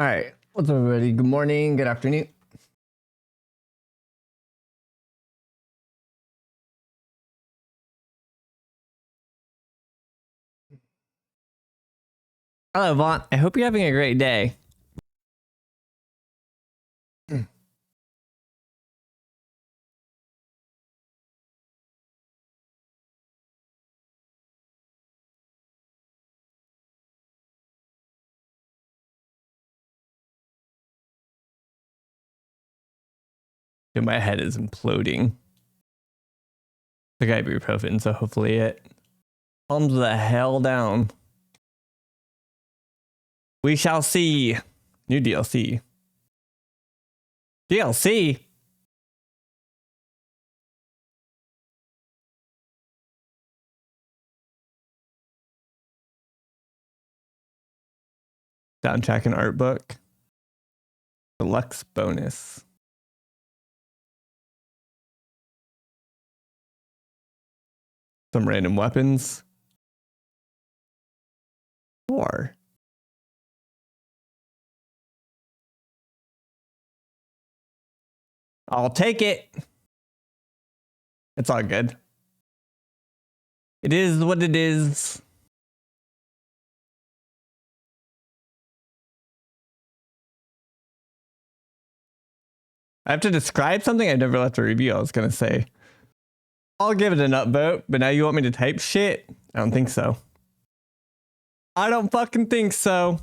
All right. What's up, everybody? Good morning, good afternoon. Hello, Vaughn. I hope you're having a great day. Dude, my head is imploding. I got ibuprofen, so hopefully it calms the hell down. We shall see. New DLC. DLC? Soundtrack and art book. Deluxe bonus. Some random weapons. 4. I'll take it. It's all good. It is what it is. I have to describe something. I've never left a review. I was going to say, I'll give it an upvote, but now you want me to type shit? I don't think so. I don't fucking think so.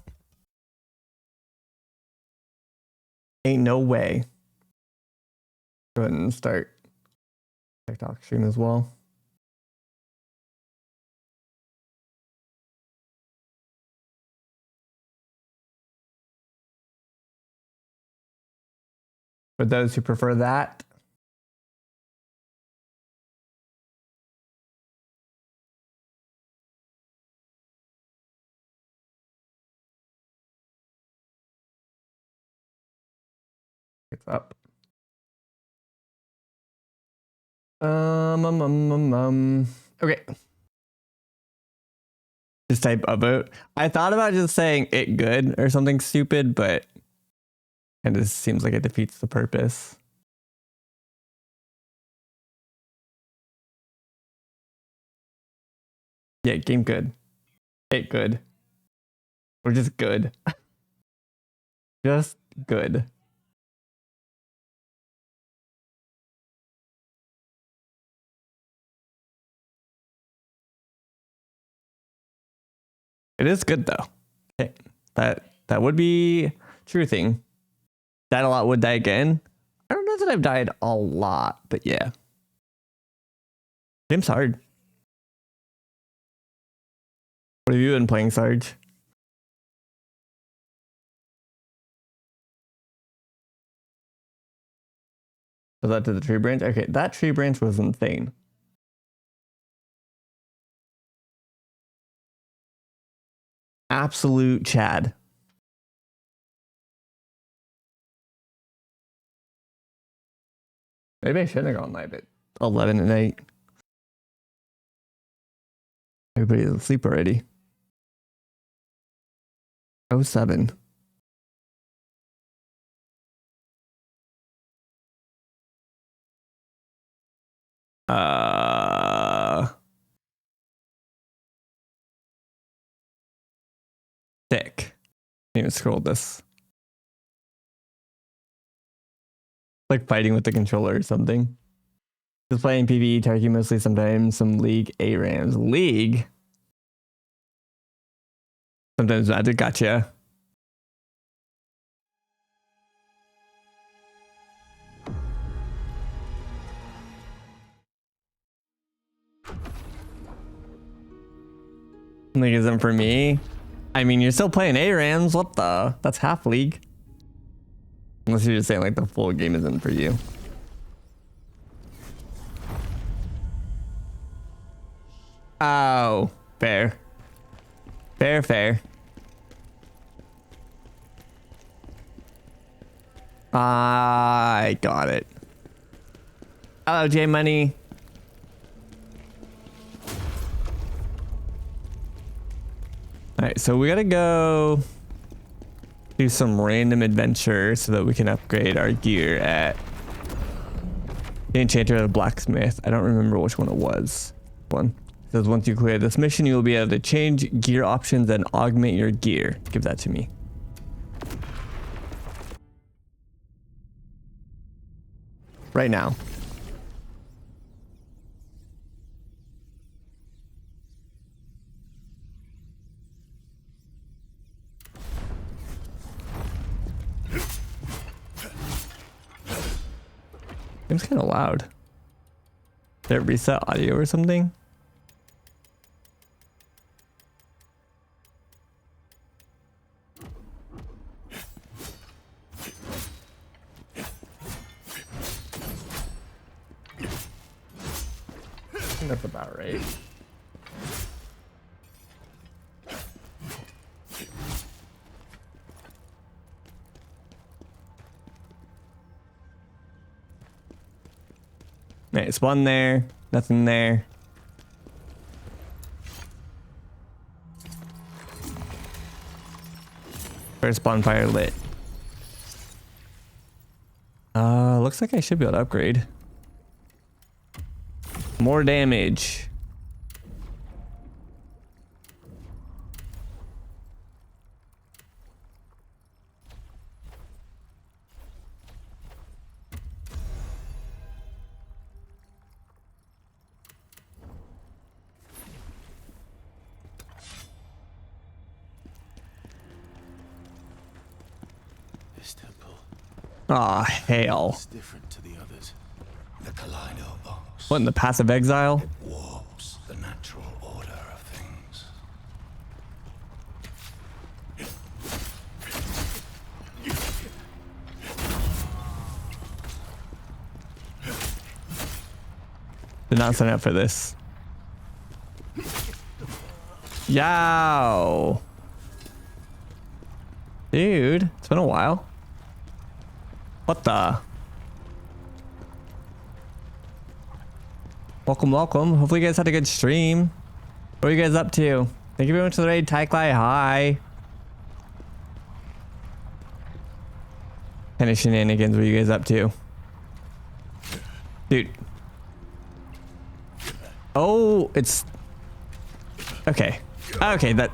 Ain't no way. Go ahead and start TikTok stream as well. For those who prefer that. It's up. Okay. Just type upvote. I thought about just saying it good or something stupid, but it just seems like it defeats the purpose. Yeah, game good. It good. Or just good. Just good. It is good though. Okay. That would be true thing. Died a lot, would die again. I don't know that I've died a lot, but yeah. Game's hard. What have you been playing, Sarge? Was that to the tree branch? Okay, that tree branch was insane. Absolute Chad. Maybe I shouldn't have gone live at 11 at night. Everybody's asleep already. 07. Sick. Can't even scroll this. Like fighting with the controller or something. Just playing PvE, Turkey mostly, sometimes some League ARAMs. League? Sometimes Magic, gotcha. League isn't for me. I mean, you're still playing ARAMs. What the? That's half League. Unless you're just saying like the full game isn't for you. Oh, fair. Fair. I got it. Hello, J Money. All right, so we gotta go do some random adventure so that we can upgrade our gear at the enchanter or the blacksmith. I don't remember which one it was. One. It says once you clear this mission, you will be able to change gear options and augment your gear. Give that to me. Right now. It's kind of loud. Did it reset audio or something? I think that's about right. Right, it's one there, nothing there. First bonfire lit. Looks like I should be able to upgrade. More damage. Aw, hell. It's different to the others. The Kaleido box. What, in the passive exile? It warps the natural order of things. Did not sign up for this. Yow. Dude, it's been a while. What the? Welcome, welcome. Hopefully you guys had a good stream. What are you guys up to? Thank you very much for the raid, Taiklai. Hi. What kind of shenanigans were you guys up to? Dude. Oh, it's... Okay. Okay, that...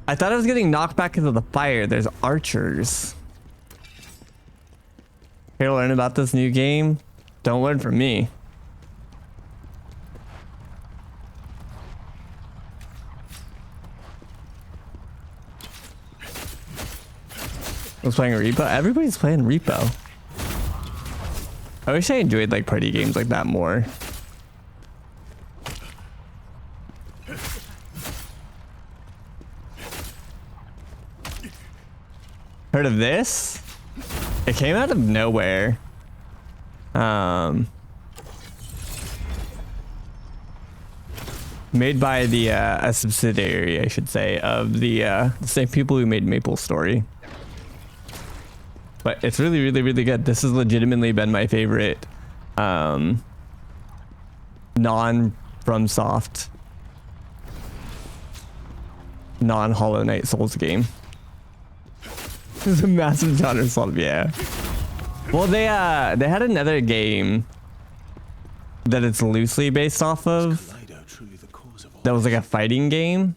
I thought I was getting knocked back into the fire. There's archers. Here to learn about this new game? Don't learn from me. I was playing Repo. Everybody's playing Repo. I wish I enjoyed like party games like that more. Heard of this? It came out of nowhere. Made by the a subsidiary, I should say, of the same people who made Maple Story. But it's really, really, really good. This has legitimately been my favorite non-FromSoft, non-Hollow Knight Souls game. This is a massive genre slump, yeah. Well, they had another game that it's loosely based off of. That was like a fighting game.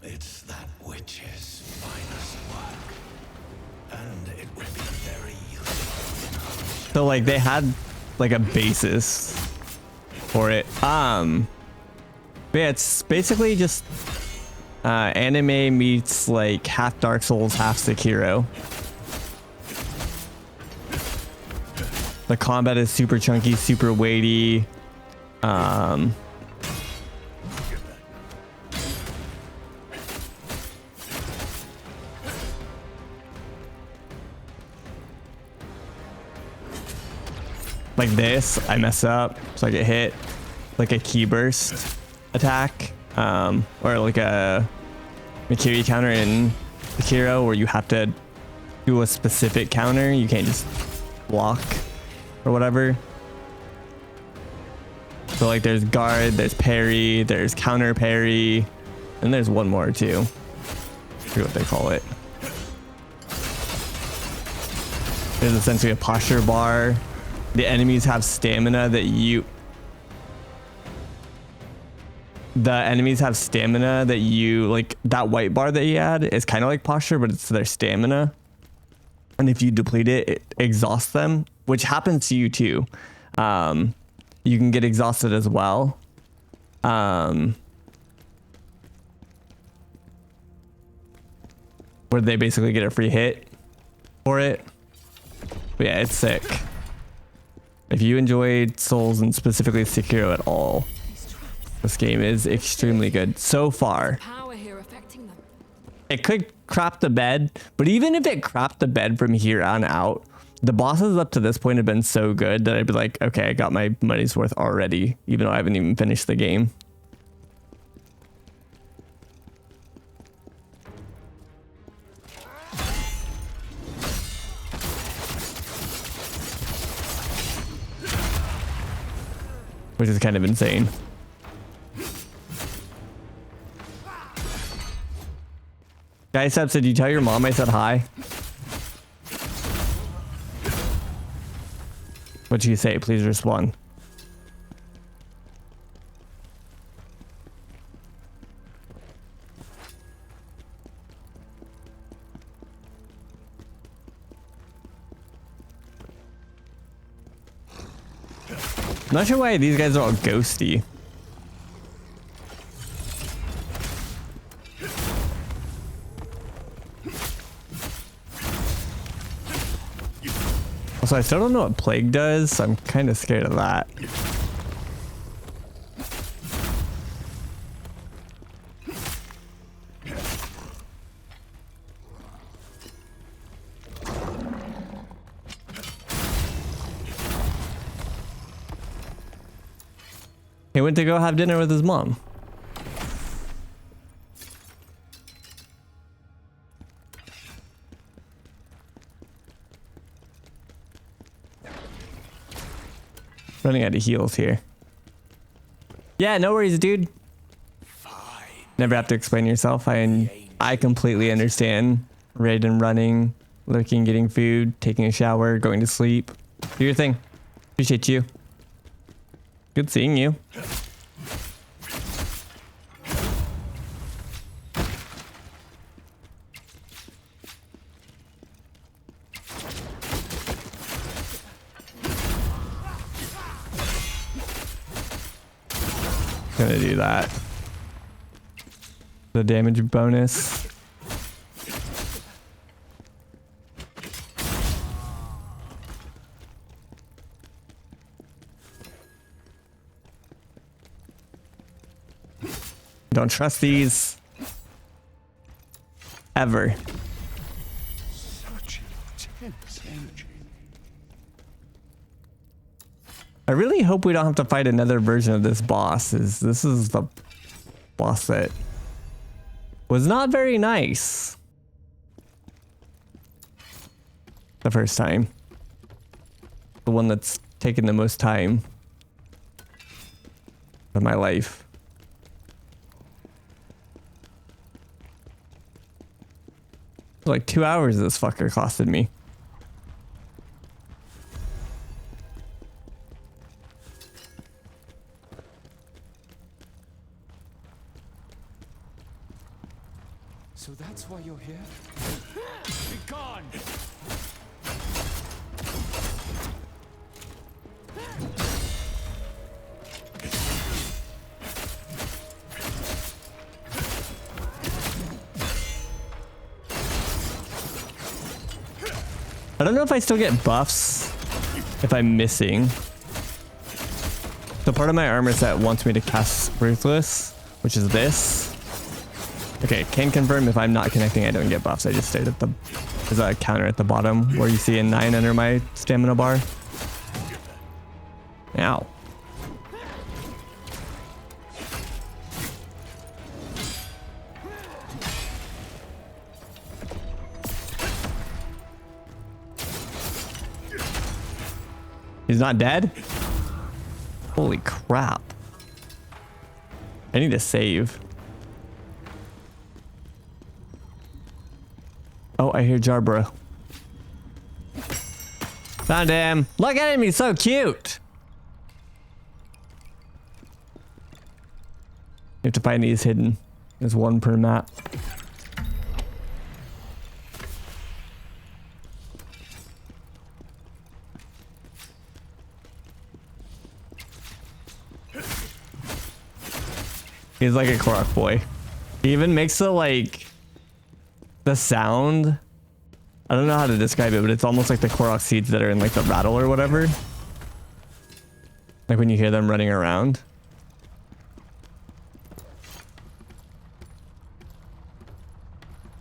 It's that witch's finest work, and it would be very useful. So like they had like a basis for it. But yeah, it's basically just anime meets like half Dark Souls, half Sekiro. The combat is super chunky, super weighty. Like this, I mess up, so I get hit. Like a key burst attack, or like a Mikiri counter in Sekiro, where you have to do a specific counter. You can't just block or whatever. So like there's guard, there's parry, there's counter parry, and And there's one more too. I forget what they call it. There's essentially a posture bar. The enemies have stamina that you... The enemies have stamina that you... Like, that white bar that you had is kind of like posture, but it's their stamina. And if you deplete it, it exhausts them, which happens to you too. You can get exhausted as well. Where they basically get a free hit for it. But yeah, it's sick. If you enjoyed Souls and specifically Sekiro at all, this game is extremely good so far. It could crap the bed, but even if it crapped the bed from here on out, the bosses up to this point have been so good that I'd be like, okay, I got my money's worth already, even though I haven't even finished the game. Which is kind of insane. Guy said, did you tell your mom I said hi? What'd you say? Please respond. I'm not sure why these guys are all ghosty. Also, I still don't know what plague does, so I'm kind of scared of that. He went to go have dinner with his mom. Running out of heals here. Yeah, no worries, dude. Never have to explain yourself. I completely understand. Raiding, running, lurking, getting food, taking a shower, going to sleep. Do your thing. Appreciate you. Good seeing you. Gonna do that. The damage bonus. Don't trust these. Ever. Such intense energy. I really hope we don't have to fight another version of this boss. This is the boss that was not very nice the first time. The one that's taken the most time of my life. Like 2 hours this fucker costed me. So that's why you're here? Be gone! I don't know if I still get buffs if I'm missing. The part of my armor set wants me to cast Ruthless, which is this. Okay, can confirm if I'm not connecting, I don't get buffs. I just stayed at the... There's a counter at the bottom where you see a 9 under my stamina bar. Ow. He's not dead? Holy crap. I need to save. I hear Jarborough. Found him. Look at him, he's so cute. You have to find these hidden. There's one per map. He's like a Korok boy. He even makes the sound. I don't know how to describe it, but it's almost like the Korok seeds that are in like the rattle or whatever. Like when you hear them running around.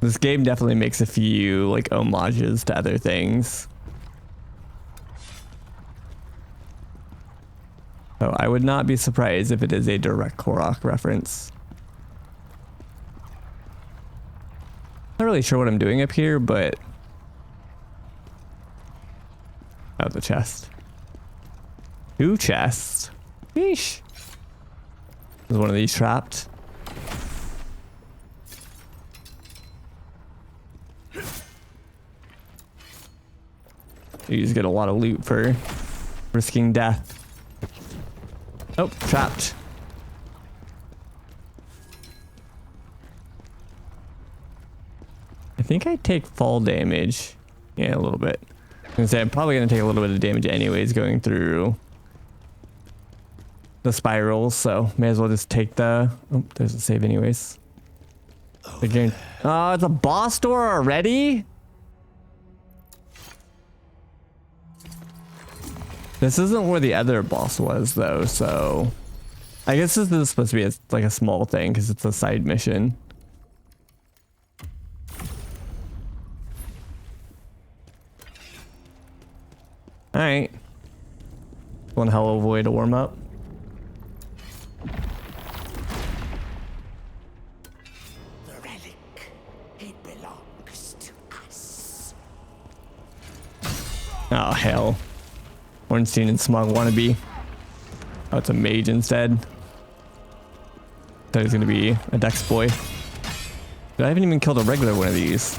This game definitely makes a few like homages to other things. So I would not be surprised if it is a direct Korok reference. Not really sure what I'm doing up here, but... Oh, the chest. 2 chests. Yeesh. Is one of these trapped? You just get a lot of loot for risking death. Oh, trapped. I think I take fall damage. Yeah, a little bit. I'm gonna say I'm probably gonna take a little bit of damage anyways going through the spirals, so may as well just take the... Oh, there's a save anyways. Again. Oh, it's a boss door already? This isn't where the other boss was though, so I guess this is supposed to be like a small thing because it's a side mission. All right, one hell of a way to warm up. The relic, it belongs to us. Oh hell. Ornstein and Smog wannabe. Oh, it's a mage instead. Thought he was gonna be a Dex boy. But I haven't even killed a regular one of these.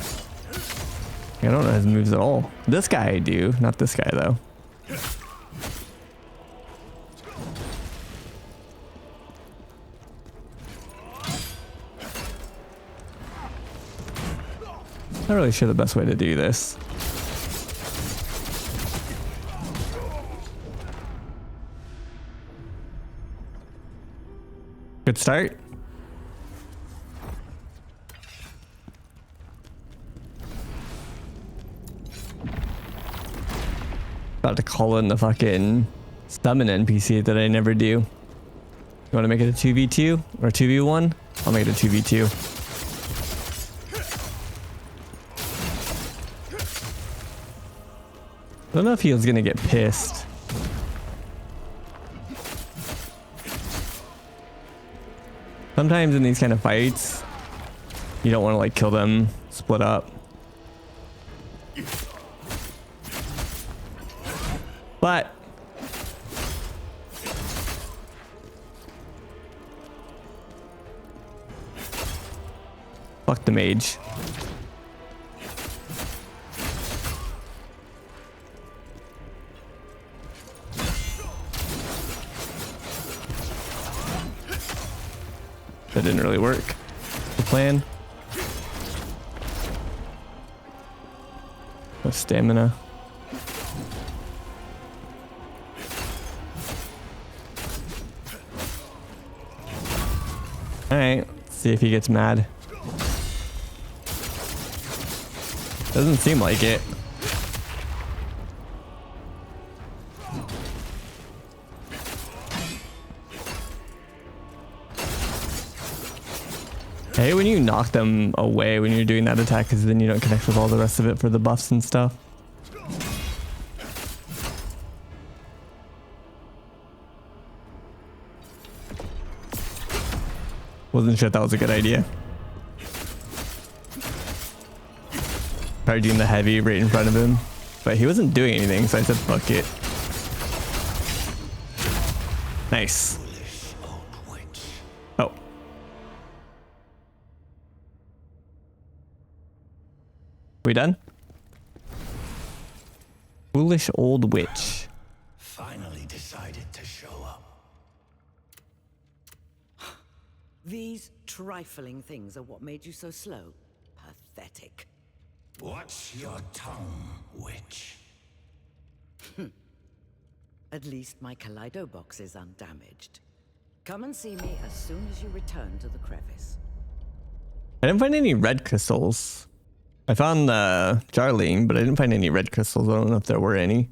I don't know his moves at all. This guy I do, not this guy though. Not really sure the best way to do this. Good start. About to call in the fucking summon NPC that I never do. You want to make it a 2v2 or 2v1? I'll make it a 2v2. I don't know if he was gonna get pissed. Sometimes in these kind of fights, you don't want to like kill them, split up. But fuck the mage. That didn't really work. The plan. No stamina. Alright, let's see if he gets mad. Doesn't seem like it. I hate when you knock them away when you're doing that attack because then you don't connect with all the rest of it for the buffs and stuff. Wasn't sure that was a good idea. Tried doing the heavy right in front of him, but he wasn't doing anything, so I said fuck it. Nice. Oh. We done? Foolish old witch. Finally decided to show up. These trifling things are what made you so slow. Pathetic. Watch your tongue, witch. At least my Kaleido box is undamaged. Come and see me as soon as you return to the crevice. I didn't find any red crystals. I found Jarleen, but I didn't find any red crystals. I don't know if there were any.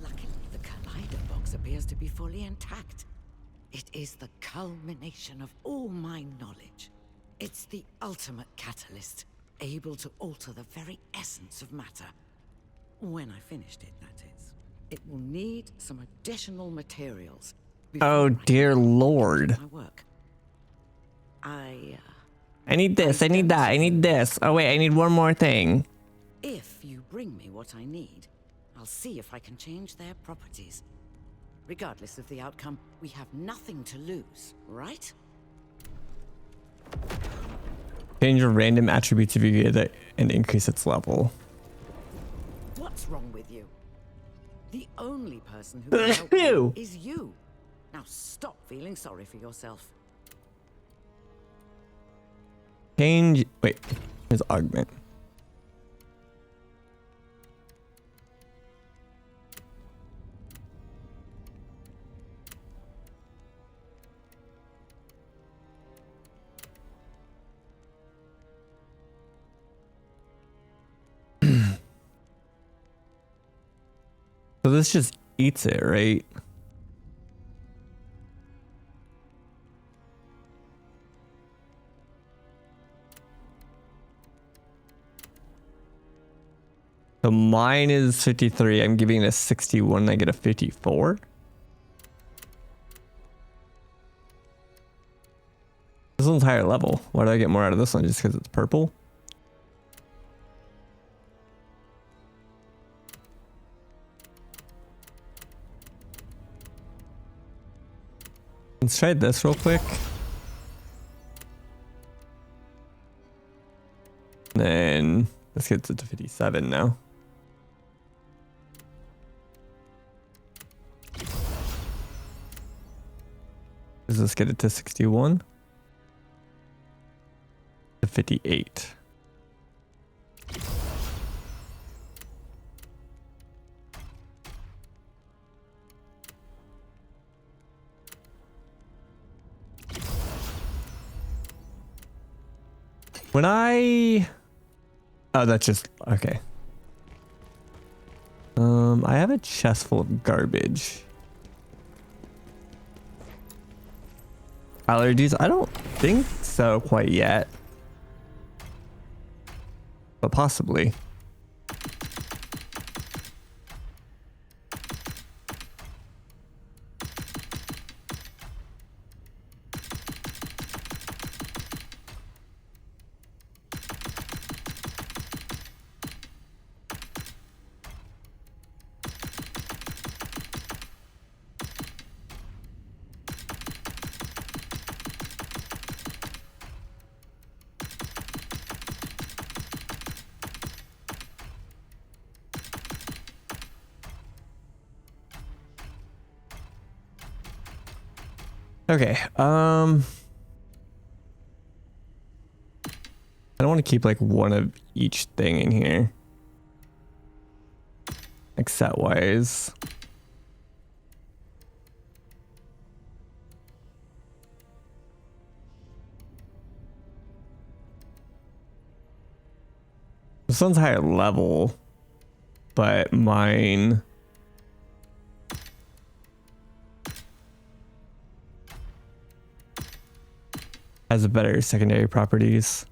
Luckily, the Kaleido box appears to be fully intact. It is the culmination of all my knowledge. It's the ultimate catalyst, able to alter the very essence of matter. When I finished it, that is. It will need some additional materials. Oh dear lord. My work. I need this, I need that, I need this. Oh wait, I need one more thing. If you bring me what I need, I'll see if I can change their properties. Regardless of the outcome, we have nothing to lose, right? Change your random attributes if you get it and increase its level. What's wrong with you? The only person who can help you is you. Now stop feeling sorry for yourself. Change, wait, here's augment. So this just eats it, right? So mine is 53. I'm giving it a 61. I get a 54. This one's higher level. Why do I get more out of this one? Just because it's purple? Let's try this real quick. Then this gets it to 57 now. Does this get it to 61? To 58. When I... Oh, that's just... Okay. I have a chest full of garbage. Allergies? I don't think so quite yet. But possibly. Okay, I don't want to keep like one of each thing in here. Like set wise. This one's higher level, but mine has a better secondary properties.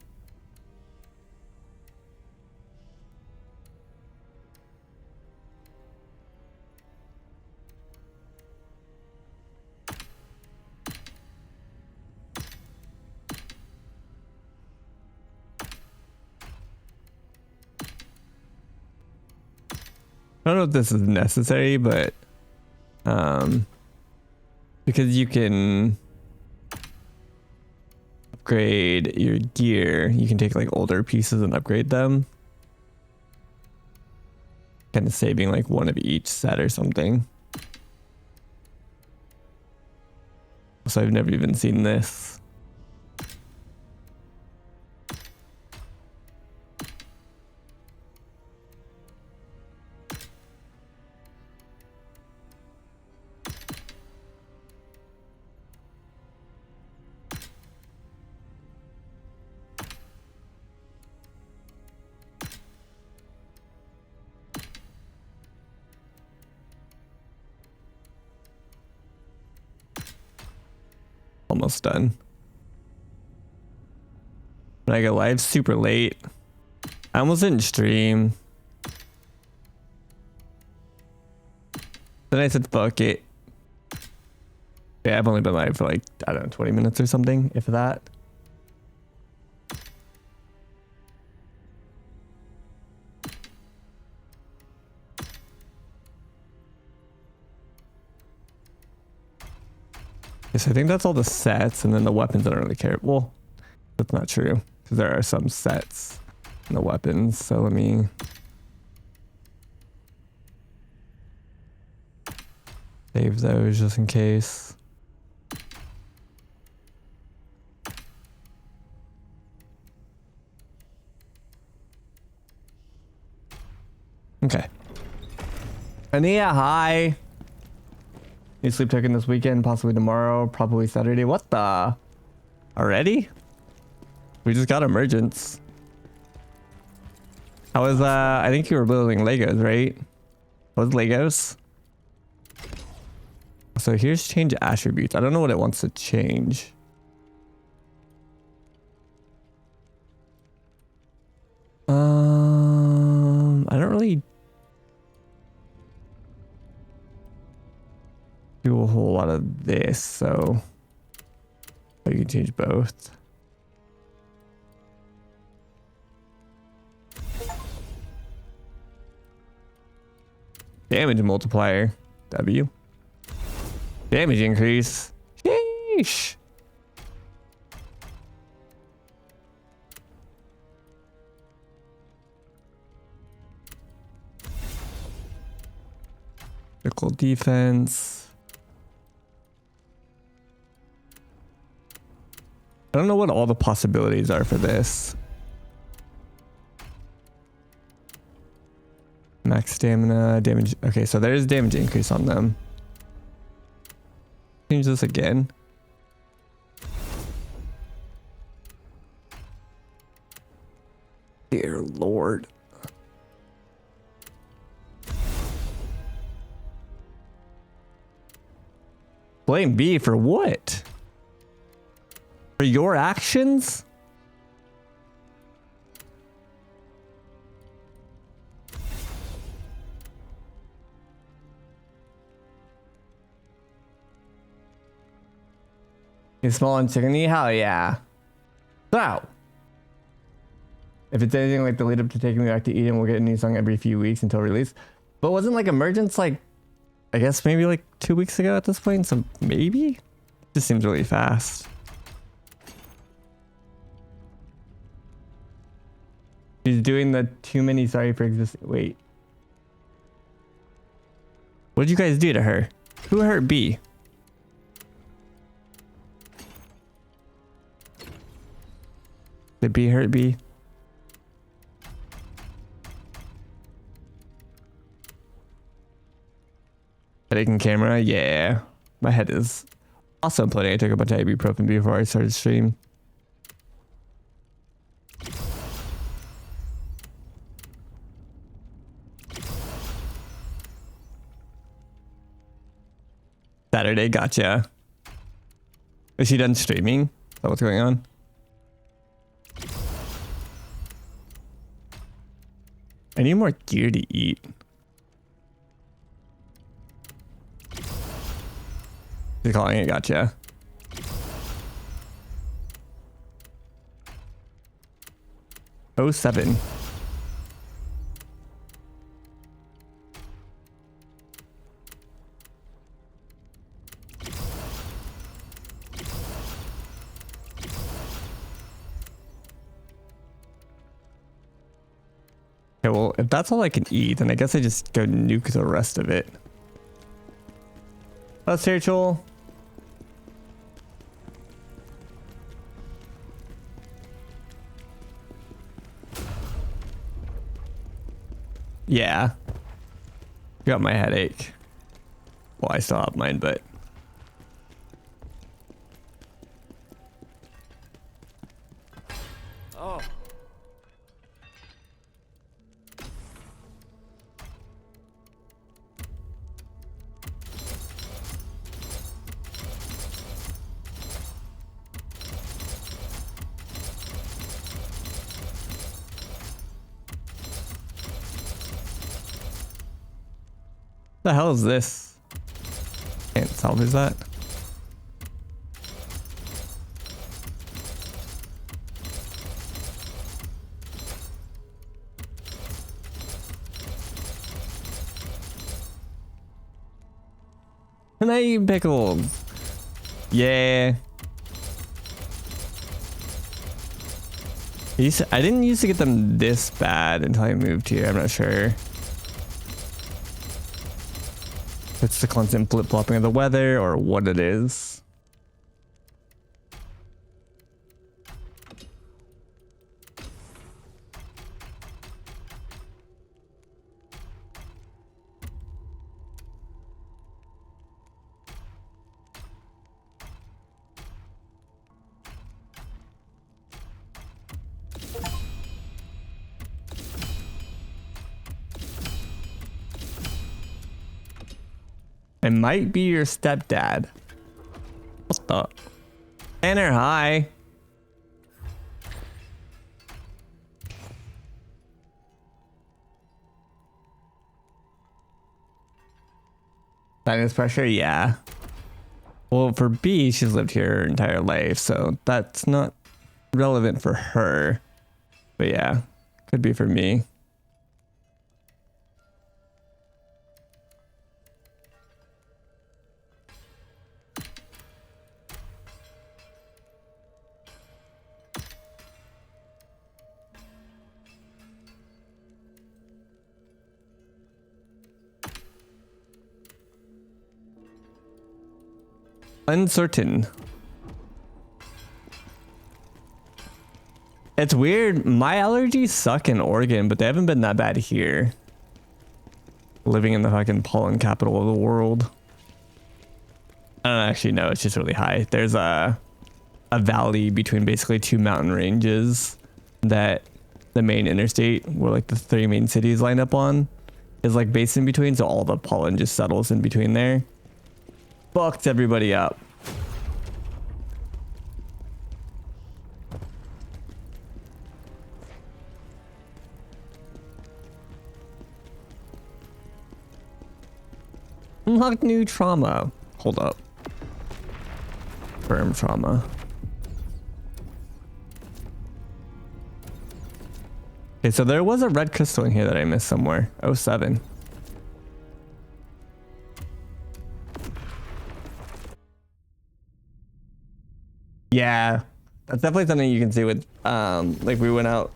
I don't know if this is necessary, but because you can upgrade your gear, you can take like older pieces and upgrade them. Kind of saving like one of each set or something. So I've never even seen this. Almost done. When I go live super late. I almost didn't stream. Then I said fuck it. Yeah, I've only been live for like, I don't know, 20 minutes or something, if that. Yes, I think that's all the sets, and then the weapons I don't really care. Well, that's not true, because there are some sets in the weapons. So let me save those just in case. Okay. Ania, hi. Need sleep token this weekend, possibly tomorrow, probably Saturday. What the? Already? We just got emergence. How was, I think you were building Legos, right? What was Legos? So here's change attributes. I don't know what it wants to change. I don't really do a whole lot of this, so you can change both. Damage multiplier, W. Damage increase, sheesh. Critical defense. I don't know what all the possibilities are for this. Max stamina, damage. Okay, so there is damage increase on them. Change this again. Dear Lord. Blame B for what? For your actions? You small and chickeny? Hell yeah. So, if it's anything like the lead up to taking me back to Eden, we'll get a new song every few weeks until release. But wasn't like Emergence like, I guess maybe like 2 weeks ago at this point? So maybe? This seems really fast. She's doing the too many sorry for existing. Wait. What did you guys do to her? Who hurt B? Did B hurt B? Headache and camera? Yeah. My head is also imploding. I took a bunch of ibuprofen before I started stream. Saturday, gotcha. Is she done streaming? Is that what's going on? I need more gear to eat. She's calling it, gotcha. Oh, 07. Okay, well, if that's all I can eat, then I guess I just go nuke the rest of it. Oh, Rachel. Yeah. Got my headache. Well, I still have mine, but... Oh. The hell is this? Can't salvage that. Can I eat pickles? Yeah. I didn't used to get them this bad until I moved here. I'm not sure. It's the constant flip-flopping of the weather or what it is. I might be your stepdad. What's up? Tanner, hi. Sinus pressure, yeah. Well, for B, she's lived here her entire life, so that's not relevant for her. But yeah, could be for me. Uncertain. It's weird. My allergies suck in Oregon, but they haven't been that bad here. Living in the fucking pollen capital of the world. I don't actually know. It's just really high. There's a valley between basically two mountain ranges that the main interstate, where like the three main cities line up on, is like based in between. So all the pollen just settles in between there. Fucked everybody up. Unlocked new trauma. Hold up. Firm trauma. Okay, so there was a red crystal in here that I missed somewhere. 07. Yeah, that's definitely something you can see with, like we went out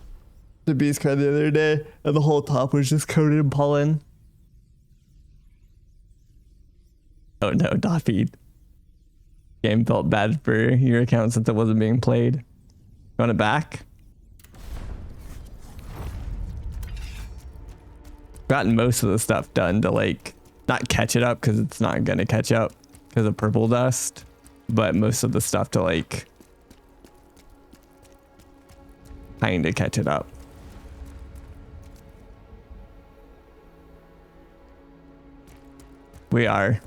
to Beast Card the other day and the whole top was just coated in pollen. Oh no, Doffy. Game felt bad for your account since it wasn't being played. You want it back? Gotten most of the stuff done to like, not catch it up because it's not gonna catch up because of purple dust. But most of the stuff to like kind of catch it up. We are.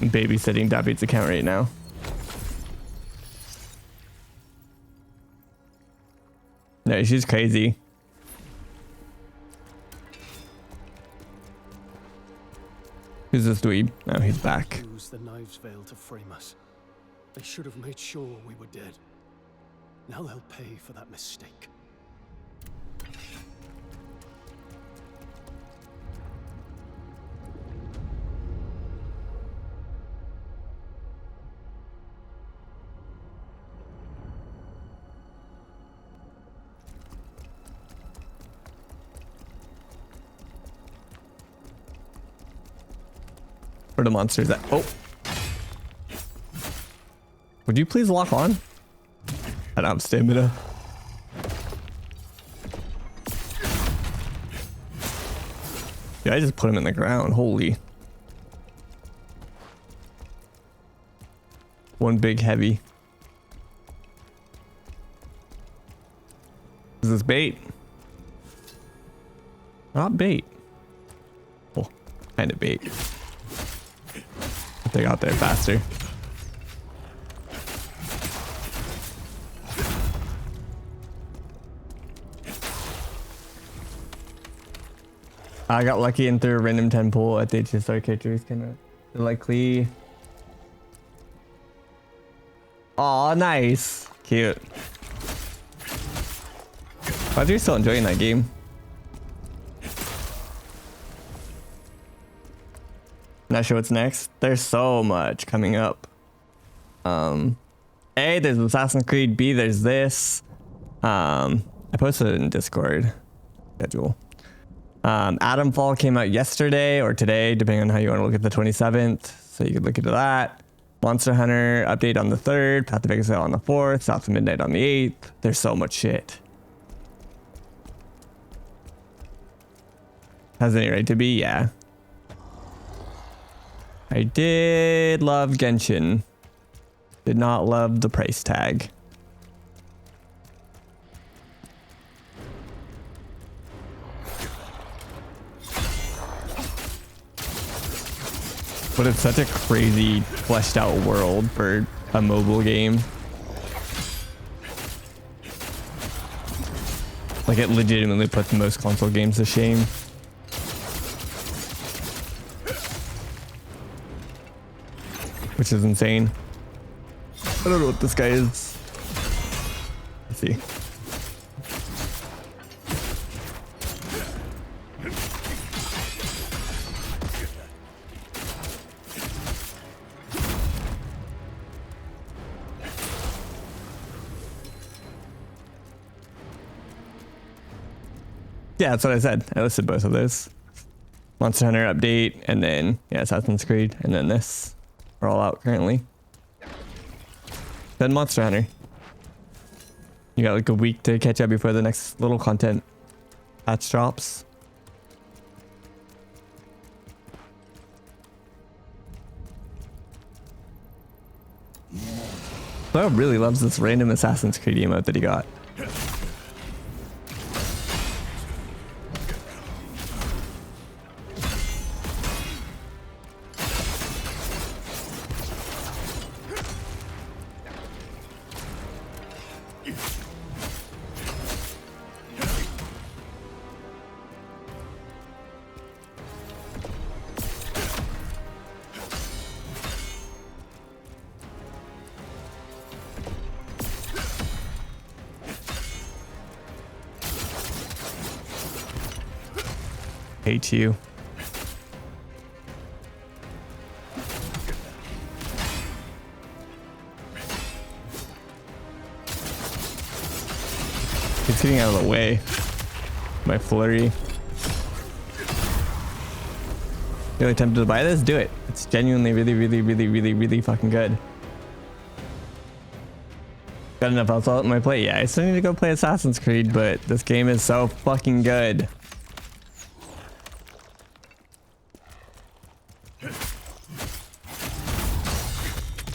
I'm babysitting David's account right now. No, she's crazy. Who's this dweeb? No, he's back. Use the knives veil to frame us. They should have made sure we were dead. Now they'll pay for that mistake. Where the monsters at? Oh. Would you please lock on? I don't have stamina. Yeah, I just put him in the ground. Holy. One big heavy. Is this bait? Not bait. Oh, kind of bait. They got there faster. I got lucky and threw a random 10 pull at the HSR characters. Kind of likely. Aw, nice. Cute. Glad you're still enjoying that game. Not sure what's next. There's so much coming up. A, there's Assassin's Creed. B, there's this. I posted it in Discord schedule. Fall came out yesterday or today, depending on how you want to look at the 27th. So you could look into that. Monster Hunter update on the 3rd. Path of Exile on the 4th. South of Midnight on the 8th. There's so much shit. Has any right to be? Yeah. I did love Genshin. Did not love the price tag. But it's such a crazy fleshed out world for a mobile game. Like it legitimately puts most console games to shame. Which is insane. I don't know what this guy is. Let's see. Yeah, that's what I said. I listed both of those. Monster Hunter update, and then, yeah, Assassin's Creed, and then this. We're all out currently. Then Monster Hunter. You got like a week to catch up before the next little content patch drops. Bro really loves this random Assassin's Creed emote that he got. Hate you. It's getting out of the way. My flurry. Really tempted to buy this? Do it. It's genuinely really fucking good. Got enough else on my plate? Yeah, I still need to go play Assassin's Creed, but this game is so fucking good.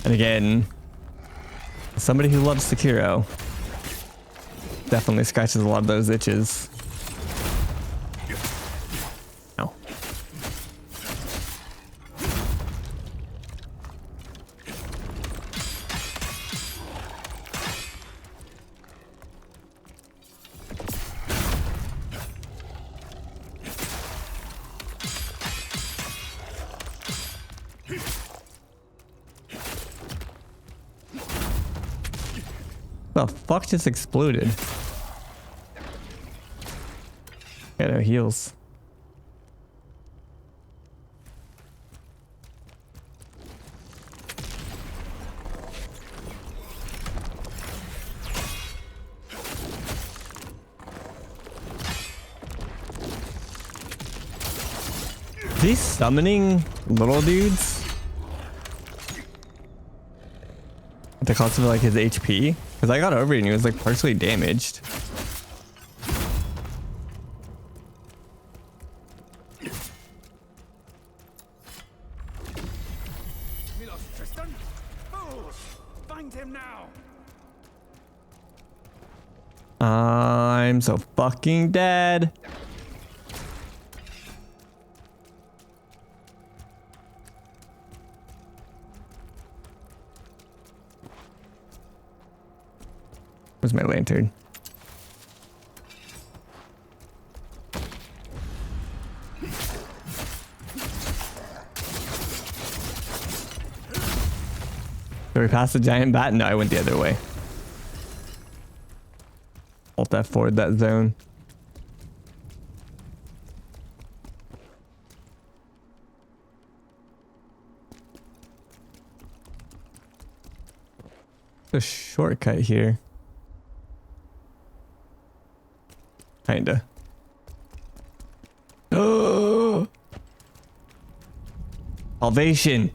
And again, somebody who loves Sekiro definitely scratches a lot of those itches. No. The fuck just exploded? Got no heals. he summoning little dudes? At the cost of like his HP? Because I got over it and he was like partially damaged. We lost Tristan. Fools! Find him now. I'm so fucking dead. Where's my lantern? Did we pass the giant bat? No, I went the other way. Alt F4 that zone. A shortcut here. Kinda. Oh! Salvation.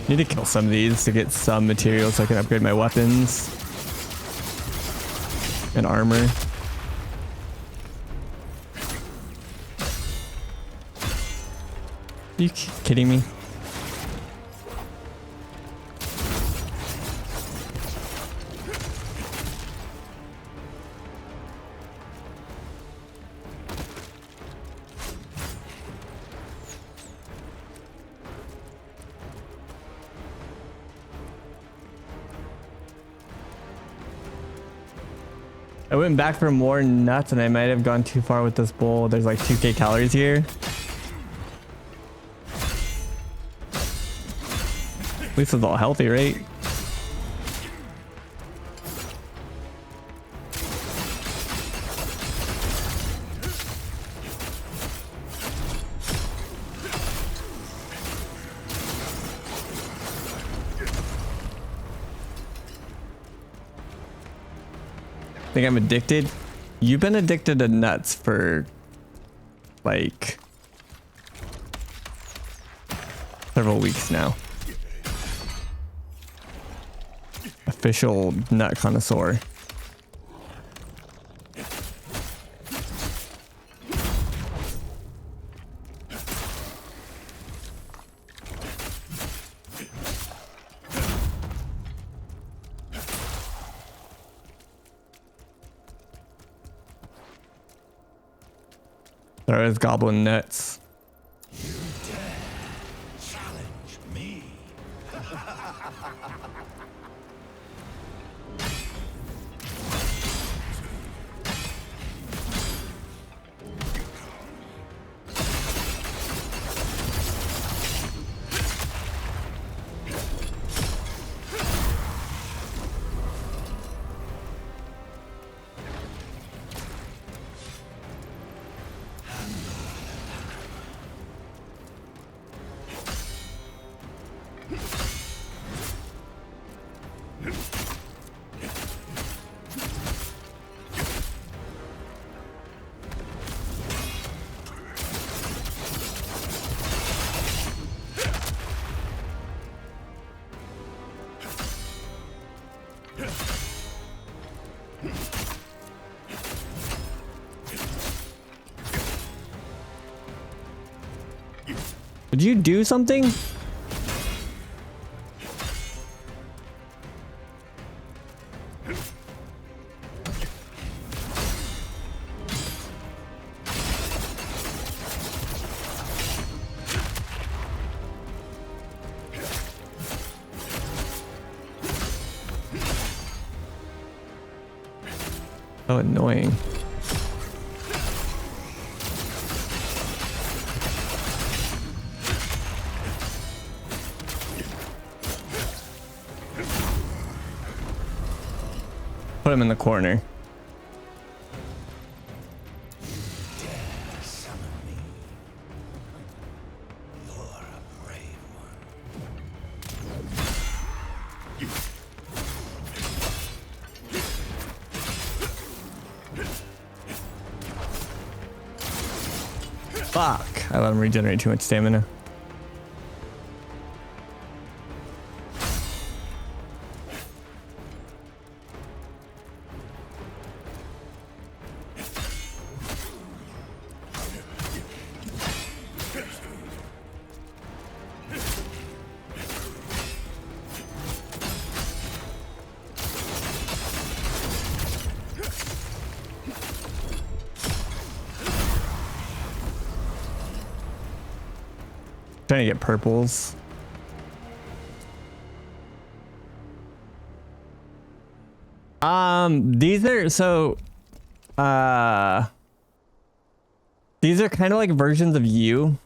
Need to kill some of these to get some materials so I can upgrade my weapons and armor. Are you kidding me? I went back for more nuts and I might have gone too far with this bowl. There's like 2k calories here. At least it's all healthy, right? Think I'm addicted? You've been addicted to nuts for like several weeks now. Official nut connoisseur. There is goblin nuts. You dare challenge me? Did you do something? So annoying. Put him in the corner. Fuck. I let him regenerate too much stamina. Trying to get purples. These are so these are kind of like versions of you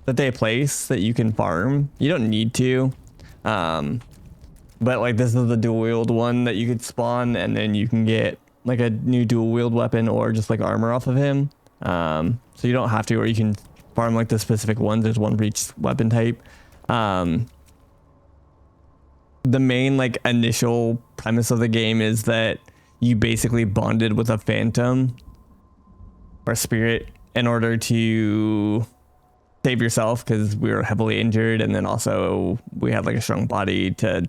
that they place that you can farm. You don't need to. But like this is the dual wield one that you could spawn, and then you can get like a new dual wield weapon or just like armor off of him. So you don't have to, or you can farm like the specific ones. There's one for each weapon type. The main like initial premise of the game is that you basically bonded with a phantom or spirit in order to save yourself, because we were heavily injured, and then also we had like a strong body to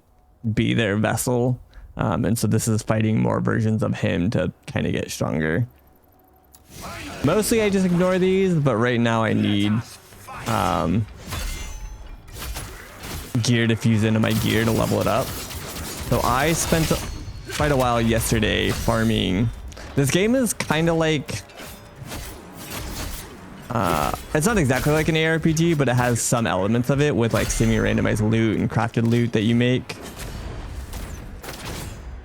be their vessel. And so this is fighting more versions of him to kind of get stronger. Mostly I just ignore these, but right now I need gear to fuse into my gear to level it up. So I spent quite a while yesterday farming. This game is kind of like it's not exactly like an ARPG, but it has some elements of it with like semi-randomized loot and crafted loot that you make.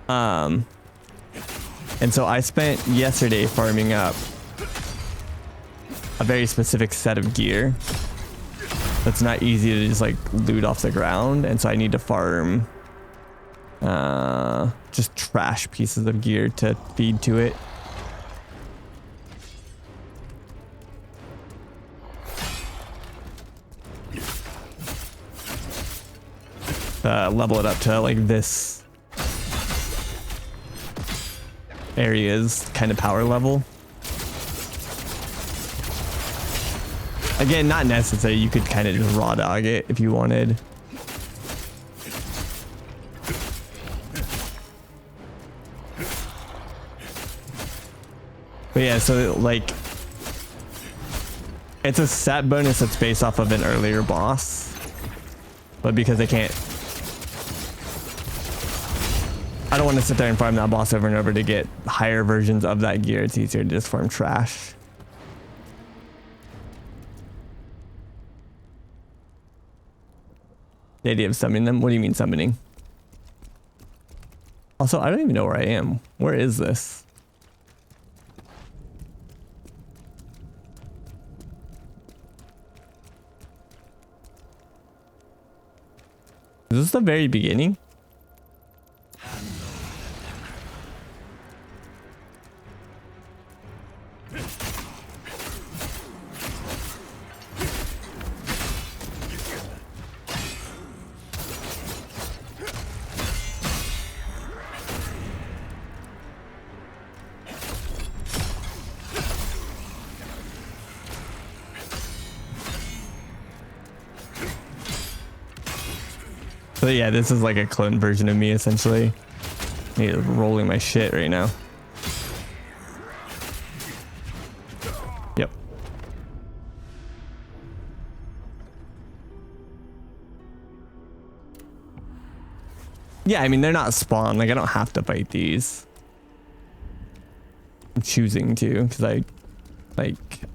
And so I spent yesterday farming up a very specific set of gear that's not easy to just like loot off the ground, and so I need to farm just trash pieces of gear to feed to it. Level it up to like this area's kind of power level. Again, not necessary. You could kind of just raw dog it if you wanted. But yeah, so like it's a stat bonus that's based off of an earlier boss, but because I can't, I don't want to sit there and farm that boss over and over to get higher versions of that gear. It's easier to just farm trash. The idea of summoning them? What do you mean summoning? Also, I don't even know where I am. Where is this? Is this the very beginning? So yeah, this is like a clone version of me essentially. Me rolling my shit right now. Yep. Yeah, I mean they're not spawned. Like I don't have to fight these. I'm choosing to because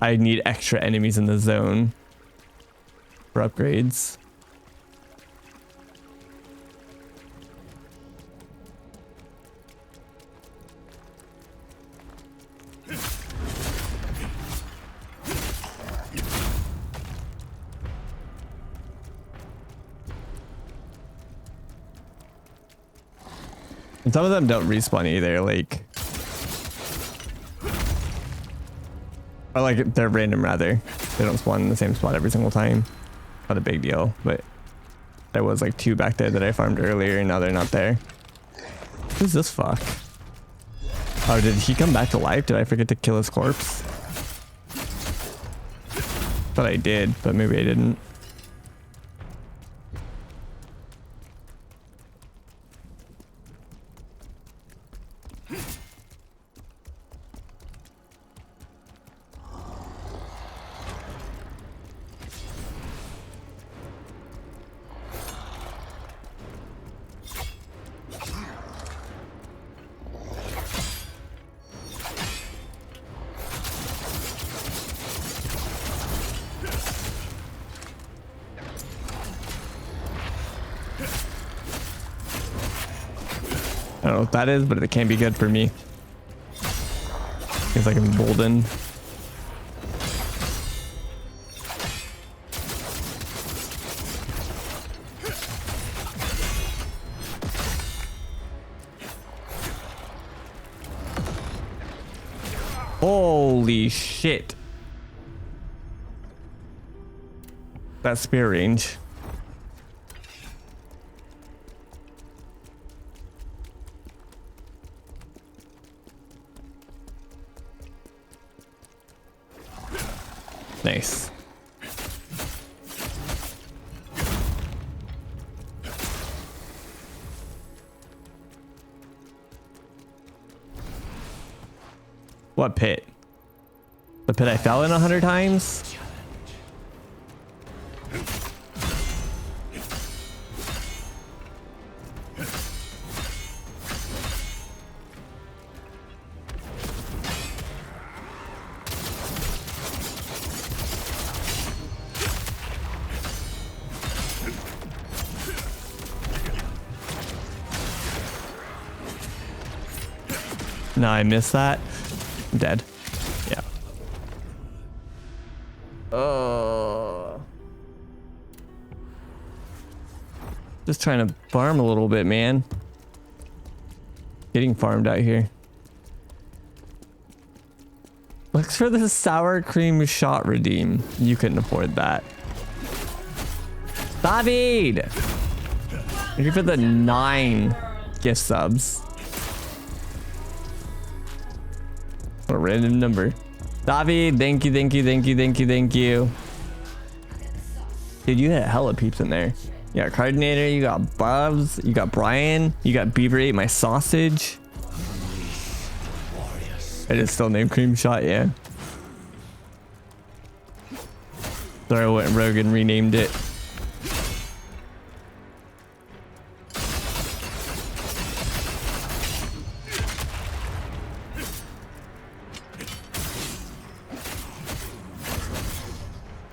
I need extra enemies in the zone for upgrades. And some of them don't respawn either, like... Or like, they're random rather. They don't spawn in the same spot every single time. Not a big deal, but... There was like 2 back there that I farmed earlier, and now they're not there. Who's this fuck? Oh, did he come back to life? Did I forget to kill his corpse? Thought I did, but maybe I didn't. I don't know what that is, but it can't be good for me. It's like emboldened. Holy shit. That spear range. Nice. What pit? The pit I fell in 100 times? No, I missed that. I'm dead. Yeah. Oh. Just trying to farm a little bit, man. Getting farmed out here. Looks for the sour cream shot redeem. You couldn't afford that. David! Thank you for the 9 gift subs. A random number. David, thank you, thank you, thank you, thank you, thank you. Dude, you had hella peeps in there. You got Cardinator, you got Bubs, you got Brian, you got Beaver ate my sausage. It is still named Cream Shot, yeah. Sorry, I went rogue and renamed it.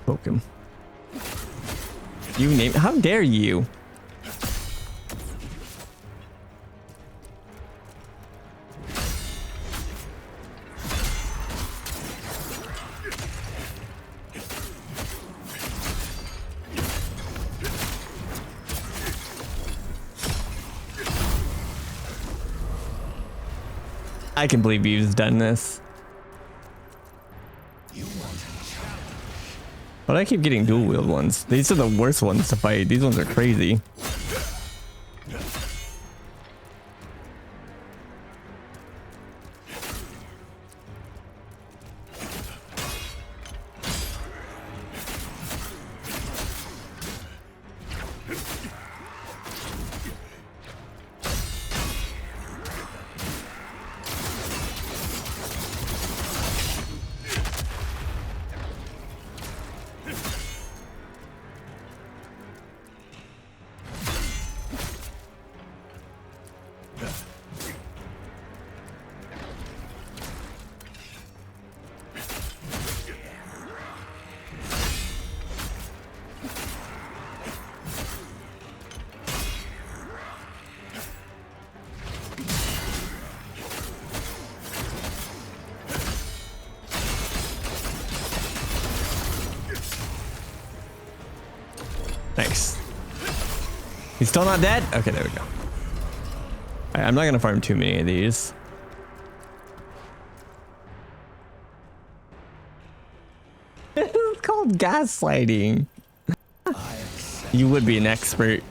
Poke him. You name? How dare you? I can believe you've done this. But I keep getting dual wield ones. These are the worst ones to fight. These ones are crazy. Nice. He's still not dead? Okay, there we go. I'm not gonna farm too many of these. It's called gaslighting. You would be an expert.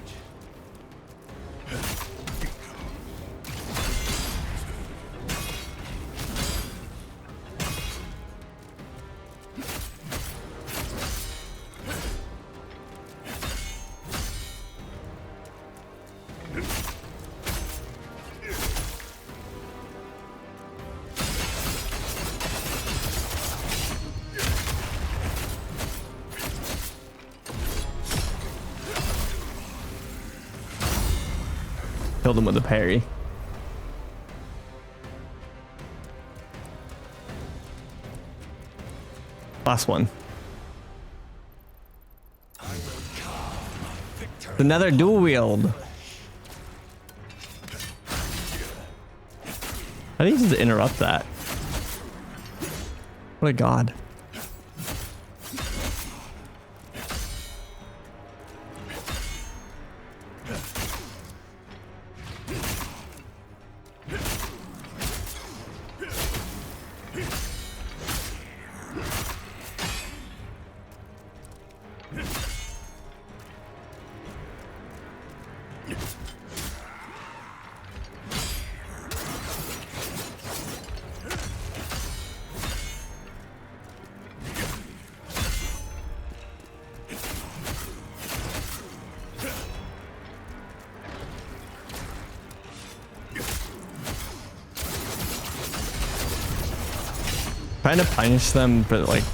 Killed him with a parry. Last one. Another dual wield. How do you just interrupt that? What a god. Trying to punish them, but like,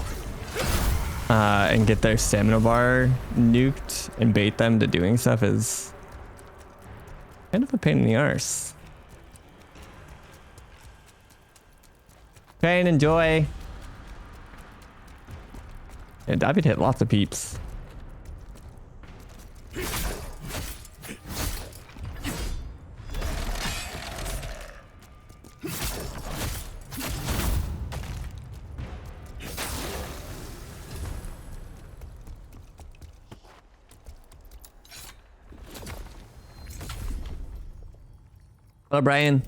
and get their stamina bar nuked and bait them to doing stuff is kind of a pain in the arse. Try and enjoy. And David hit lots of peeps. Hello, Brian.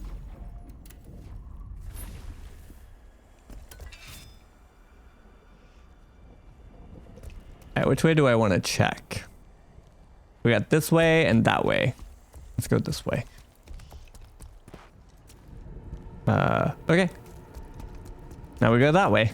All right, which way do I want to check? We got this way and that way. Let's go this way. Okay. Now we go that way.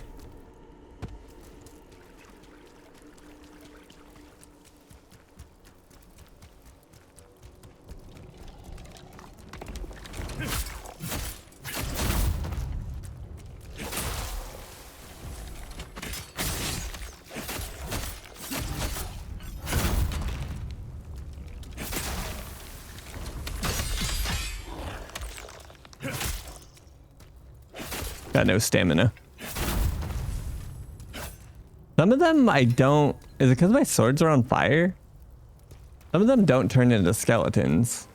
Got no stamina. Some of them I don't... Is it because my swords are on fire? Some of them don't turn into skeletons.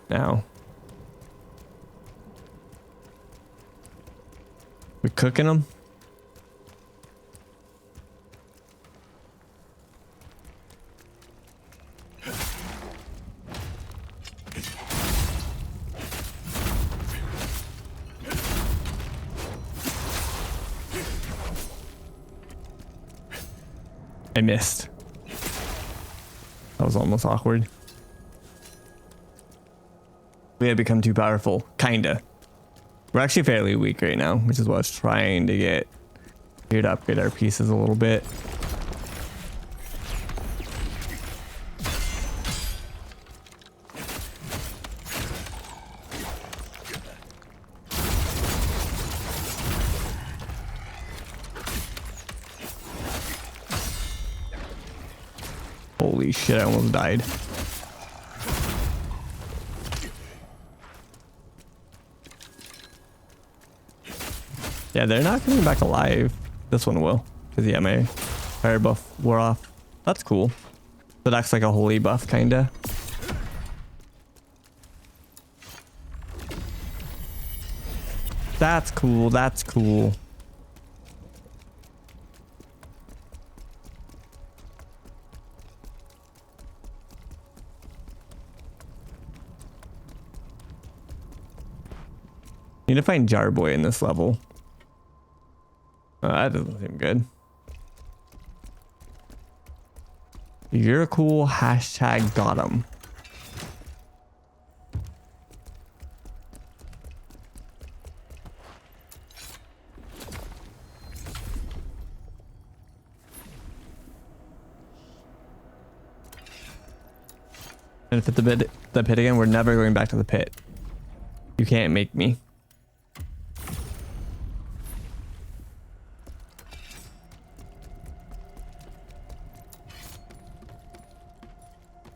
Now. We cooking them? I missed. That was almost awkward. We have become too powerful. Kinda. We're actually fairly weak right now, which is what I was trying to get here to upgrade our pieces a little bit. Holy shit, I almost died. Yeah, they're not coming back alive. This one will. Because yeah, my fire buff wore off. That's cool. So that's like a holy buff, kinda. That's cool, that's cool. Need to find Jar Boy in this level. Oh, that doesn't seem good. You're cool. Hashtag got him. And if it's the pit again, we're never going back to the pit. You can't make me.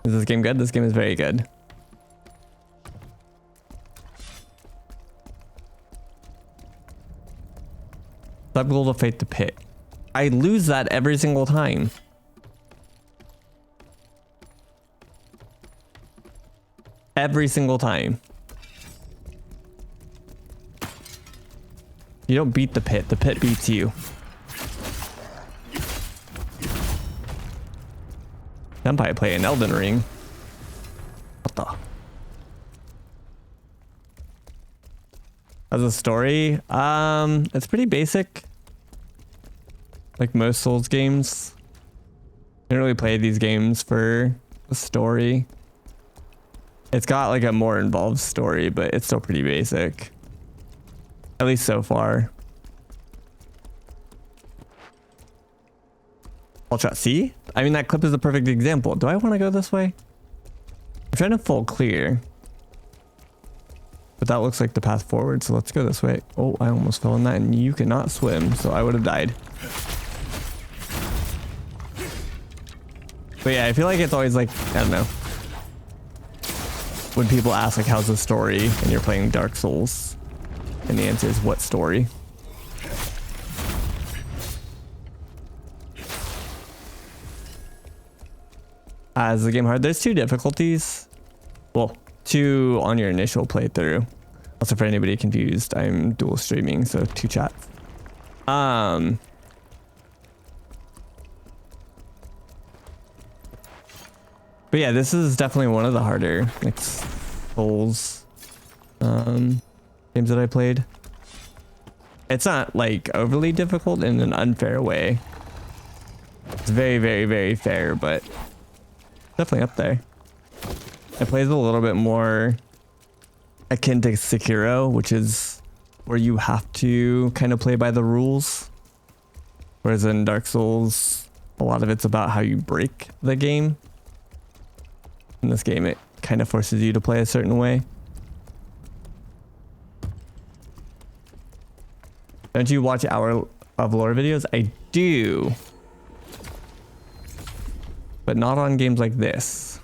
Is this game good? This game is very good. Sub goal to fate the pit. I lose that every single time. Every single time. You don't beat the pit beats you. Vampire play an Elden Ring. What the? As a story, it's pretty basic. Like most Souls games. I don't really play these games for the story. It's got like a more involved story, but it's still pretty basic. At least so far. Ultra, see? I mean, that clip is a perfect example. Do I want to go this way? I'm trying to full clear. But that looks like the path forward, so let's go this way. Oh, I almost fell in that, and you cannot swim, so I would have died. But yeah, I feel like it's always like, I don't know. When people ask like, how's the story? And you're playing Dark Souls. And the answer is, what story? Is the game hard? There's 2 difficulties. Well, 2 on your initial playthrough. Also, for anybody confused, I'm dual streaming, so 2 chats. But yeah, this is definitely one of the harder like Souls games that I played. It's not like overly difficult in an unfair way. It's very, very, very fair, but definitely up there. It plays a little bit more akin to Sekiro, which is where you have to kind of play by the rules. Whereas in Dark Souls, a lot of it's about how you break the game. In this game, it kind of forces you to play a certain way. Don't you watch Hour of Lore videos? I do. But not on games like this.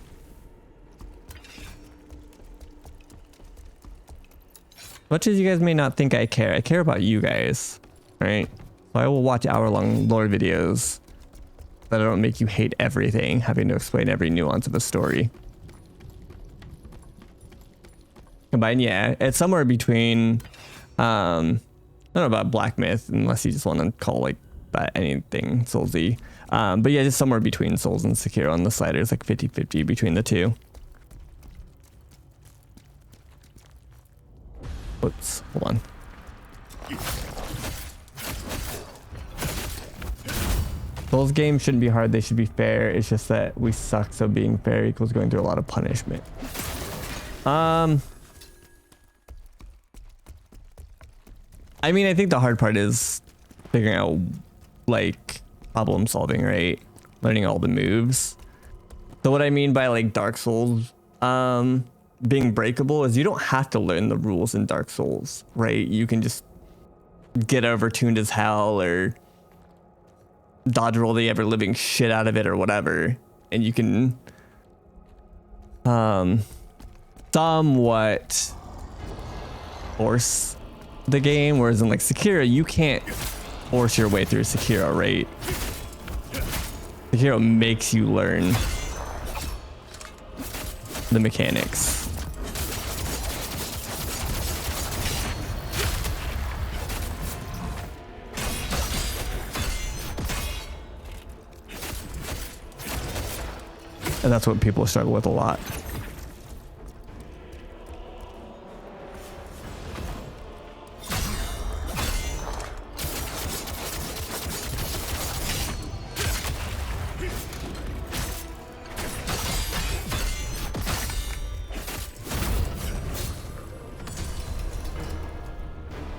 Much as you guys may not think I care about you guys, right? So I will watch hour-long lore videos that don't make you hate everything, having to explain every nuance of a story. Combined, yeah, it's somewhere between, I don't know about Black Myth, unless you just want to call like that anything Soulsy. But yeah, just somewhere between Souls and Sekiro on the sliders, like 50-50 between the 2. Whoops, hold on. Souls games shouldn't be hard, they should be fair. It's just that we suck, so being fair equals going through a lot of punishment. I mean, I think the hard part is figuring out like problem solving, right? Learning all the moves. So what I mean by like Dark Souls being breakable is you don't have to learn the rules in Dark Souls, right? You can just get overtuned as hell or dodge roll the ever living shit out of it or whatever, and you can somewhat force the game, whereas in like Sekiro, you can't force your way through Sekiro, right? Sekiro makes you learn the mechanics. And that's what people struggle with a lot.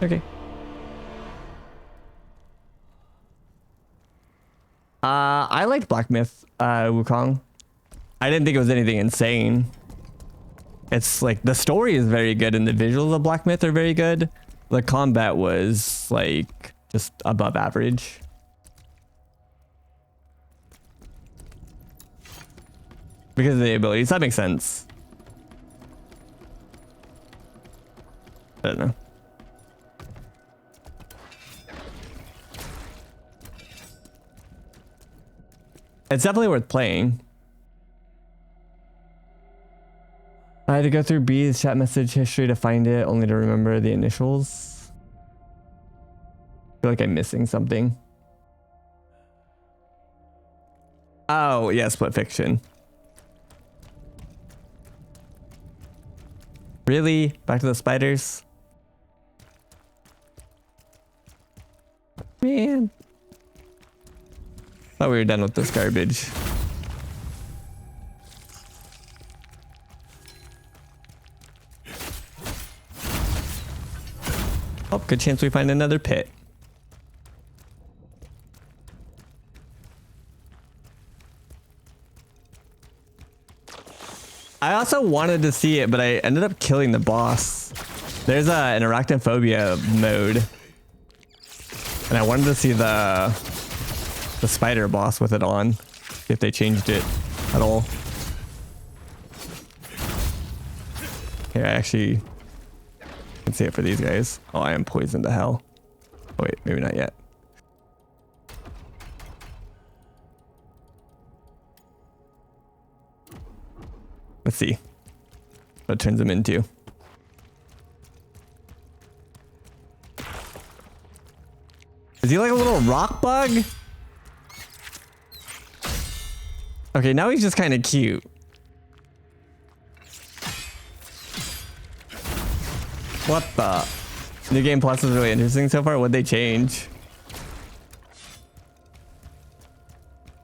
Okay. I liked Black Myth, Wukong. I didn't think it was anything insane. It's like the story is very good and the visuals of Black Myth are very good. The combat was like just above average. Because of the abilities, that makes sense. I don't know. It's definitely worth playing. I had to go through B's chat message history to find it, only to remember the initials. I feel like I'm missing something. Oh, yeah, Split Fiction. Really? Back to the spiders? Man. Thought we were done with this garbage. Oh, good chance we find another pit. I also wanted to see it, but I ended up killing the boss. There's an arachnophobia mode. And I wanted to see the spider boss with it on. If they changed it at all. Here, I actually can see it for these guys. Oh, I am poisoned to hell. Oh, wait, maybe not yet. Let's see what it turns him into. Is he like a little rock bug? Okay, now he's just kind of cute. What the? New Game Plus is really interesting so far. What'd they change?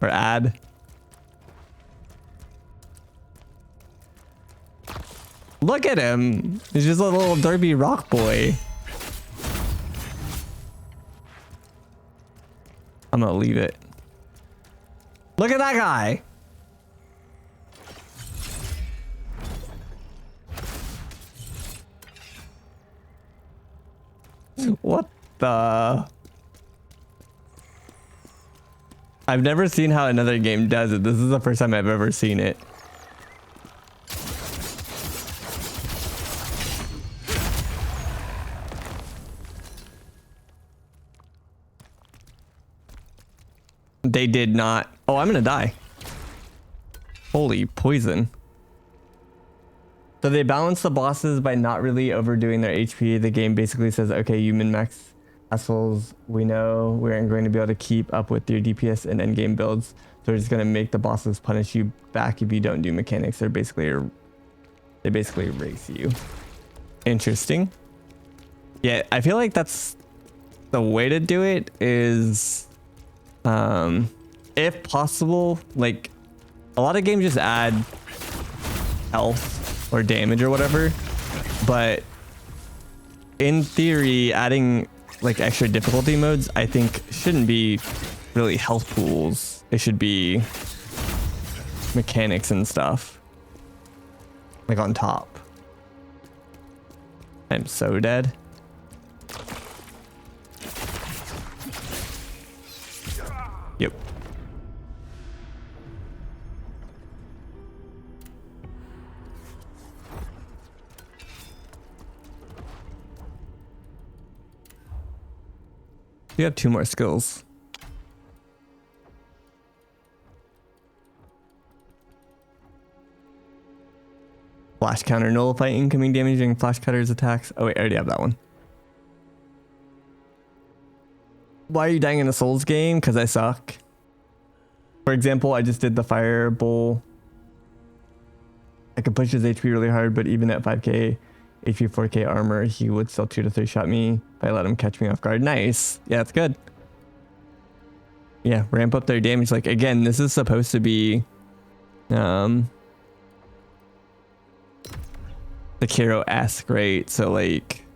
Or add? Look at him. He's just a little derpy rock boy. I'm gonna leave it. Look at that guy. What the? I've never seen how another game does it. This is the first time I've ever seen it. They did not. Oh, I'm gonna die. Holy poison. So they balance the bosses by not really overdoing their HP. The game basically says, okay, you min-max assholes. We know we aren't going to be able to keep up with your DPS and endgame builds. So we're just going to make the bosses punish you back if you don't do mechanics. They basically race you. Interesting. Yeah, I feel like that's the way to do it is, if possible, like a lot of games just add health or damage or whatever, but in theory adding like extra difficulty modes I think shouldn't be really health pools. It should be mechanics and stuff like on top. I'm so dead. Yep. You have 2 more skills. Flash counter, nullify incoming damage during flash cutter's attacks. Oh wait, I already have that one. Why are you dying in a Souls game? Because I suck. For example, I just did the Fire Bowl. I could push his HP really hard, but even at 5k HP 4k armor, he would still 2 to 3 shot me if I let him catch me off guard. Nice. Yeah, that's good. Yeah, ramp up their damage. Like, again, this is supposed to be Sekiro-esque, right? So, like,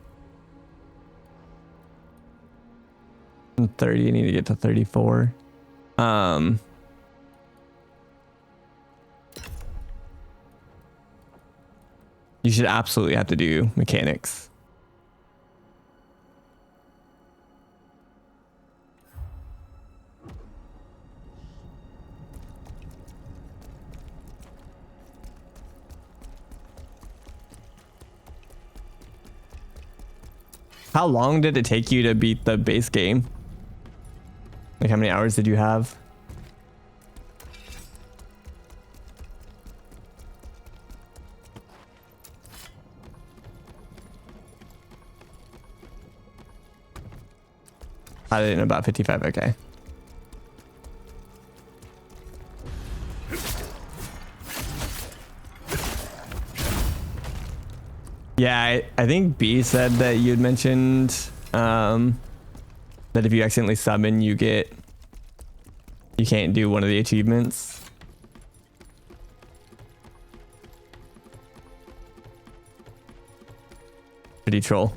I'm 30. I need to get to 34. You should absolutely have to do mechanics. How long did it take you to beat the base game? Like, how many hours did you have? I didn't know, about 55. Okay. Yeah, I think B said that you'd mentioned that if you accidentally summon, you can't do one of the achievements. Pretty troll.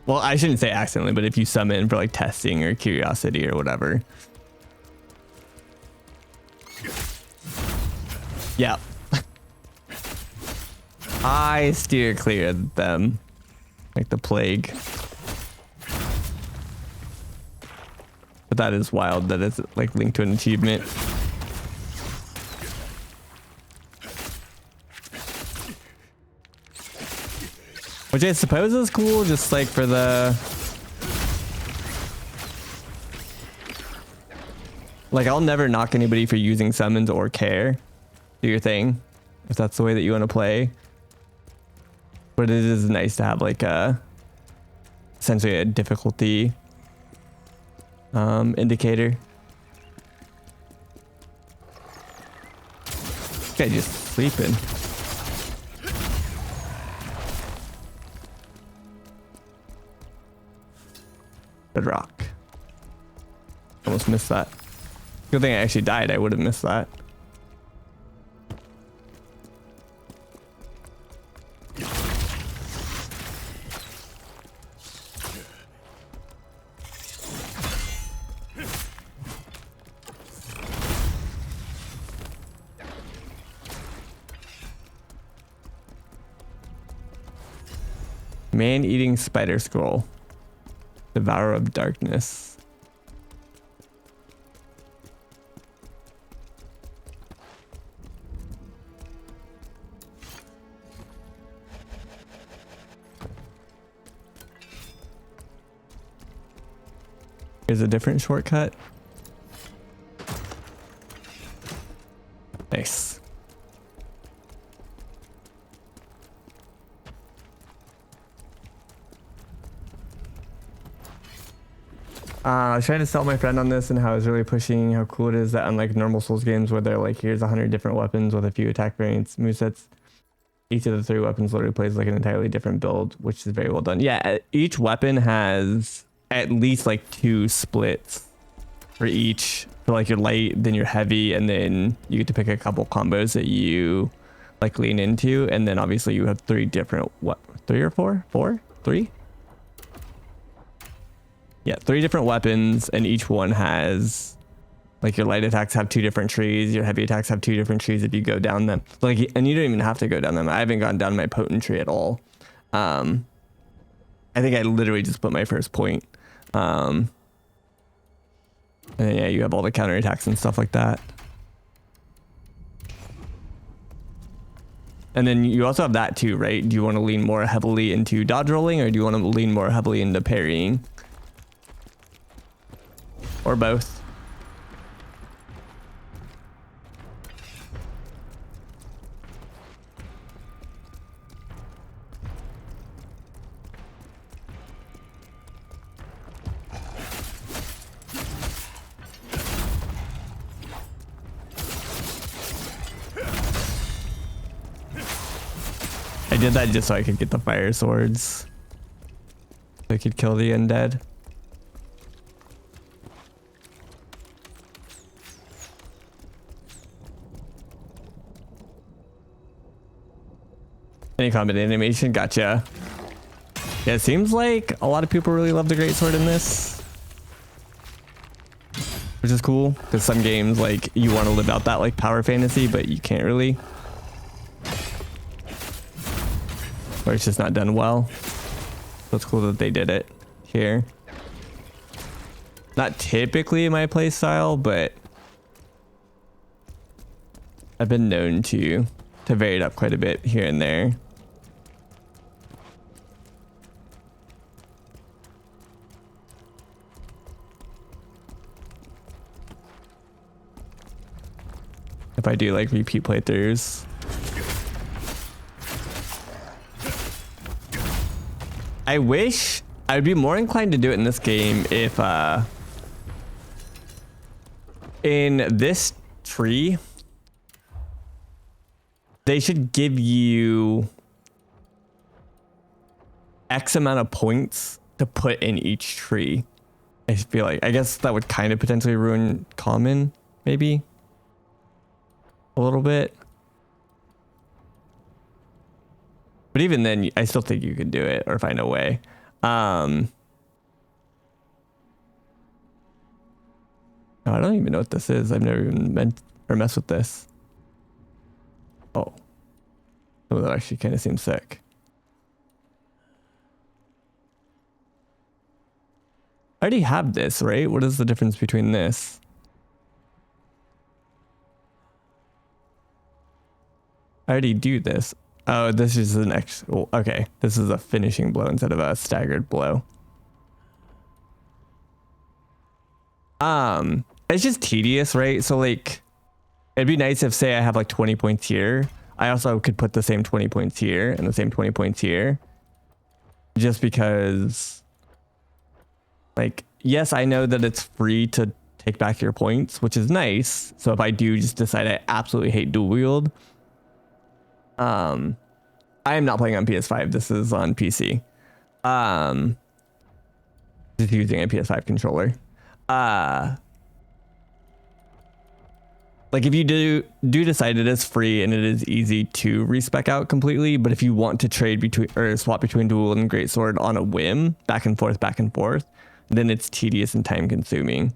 Well, I shouldn't say accidentally, but if you summon for like testing or curiosity or whatever. Yeah. I steer clear of them like the plague. But that is wild that it's like linked to an achievement. Which I suppose is cool, just like for the... Like, I'll never knock anybody for using summons or care. Do your thing, if that's the way that you want to play. But it is nice to have like essentially a difficulty indicator. This guy just sleeping. Bedrock. Almost missed that. Good thing I actually died. I would have missed that. Man-eating spider scroll. Devourer of darkness. Here's a different shortcut. Nice. I was trying to sell my friend on this and how I was really pushing how cool it is that unlike normal Souls games where they're like, here's 100 different weapons with a few attack variants, movesets, each of the 3 weapons literally plays like an entirely different build, which is very well done. Yeah, each weapon has at least like 2 splits for each, for like your light, then your heavy, and then you get to pick a couple combos that you like lean into, and then obviously you have 3 different, what, 3 or 4? 4? 3? Yeah, 3 different weapons, and each one has, like, your light attacks have 2 different trees, your heavy attacks have 2 different trees if you go down them. Like, and you don't even have to go down them. I haven't gone down my potent tree at all. I think I literally just put my first point. And then, yeah, you have all the counter attacks and stuff like that. And then you also have that too, right? Do you want to lean more heavily into dodge rolling, or do you want to lean more heavily into parrying? Or both. I did that just so I could get the fire swords. So I could kill the undead. Any combat animation? Gotcha. Yeah, it seems like a lot of people really love the greatsword in this, which is cool because some games like you want to live out that like power fantasy, but you can't really, or it's just not done well. So it's cool that they did it here. Not typically my play style, but I've been known to vary it up quite a bit here and there. If I do like repeat playthroughs. I wish I would be more inclined to do it in this game if in this tree they should give you X amount of points to put in each tree. I feel like, I guess that would kind of potentially ruin common, maybe a little bit. But even then, I still think you could do it or find a way. I don't even know what this is. I've never even meant or messed with this. Oh, that actually kind of seems sick. I already have this, right? What is the difference between this? I already do this. Oh, this is an extra. Okay, this is a finishing blow instead of a staggered blow. It's just tedious, right? So like, it'd be nice if, say, I have like 20 points here. I also could put the same 20 points here and the same 20 points here. Just because, like, yes, I know that it's free to take back your points, which is nice. So if I do just decide I absolutely hate dual wield, I am not playing on PS5. This is on PC. Just using a PS5 controller. Like if you do decide it is free and it is easy to respec out completely, but if you want to trade between or swap between dual and greatsword on a whim, back and forth, then it's tedious and time consuming.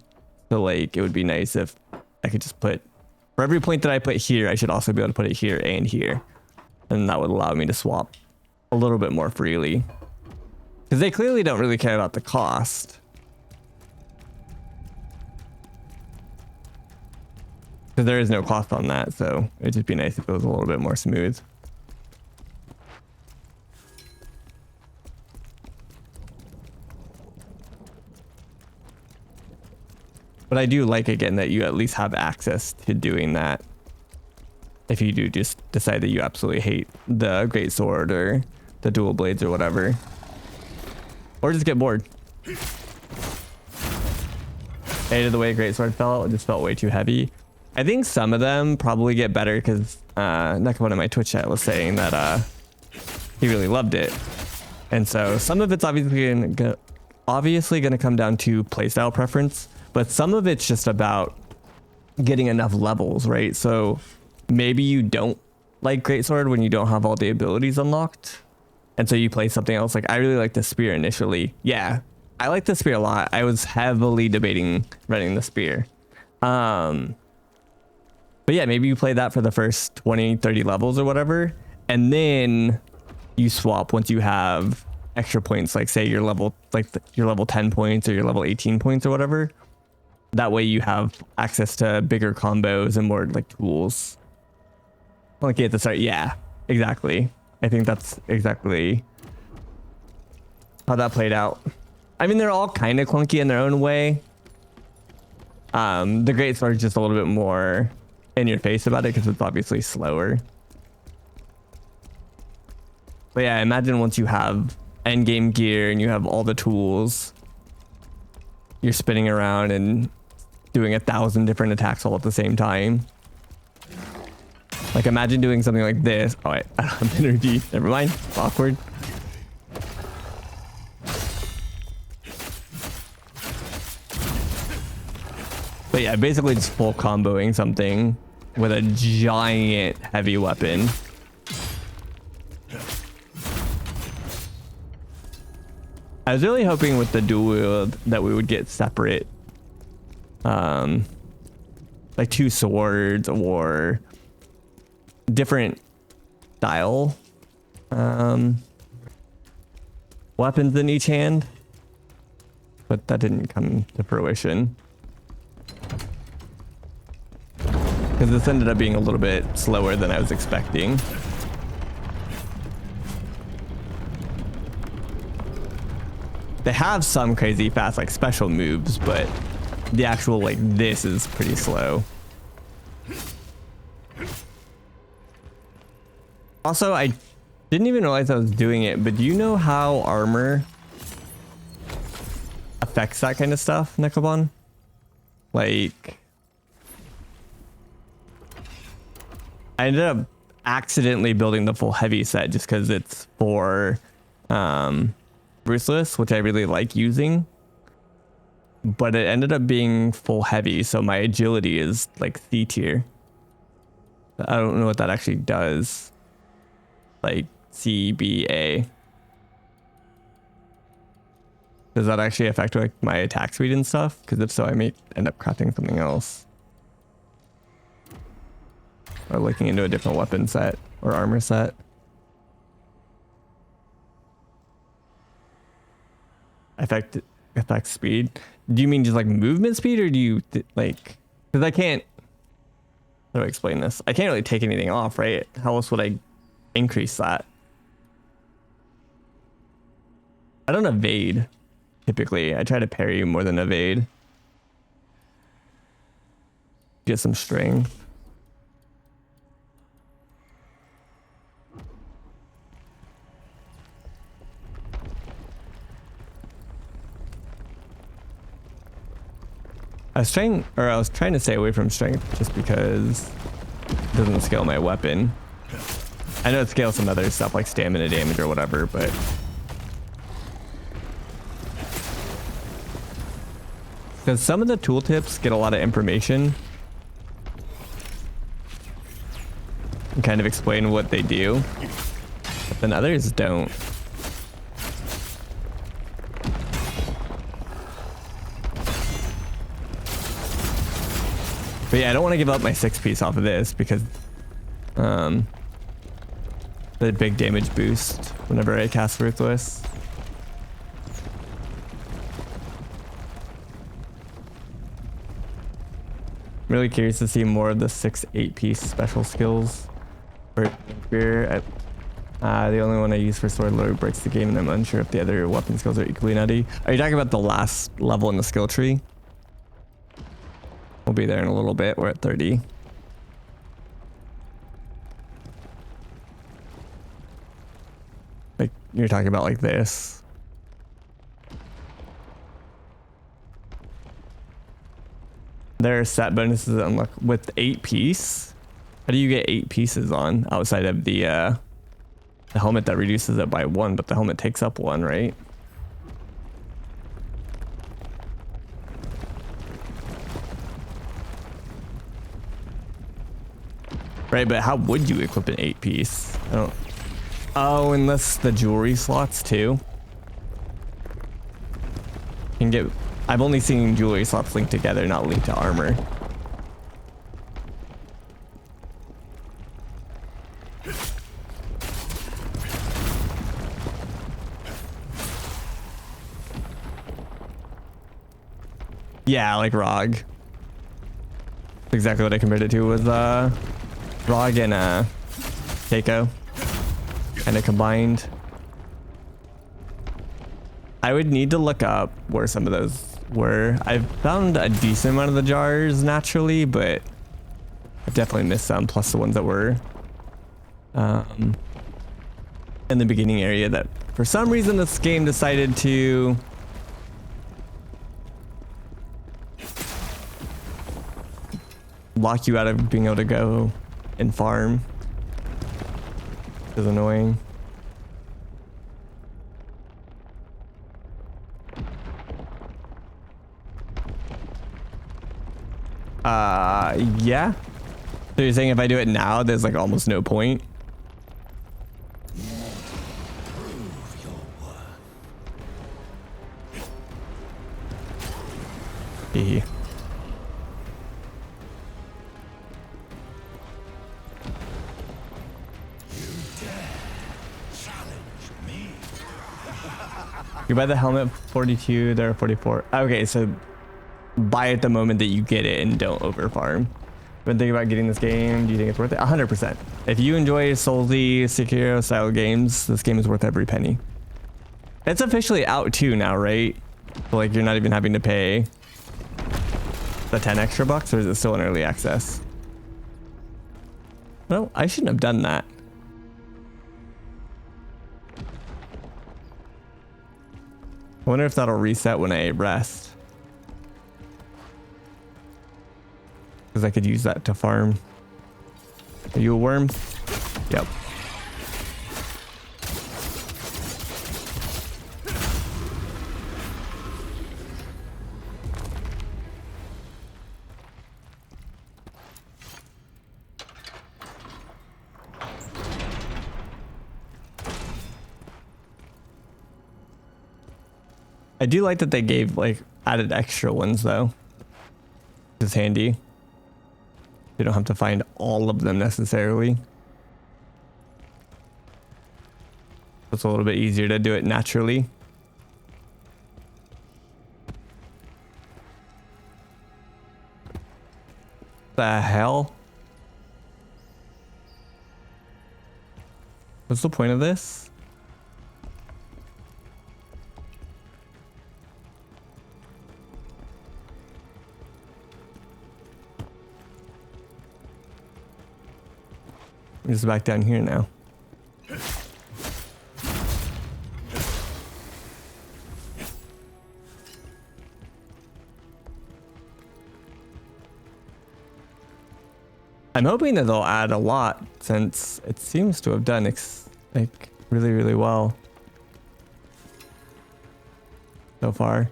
So like it would be nice if I could just put, for every point that I put here, I should also be able to put it here and here. And that would allow me to swap a little bit more freely. Because they clearly don't really care about the cost. Because there is no cost on that, so it'd just be nice if it was a little bit more smooth. But I do like, again, that you at least have access to doing that. If you do just decide that you absolutely hate the greatsword or the dual blades or whatever. Or just get bored. Hated the way greatsword felt. It just felt way too heavy. I think some of them probably get better because one in my Twitch chat was saying that he really loved it. And so some of it's obviously gonna come down to playstyle preference, but some of it's just about getting enough levels, right? So maybe you don't like greatsword when you don't have all the abilities unlocked, and so you play something else. Like I really like the spear initially. Yeah, I like the spear a lot. I was heavily debating running the spear. But yeah, maybe you play that for the first 20, 30 levels or whatever, and then you swap once you have extra points, like say your level, your level 10 points or your level 18 points or whatever. That way you have access to bigger combos and more like tools. Like at the start, yeah, exactly. I think that's exactly how that played out. I mean, they're all kind of clunky in their own way. The greatsword is just a little bit more in your face about it because it's obviously slower. But yeah, imagine once you have endgame gear and you have all the tools, you're spinning around and doing 1,000 different attacks all at the same time. Like imagine doing something like this. Oh wait, I don't have energy. Never mind. It's awkward. But yeah, basically just full comboing something with a giant heavy weapon. I was really hoping with the dual wield that we would get separate, like 2 swords or different style weapons in each hand, but that didn't come to fruition because this ended up being a little bit slower than I was expecting. They have some crazy fast like special moves, but the actual like this is pretty slow. Also, I didn't even realize I was doing it, but do you know how armor affects that kind of stuff, Nekobon? Like, I ended up accidentally building the full heavy set just because it's for Ruthless, which I really like using. But it ended up being full heavy, so my agility is like C tier. I don't know what that actually does. Like CBA. Does that actually affect like my attack speed and stuff? Because if so, I may end up crafting something else. Or looking into a different weapon set or armor set. Affect speed. Do you mean just like movement speed, or do you like? Because I can't. How do I explain this? I can't really take anything off, right? How else would I increase that? I don't evade. Typically, I try to parry more than evade. Get some strength. I was trying to stay away from strength just because it doesn't scale my weapon. I know it scales some other stuff like stamina damage or whatever, but because some of the tooltips get a lot of information and kind of explain what they do, but then others don't. But yeah, I don't want to give up my 6-piece off of this because the big damage boost whenever I cast Ruthless. I'm really curious to see more of the 6-8-piece special skills for Spear. The only one I use for Sword Lord breaks the game, and I'm unsure if the other weapon skills are equally nutty. Are you talking about the last level in the skill tree? We'll be there in a little bit. We're at 30. Like, you're talking about like this. There are set bonuses unlock with 8-piece. How do you get 8 pieces on outside of the helmet that reduces it by 1, but the helmet takes up 1, right? Right, but how would you equip an 8-piece? I don't. Oh, unless the jewelry slots too. Can get. I've only seen jewelry slots linked together, not linked to armor. Yeah, like ROG. That's exactly what I compared it to was ROG and Keiko. Kind of combined. I would need to look up where some of those were. I've found a decent amount of the jars naturally, but I've definitely missed some, plus the ones that were in the beginning area that for some reason this game decided to lock you out of being able to go and farm. It's annoying. Yeah. So you're saying if I do it now, there's like almost no point? Hee. You buy the helmet 42, they're 44. Okay, so buy it the moment that you get it and don't overfarm. Been thinking about getting this game. Do you think it's worth it? 100%. If you enjoy solely Sekiro style games, this game is worth every penny. It's officially out too now, right? So like you're not even having to pay the 10 extra bucks, or is it still in early access? No, I shouldn't have done that. I wonder if that'll reset when I rest. Because I could use that to farm. Are you a worm? Yep. I do like that they gave like added extra ones though. It's handy. You don't have to find all of them necessarily. It's a little bit easier to do it naturally. The hell? What's the point of this? It's back down here now. I'm hoping that they'll add a lot since it seems to have done like really, really well so far.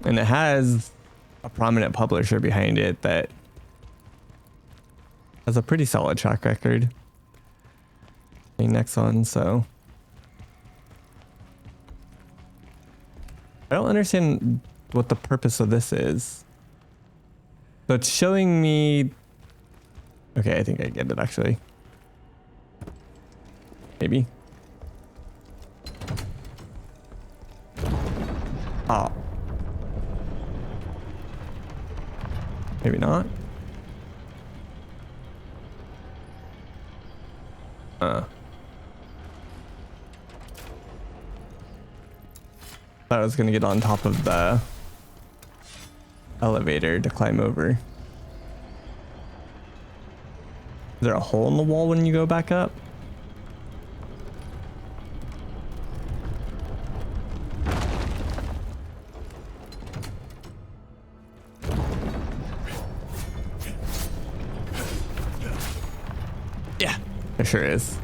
And it has a prominent publisher behind it that has a pretty solid track record. The next one, so I don't understand what the purpose of this is. So it's showing me. Okay, I think I get it actually. Maybe. Oh. Maybe not. Thought I was gonna get on top of the elevator to climb over. Is there a hole in the wall when you go back up? Yeah, there sure is.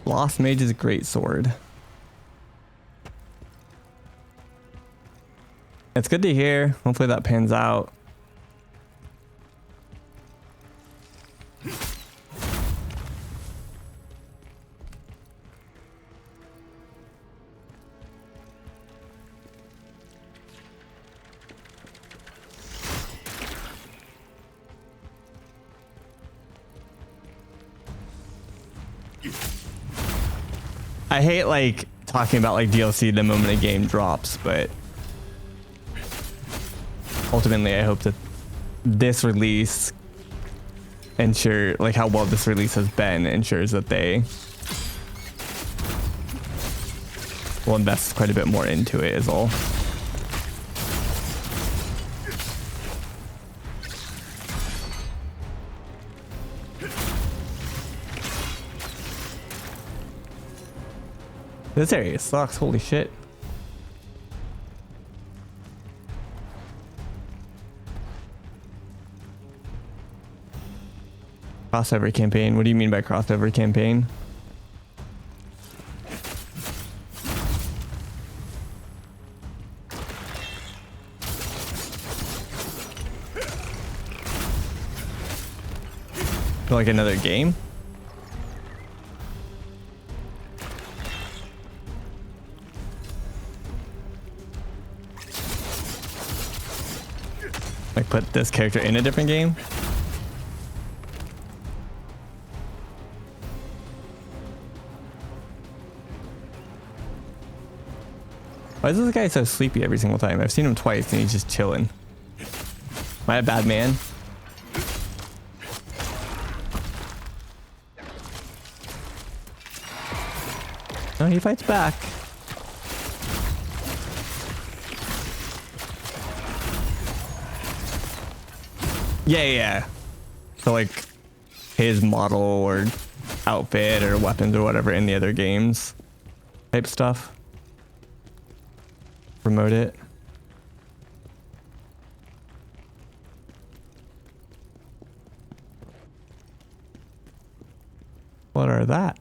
Lost Mage's great sword. It's good to hear. Hopefully that pans out. I hate like talking about like DLC the moment a game drops, but ultimately I hope that this release like how well this release has been ensures that they will invest quite a bit more into it is all. This area sucks, holy shit. Crossover campaign. What do you mean by crossover campaign? Like another game? Like put this character in a different game? Why is this guy so sleepy every single time? I've seen him twice and he's just chilling. Am I a bad man? No, he fights back. Yeah. So like his model or outfit or weapons or whatever in the other games type stuff. Promote it. What are that?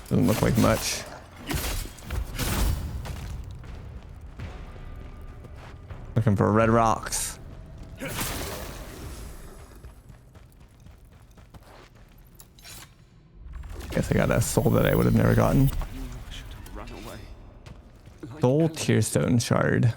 Doesn't look like much. Looking for red rocks. Guess I got a soul that I would have never gotten. Soul Tearstone Shard.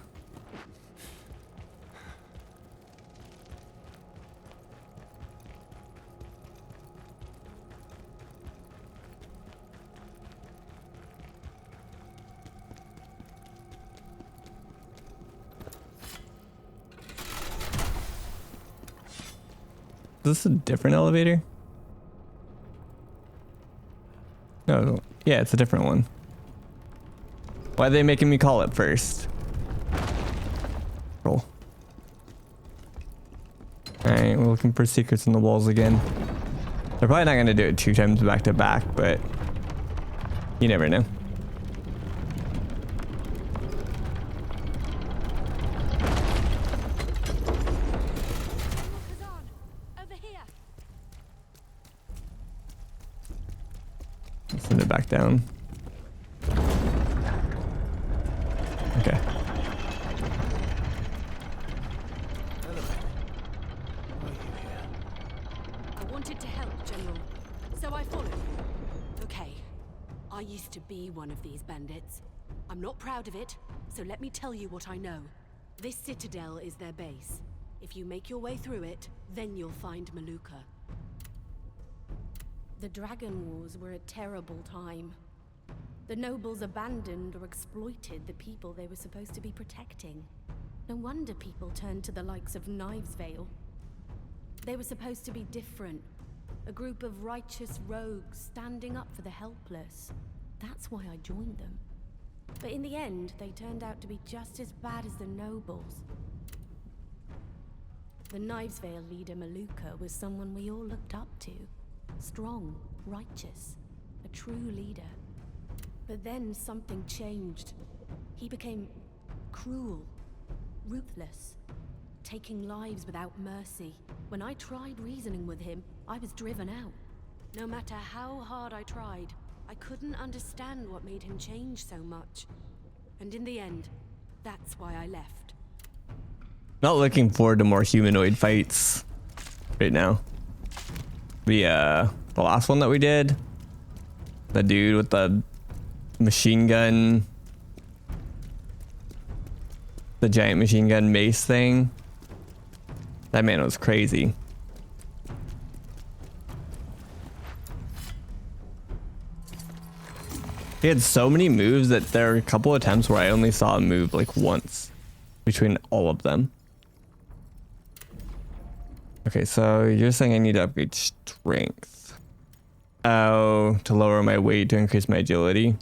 Is this a different elevator? No, yeah, it's a different one. Why are they making me call it first? Roll. Alright, we're looking for secrets in the walls again. They're probably not going to do it 2 times back to back, but you never know. Send it back down. Okay. I wanted to help, General, so I followed. Okay, I used to be one of these bandits. I'm not proud of it, so let me tell you what I know. This citadel is their base. If you make your way through it, then you'll find Maluka. The Dragon Wars were a terrible time. The nobles abandoned or exploited the people they were supposed to be protecting. No wonder people turned to the likes of Knives Vale. They were supposed to be different. A group of righteous rogues standing up for the helpless. That's why I joined them. But in the end, they turned out to be just as bad as the nobles. The Knives Vale leader Maluka was someone we all looked up to. Strong, righteous, a true leader. But then something changed. He became cruel, ruthless, taking lives without mercy. When I tried reasoning with him, I was driven out. No matter how hard I tried, I couldn't understand what made him change so much. And in the end, that's why I left. Not looking forward to more humanoid fights right now. The last one that we did, the dude with the machine gun, the giant machine gun mace thing, that man was crazy. He had so many moves that there were a couple of times where I only saw him move like once between all of them. Okay, so you're saying I need to upgrade strength. Oh, to lower my weight to increase my agility.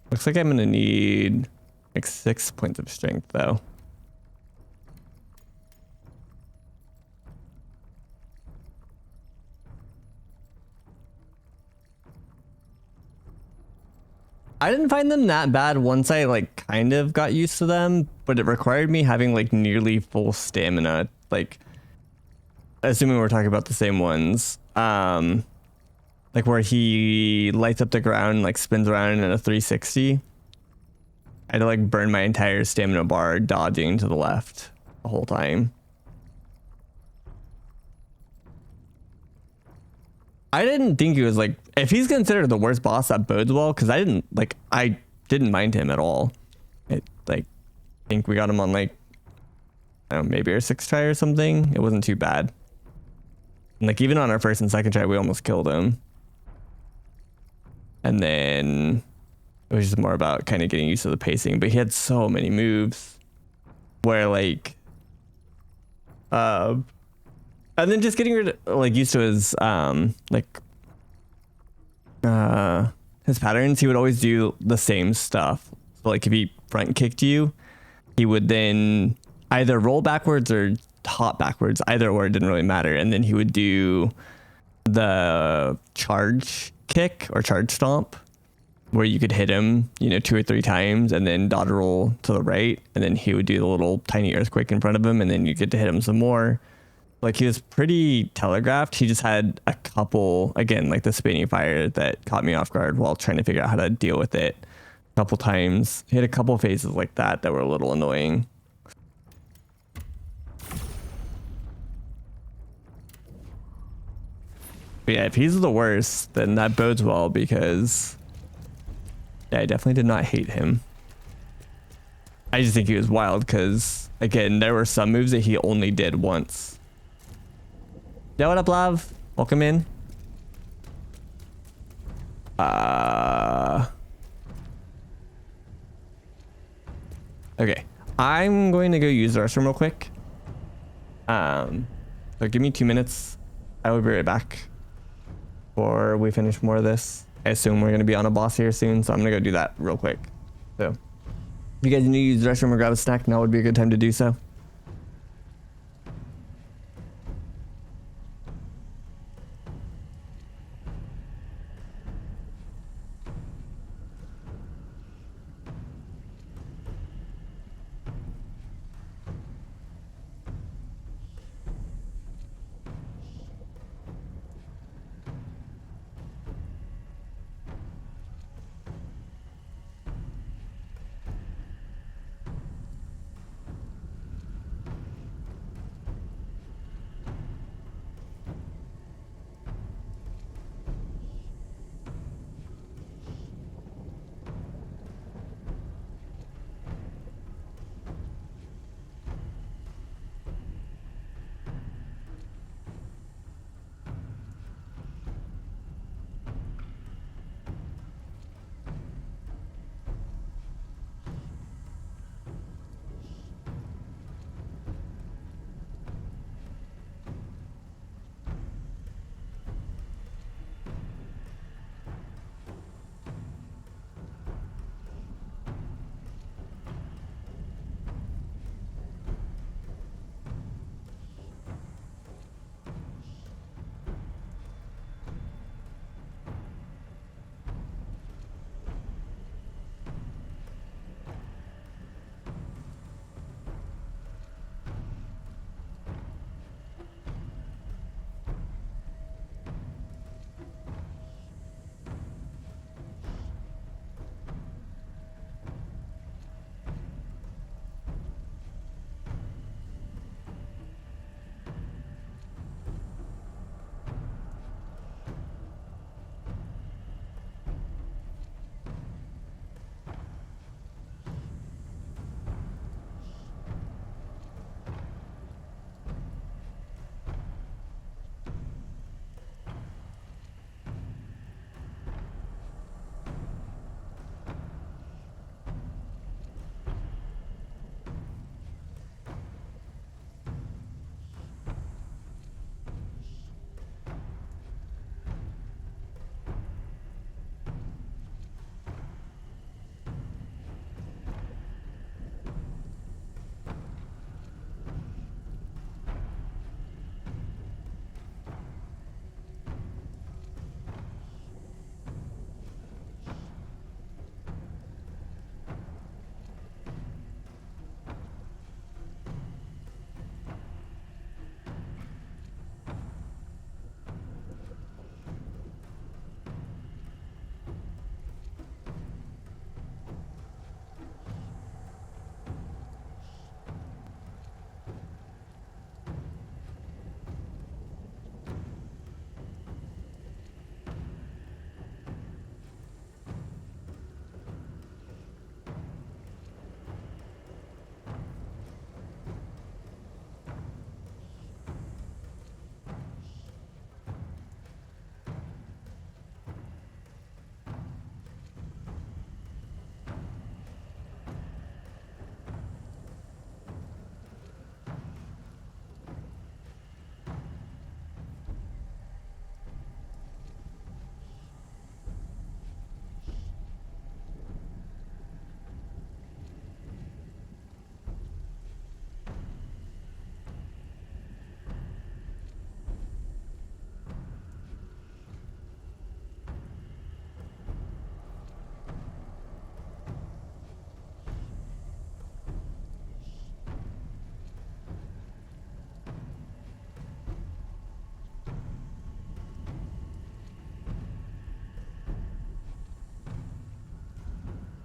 Looks like I'm gonna need like 6 points of strength though. I didn't find them that bad once I like kind of got used to them, but it required me having like nearly full stamina. Like assuming we're talking about the same ones. Like where he lights up the ground and like spins around in a 360. I had to like burn my entire stamina bar dodging to the left the whole time. I didn't think he was like, if he's considered the worst boss, that bodes well, because I didn't mind him at all. I think we got him on like, I don't know, maybe our 6th try or something. It wasn't too bad. And like even on our 1st and 2nd try, we almost killed him. And then it was just more about kind of getting used to the pacing. But he had so many moves where like, and then just getting used to his his patterns. He would always do the same stuff. So like if he front kicked you, he would then either roll backwards or hop backwards. Either or, it didn't really matter. And then he would do the charge kick or charge stomp, where you could hit him, 2 or 3 times and then dodge roll to the right. And then he would do the little tiny earthquake in front of him, and then you get to hit him some more. Like he was pretty telegraphed. He just had a couple, again, like the spinning fire that caught me off guard while trying to figure out how to deal with it a couple times. He had a couple phases like that were a little annoying. But yeah, if he's the worst, then that bodes well, because yeah, I definitely did not hate him. I just think he was wild because, again, there were some moves that he only did once. Yeah, what up, Lav? Welcome in. Okay, I'm going to go use the restroom real quick. So give me 2 minutes. I will be right back before we finish more of this. I assume we're going to be on a boss here soon, so I'm going to go do that real quick. So if you guys need to use the restroom or grab a snack, now would be a good time to do so.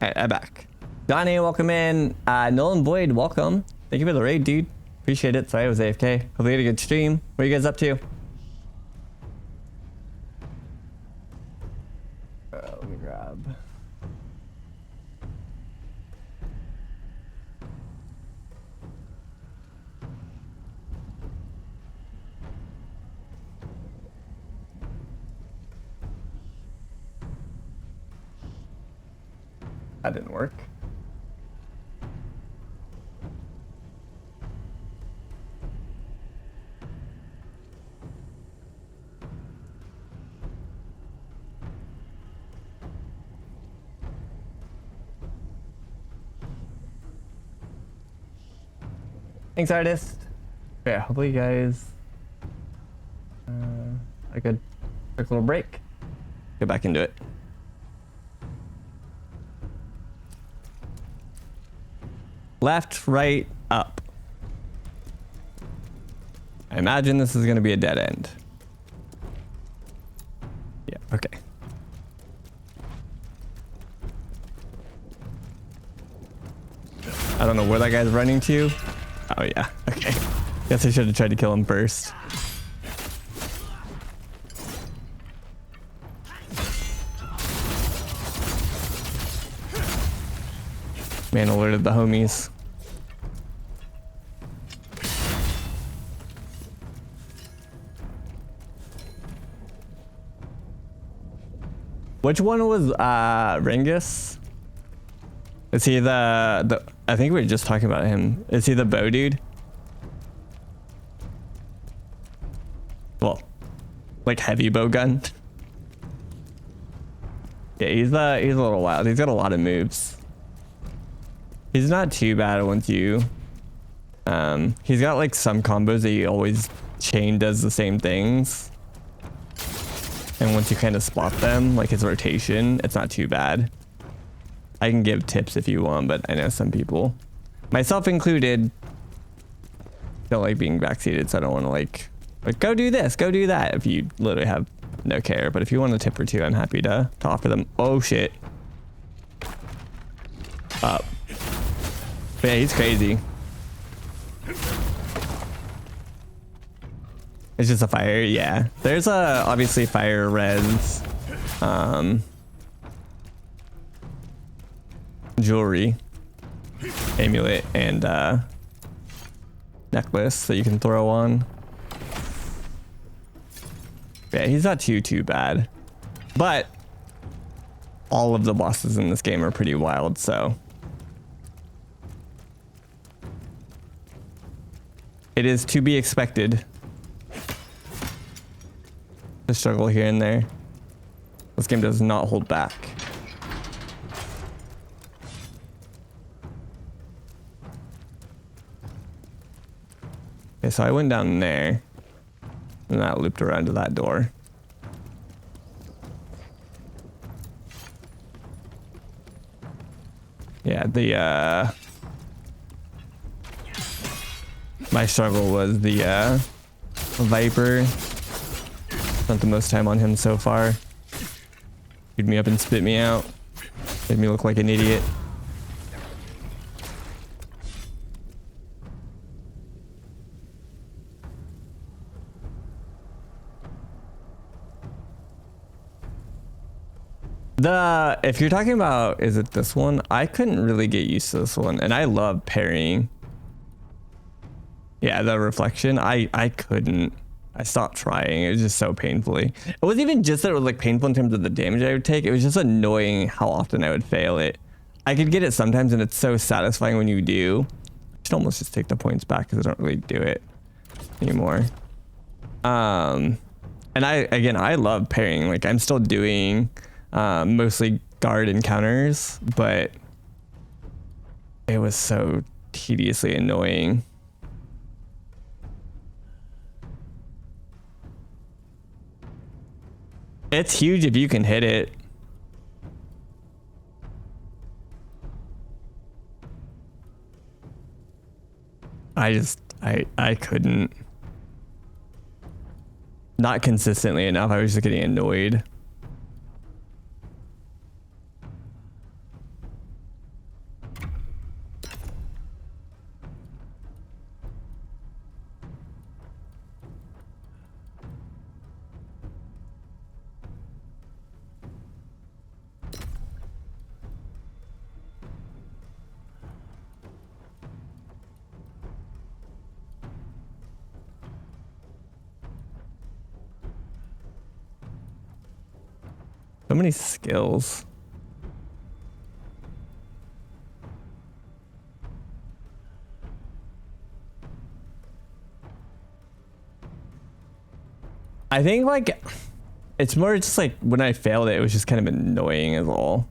All right, I'm back. Donnie, welcome in. Nolan Boyd, welcome. Thank you for the raid, dude. Appreciate it. Sorry I was AFK. Hopefully you had a good stream. What are you guys up to? Let me grab. That didn't work. Thanks, artist. Yeah, hopefully you guys a good quick little break. Get back into it. Left, right, up. I imagine this is going to be a dead end. Yeah, okay. I don't know where that guy's running to. Oh yeah, okay. Guess I should have tried to kill him first. Man alerted the homies. Which one was Rengus? Is he the I think we were just talking about him. Is he the bow dude? Well, like heavy bow gun. Yeah, he's a little wild. He's got a lot of moves. He's not too bad once you he's got like some combos that he always chain does the same things. And once you kind of spot them, like his rotation, it's not too bad. I can give tips if you want, but I know some people, myself included, don't like being backseated, so I don't want to like go do this, go do that if you literally have no care. But if you want a tip or two, I'm happy to offer them. Oh shit. Up. But yeah, he's crazy. It's just a fire, yeah. There's obviously fire res, jewelry, amulet, and necklace that you can throw on. Yeah, he's not too bad, but all of the bosses in this game are pretty wild, so it is to be expected. The struggle here and there. This game does not hold back. Okay, so I went down there and that looped around to that door. Yeah, my struggle was the Viper. Spent the most time on him so far. Beat me up and spit me out. Made me look like an idiot. If you're talking about, is it this one? I couldn't really get used to this one, and I love parrying. Yeah, the reflection, I couldn't. I stopped trying. It was just so painfully. It wasn't even just that it was like painful in terms of the damage I would take. It was just annoying how often I would fail it. I could get it sometimes, and it's so satisfying when you do. I should almost just take the points back because I don't really do it anymore. And I love parrying. Like I'm still doing mostly guard encounters, but it was so tediously annoying. It's huge if you can hit it. I couldn't. Not consistently enough. I was just getting annoyed. many skills. I think like it's more just like when I failed it was just kind of annoying as all.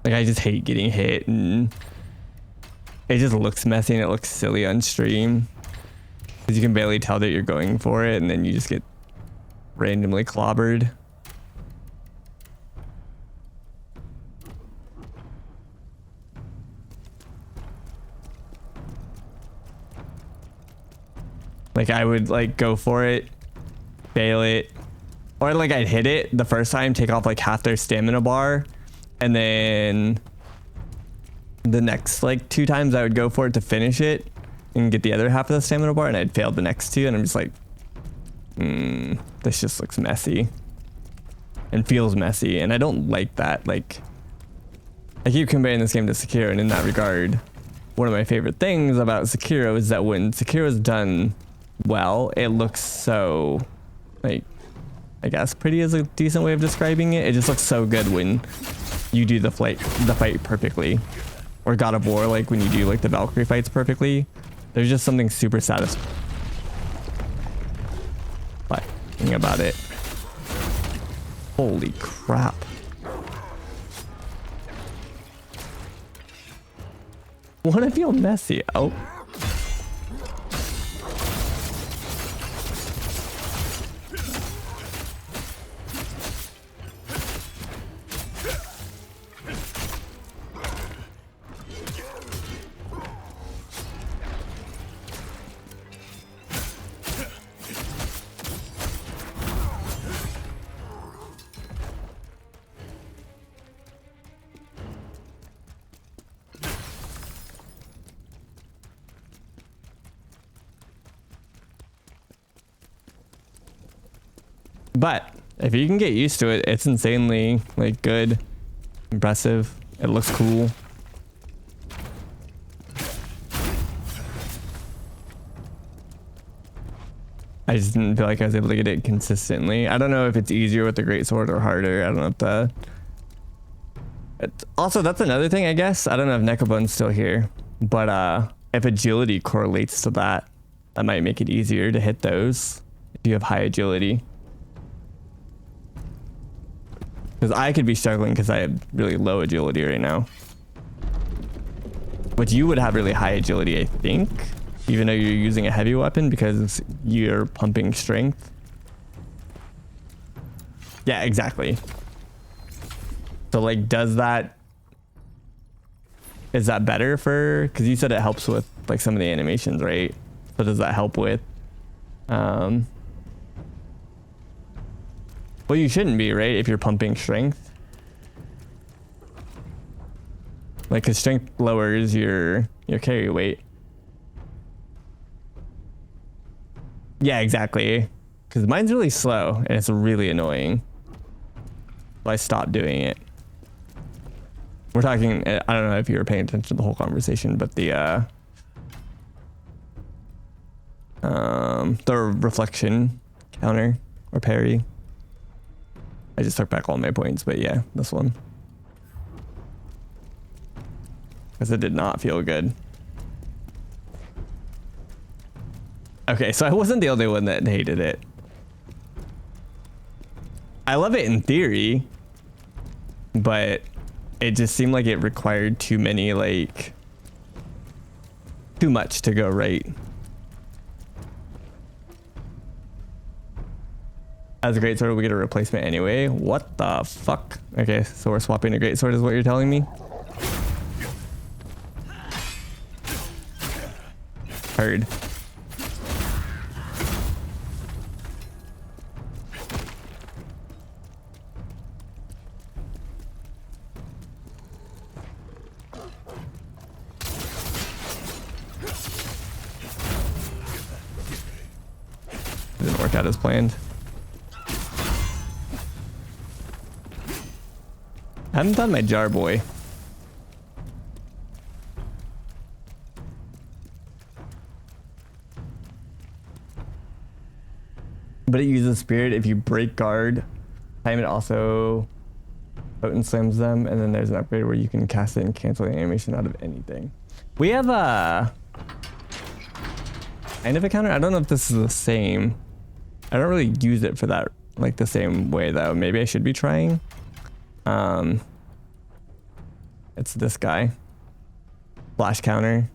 Like I just hate getting hit, and it just looks messy and it looks silly on stream because you can barely tell that you're going for it, and then you just get randomly clobbered. Like I would like go for it, fail it, or like I'd hit it the first time, take off like half their stamina bar, and then the next like 2 times I would go for it to finish it and get the other half of the stamina bar, and I'd fail the next 2, and I'm just like, this just looks messy and feels messy, and I don't like that. Like I keep comparing this game to Sekiro, and in that regard, one of my favorite things about Sekiro is that when Sekiro is done well, it looks so, like, I guess pretty is a decent way of describing it. It just looks so good when you do the fight perfectly, or God of War, like when you do like the Valkyrie fights perfectly. There's just something super satisfying about it. Holy crap. Wanna feel messy? Oh. But if you can get used to it, it's insanely like good, impressive. It looks cool. I just didn't feel like I was able to get it consistently. I don't know if it's easier with the greatsword or harder. I don't know if the... Also, that's another thing, I guess. I don't know if Nekobone's still here, but if agility correlates to that, that might make it easier to hit those if you have high agility. Because I could be struggling because I have really low agility right now. But you would have really high agility, I think. Even though you're using a heavy weapon because you're pumping strength. Yeah, exactly. So like, is that better for, because you said it helps with like some of the animations, right? So does that help with, well, you shouldn't be, right? If you're pumping strength. Like, cause strength lowers your carry weight. Yeah, exactly. Cause mine's really slow and it's really annoying. So I stopped doing it. We're talking, I don't know if you were paying attention to the whole conversation, but the reflection counter or parry. I just took back all my points, but yeah, this one. Because it did not feel good. Okay, so I wasn't the only one that hated it. I love it in theory, but it just seemed like it required too many, like, too much to go right. As a greatsword, we get a replacement anyway. What the fuck? Okay, so we're swapping a greatsword is what you're telling me? Heard. Didn't work out as planned. haven't done my jar boy. But it uses spirit if you break guard. Time it also potent slams them, and then there's an upgrade where you can cast it and cancel the animation out of anything. We have a kind of a counter. I don't know if this is the same. I don't really use it for that like the same way though. Maybe I should be trying. It's this guy. Flash counter.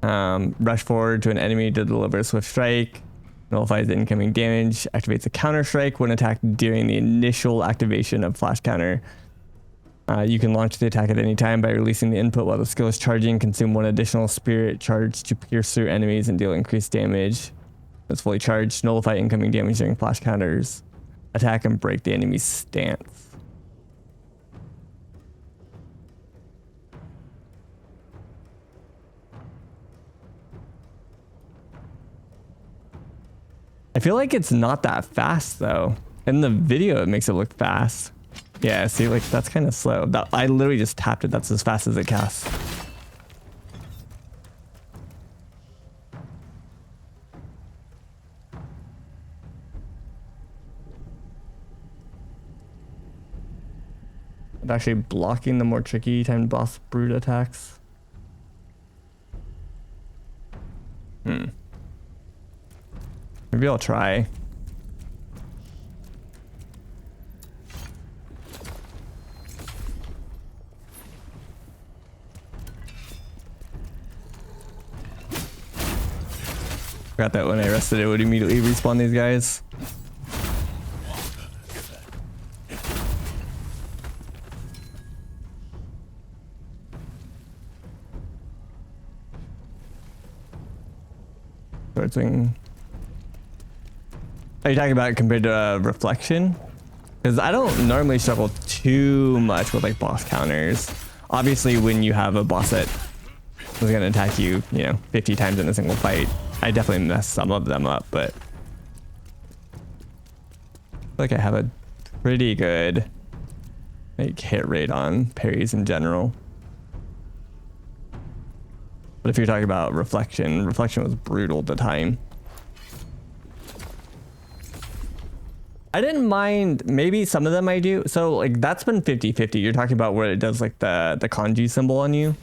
Rush forward to an enemy to deliver a swift strike. Nullifies the incoming damage. Activates a counter strike when attacked during the initial activation of flash counter. You can launch the attack at any time by releasing the input while the skill is charging. Consume 1 additional spirit charge to pierce through enemies and deal increased damage. It's fully charged. Nullify incoming damage during flash counters. Attack and break the enemy's stance. I feel like it's not that fast though. In the video, it makes it look fast. Yeah, see, like that's kind of slow. I literally just tapped it. That's as fast as it casts. I'm actually blocking the more tricky timed boss brute attacks. Maybe I'll try. Forgot that when I rested it would immediately respawn these guys. Sword swing. Are you talking about it compared to reflection? Because I don't normally struggle too much with like boss counters. Obviously, when you have a boss that is going to attack you, 50 times in a single fight, I definitely mess some of them up, but I feel like I have a pretty good like hit rate on parries in general. But if you're talking about reflection was brutal at the time. I didn't mind, maybe some of them I do. So like that's been 50-50. You're talking about where it does like the kanji symbol on you.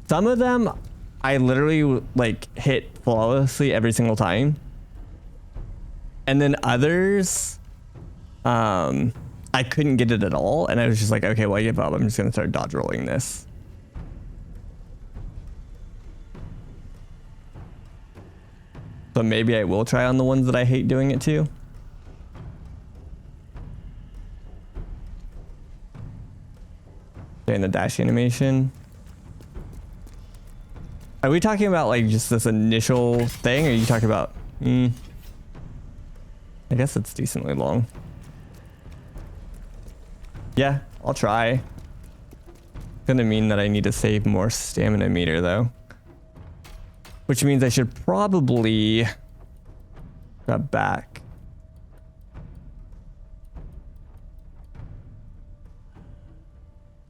Some of them I literally like hit flawlessly every single time. And then others, I couldn't get it at all. And I was just like, okay, well I give up. I'm just gonna start dodge rolling this. So maybe I will try on the ones that I hate doing it to. In the dash animation. Are we talking about like just this initial thing, or are you talking about... I guess it's decently long. Yeah, I'll try. Gonna mean that I need to save more stamina meter though. Which means I should probably grab back.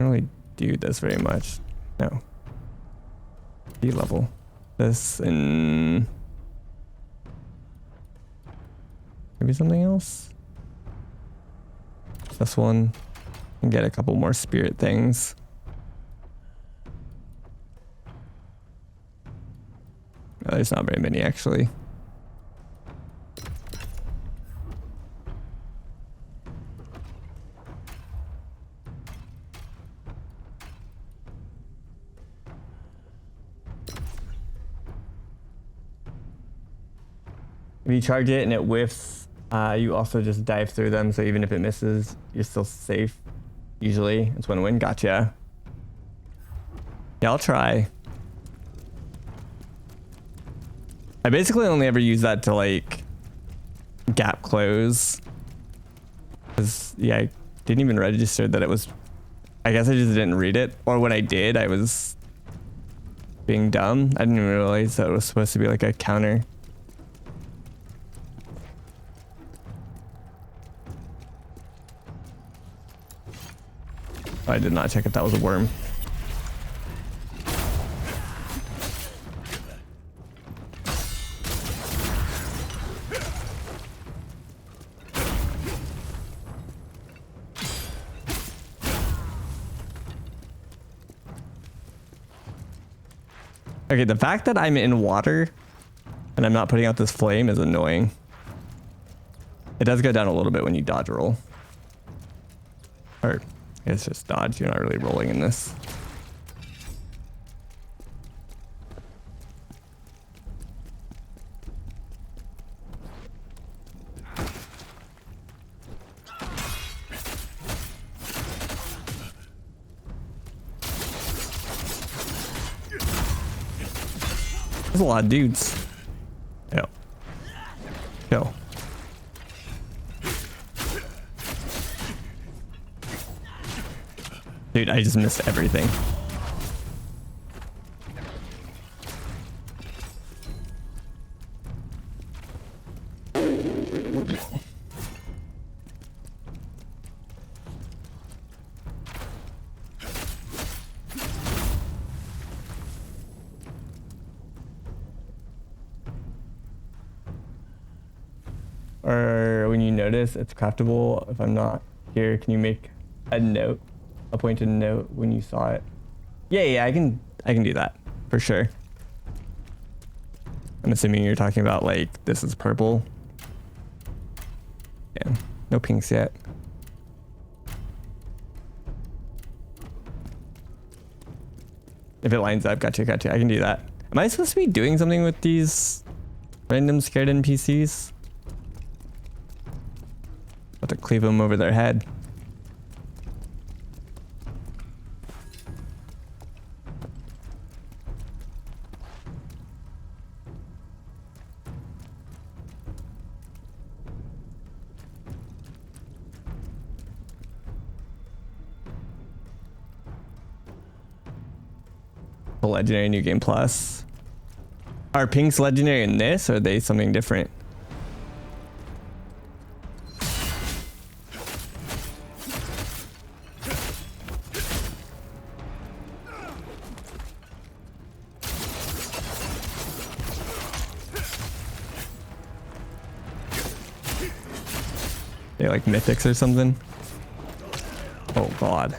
I don't really do this very much. No. B level. This and maybe something else. This one. And get a couple more spirit things. Oh, there's not very many actually. If you charge it and it whiffs, you also just dive through them, so even if it misses, you're still safe. Usually, it's win-win. Gotcha. Yeah, I'll try. I basically only ever use that to like gap close. Cause yeah, I didn't even register that it was, I guess I just didn't read it. Or when I did, I was being dumb. I didn't even realize that it was supposed to be like a counter. I did not check if that was a worm. Okay, the fact that I'm in water and I'm not putting out this flame is annoying. It does go down a little bit when you dodge roll. Or it's just dodge, you're not really rolling in this. There's a lot of dudes. Yo. Yo. Dude, I just missed everything. Or when you notice it's craftable, if I'm not here, can you make a note, a pointed note when you saw it? Yeah, I can do that for sure. I'm assuming you're talking about like this is purple. Yeah, no pinks yet. If it lines up, gotcha. I can do that. Am I supposed to be doing something with these random scared NPCs? About to cleave them over their head. The legendary new game plus. Are pinks legendary in this, or are they something different? They like mythics or something? Oh god.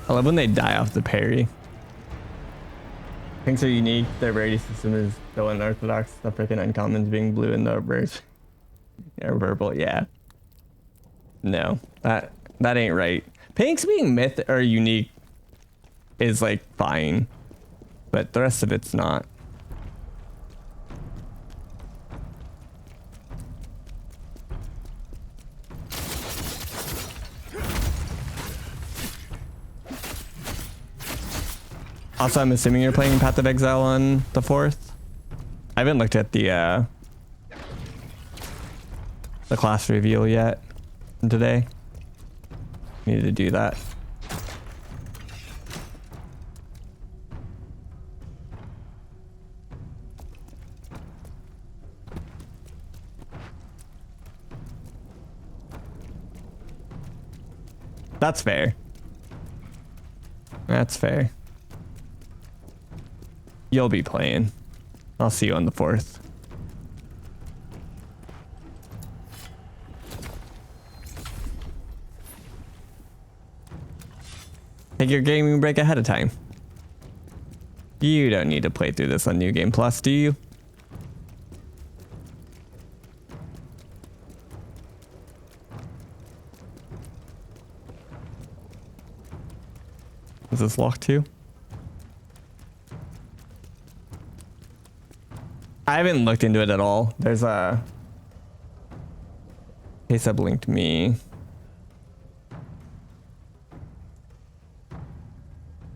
I love when they die off the parry. Pinks are unique. Their rarity system is still unorthodox. The freaking uncommons being blue and the birds are purple. Yeah. No, that ain't right. Pinks being myth or unique is like fine, but the rest of it's not. Also, I'm assuming you're playing Path of Exile on the 4th. I haven't looked at the class reveal yet today. Need to do that. That's fair. That's fair. You'll be playing. I'll see you on the 4th. Take your gaming break ahead of time. You don't need to play through this on New Game Plus, do you? Is this locked too? I haven't looked into it at all. There's a case up linked me.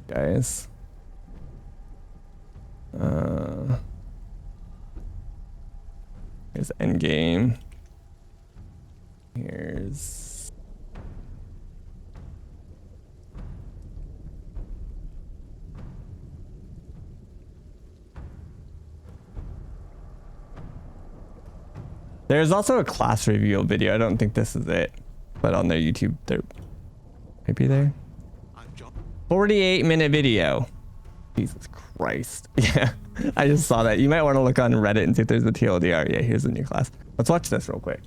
Guys. Here's endgame. Here's There's also a class reveal video. I don't think this is it, but on their YouTube, they're maybe there. 48-minute video. Jesus Christ. Yeah, I just saw that. You might want to look on Reddit and see if there's a TLDR. Yeah, here's the new class. Let's watch this real quick.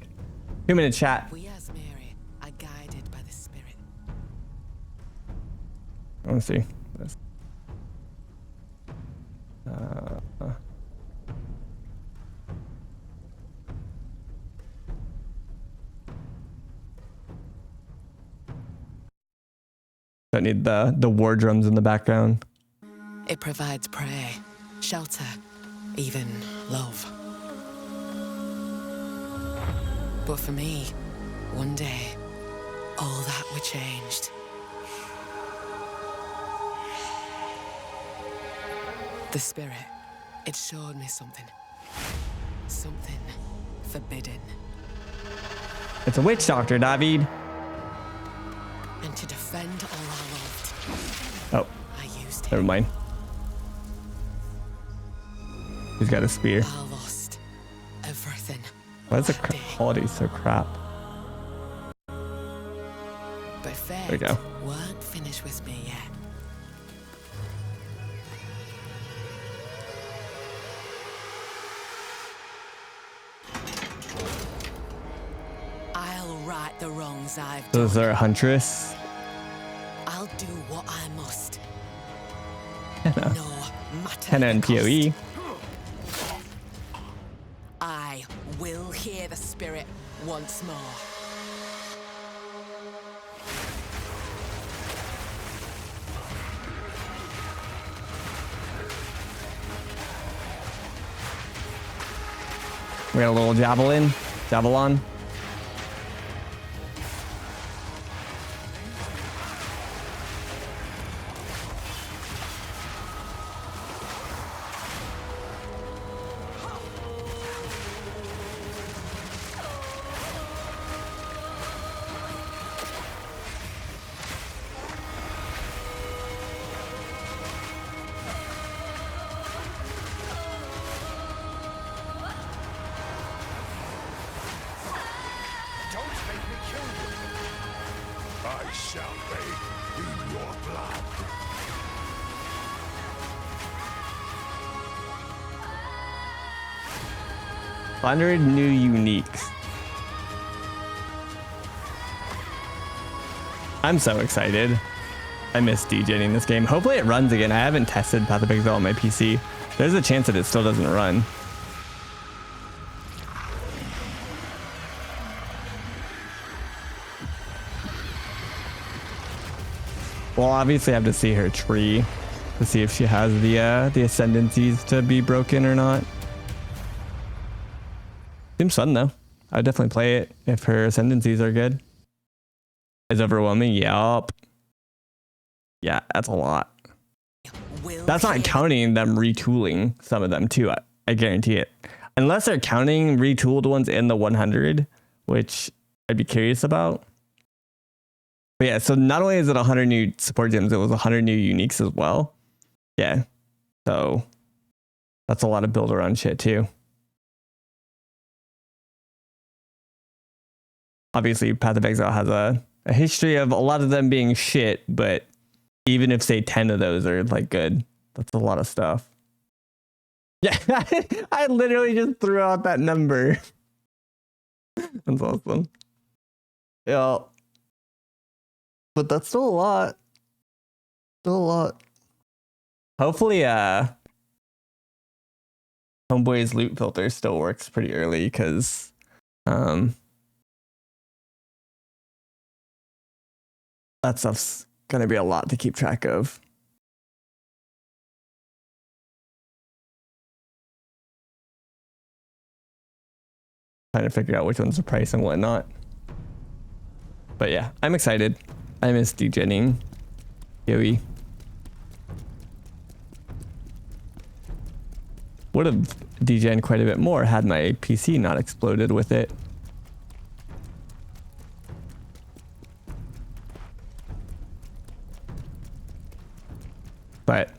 2-minute chat. We as Mary are guided by the Spirit. I want to see this. Don't need the war drums in the background. It provides prey, shelter, even love. But for me, one day, all that were changed. The Spirit, it showed me something. Something forbidden. It's a witch doctor, David. And to defend all I loved, Oh, I used it. never mind. He's got a spear. I lost everything. Why is the that day. quality so crap? But fate There we go. weren't finished with me yet. I'll right the wrongs I've So done. is there a huntress? I'll do what I must. Henna. No matter Henna the and PoE. cost. I will hear the Spirit once more. We got a little javelin. Don't make me kill you. I shall bathe in your blood. $100 new uniques. I'm so excited. I miss DJing this game. Hopefully it runs again. I haven't tested Path of Exile on my PC. There's a chance that it still doesn't run. Well, obviously I have to see her tree to see if she has the ascendancies to be broken or not. Seems fun though. I'd definitely play it if her ascendancies are good. Is overwhelming? Yup. Yeah, that's a lot. Will That's not hear- counting them retooling some of them too. I guarantee it. Unless they're counting retooled ones in the 100, which I'd be curious about. But yeah, so not only is it 100 new support gems, it was 100 new uniques as well. Yeah. So that's a lot of build around shit too. Obviously, Path of Exile has a history of a lot of them being shit, but even if say 10 of those are like good, that's a lot of stuff. Yeah, I literally just threw out that number. That's awesome. Yeah. But that's still a lot. Still a lot. Hopefully, Homeboy's loot filter still works pretty early because that stuff's gonna be a lot to keep track of. Trying to figure out which one's the price and whatnot. But yeah, I'm excited. I miss DJing. Yoey. Would have DJed quite a bit more had my PC not exploded with it. But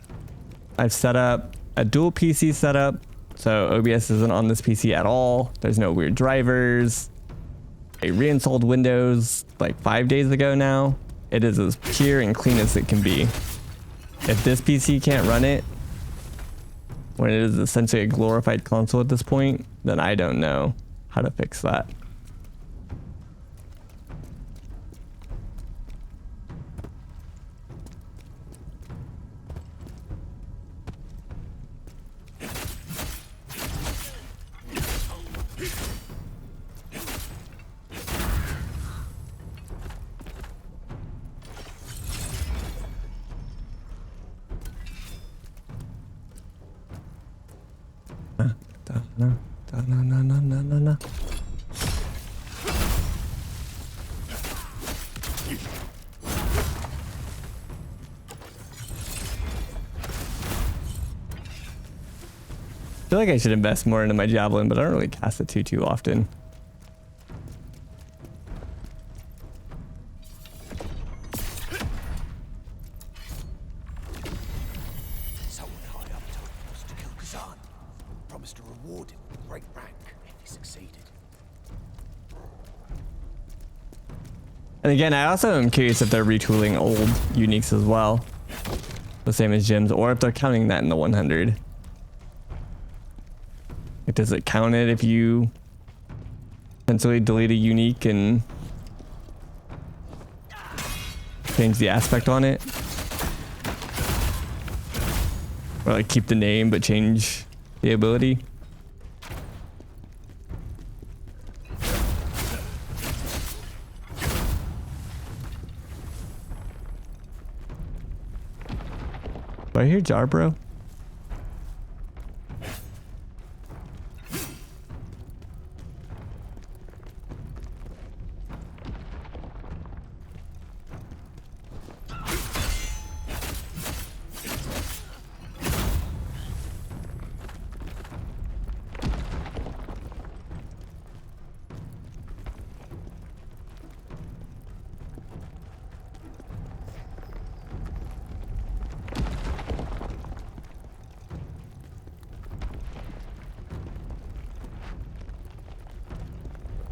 I've set up a dual PC setup So OBS isn't on this PC at all. There's no weird drivers. I reinstalled Windows like 5 days ago now. It is as pure and clean as it can be. If this PC can't run it, when it is essentially a glorified console at this point, then I don't know how to fix that. No. I feel like I should invest more into my javelin, but I don't really cast it too often. Someone high up told us to kill Khazan. Promised to reward him with great rank if he succeeded. And again, I also am curious if they're retooling old uniques as well. The same as gems, or if they're counting that in the 100. Like, does it count it if you essentially delete a unique and change the aspect on it? Or like keep the name but change the ability? Do I hear Jarbro?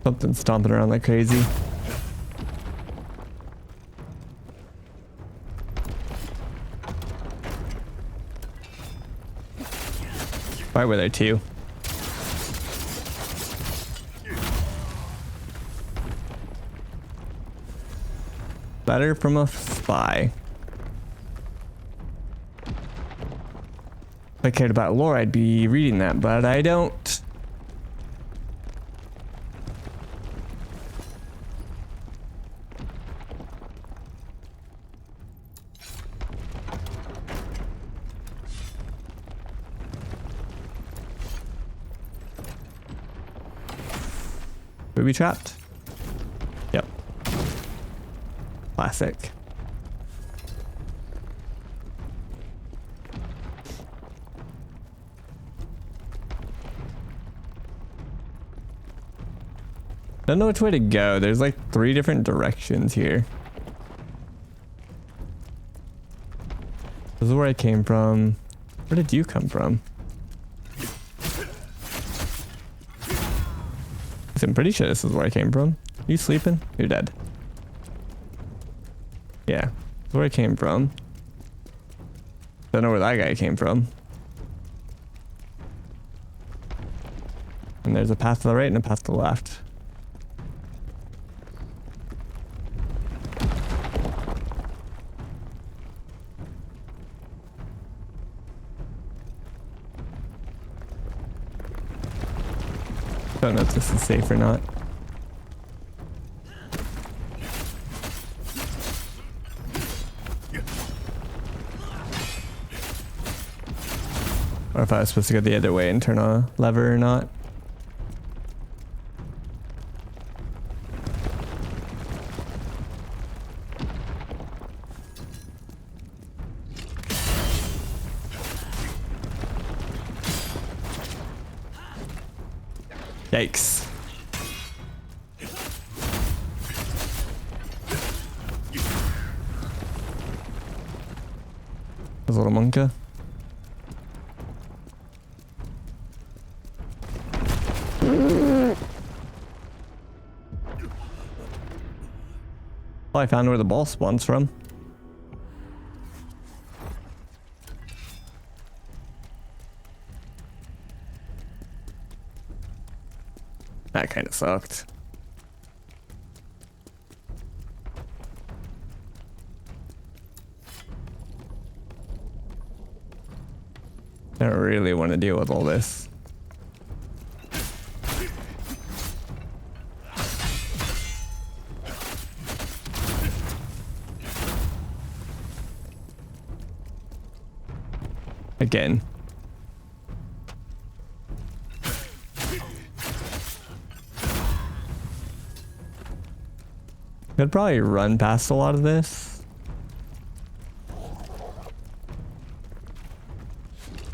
Something stomping around like crazy. Why were there two? Letter from a spy. If I cared about lore, I'd be reading that, but I don't. Booby trapped? Yep. Classic. Don't know which way to go. There's like 3 different directions here. This is where I came from. Where did you come from? I'm pretty sure this is where I came from. You sleeping? You're dead. Yeah, that's where I came from. Don't know where that guy came from. And there's a path to the right and a path to the left. Don't know if this is safe or not. Or if I was supposed to go the other way and turn a lever or not. Yikes. There's a little monka. Well, I found where the ball spawns from. That kind of sucked. I don't really want to deal with all this. Again. Could probably run past a lot of this.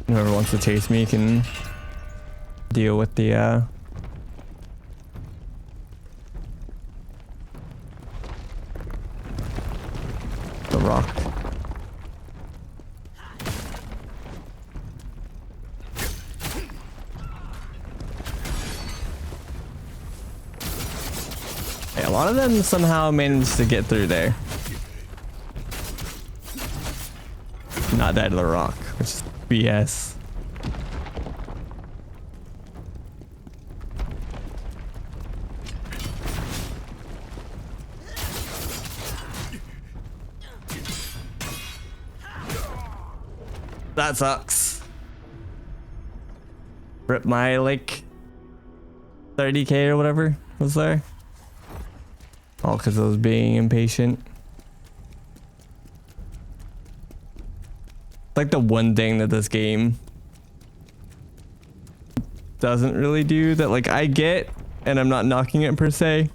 Whoever wants to chase me can deal with the rock. A lot of them somehow managed to get through there. Not die to the rock, which is BS. That sucks. Rip my like 30k or whatever was there. All because I was being impatient. Like the one thing that this game doesn't really do that like I get, and I'm not knocking it per se.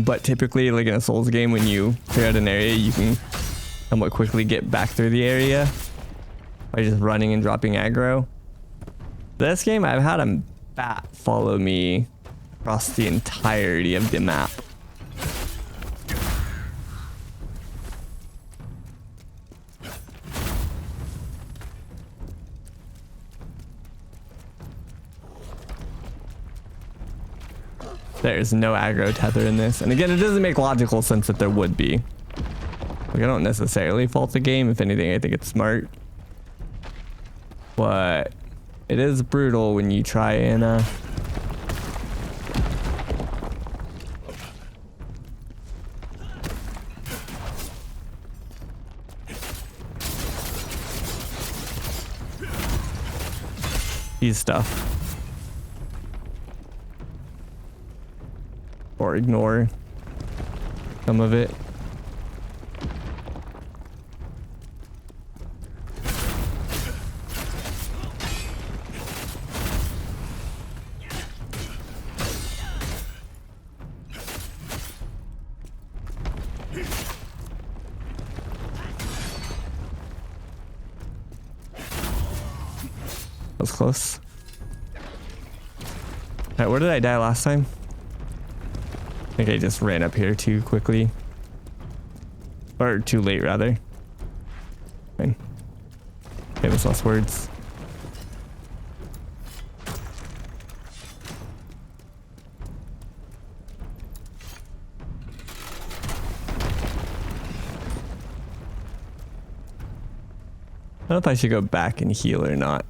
But typically like in a Souls game, when you clear out an area, you can somewhat quickly get back through the area by just running and dropping aggro. This game, I've had a bat follow me across the entirety of the map. There's no aggro tether in this. And again, it doesn't make logical sense that there would be. Like, I don't necessarily fault the game. If anything, I think it's smart. But it is brutal when you try and use stuff. Or ignore some of it. That was close. Alright, where did I die last time? I think I just ran up here too quickly. Or too late, rather. Fine. Famous last words. I don't know if I should go back and heal or not.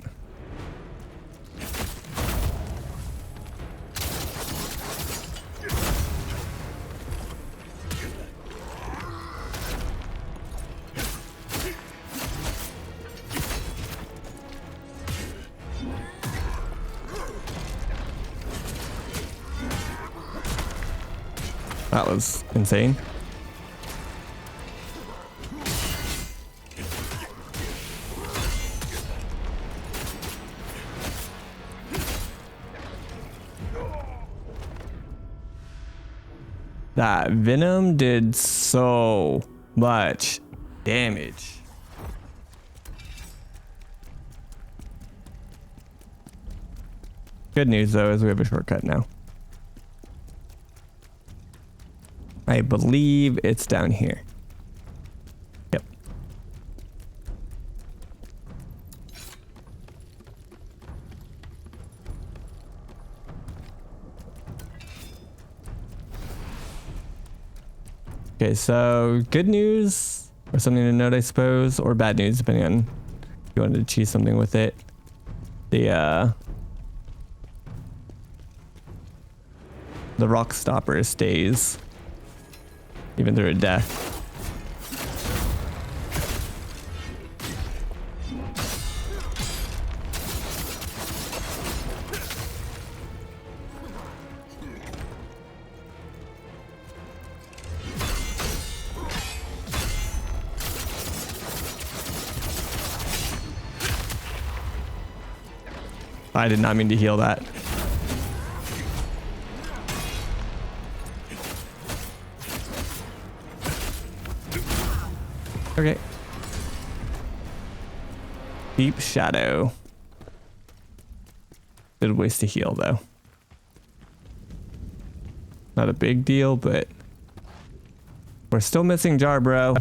That was insane. That venom did so much damage. Good news though is we have a shortcut now. I believe it's down here. Yep. Okay, so good news or something to note, I suppose, or bad news, depending on if you wanted to choose something with it. The rock stopper stays even through a death. I did not mean to heal that. Okay. Deep shadow. Good ways to heal though. Not a big deal, but we're still missing Jar, bro.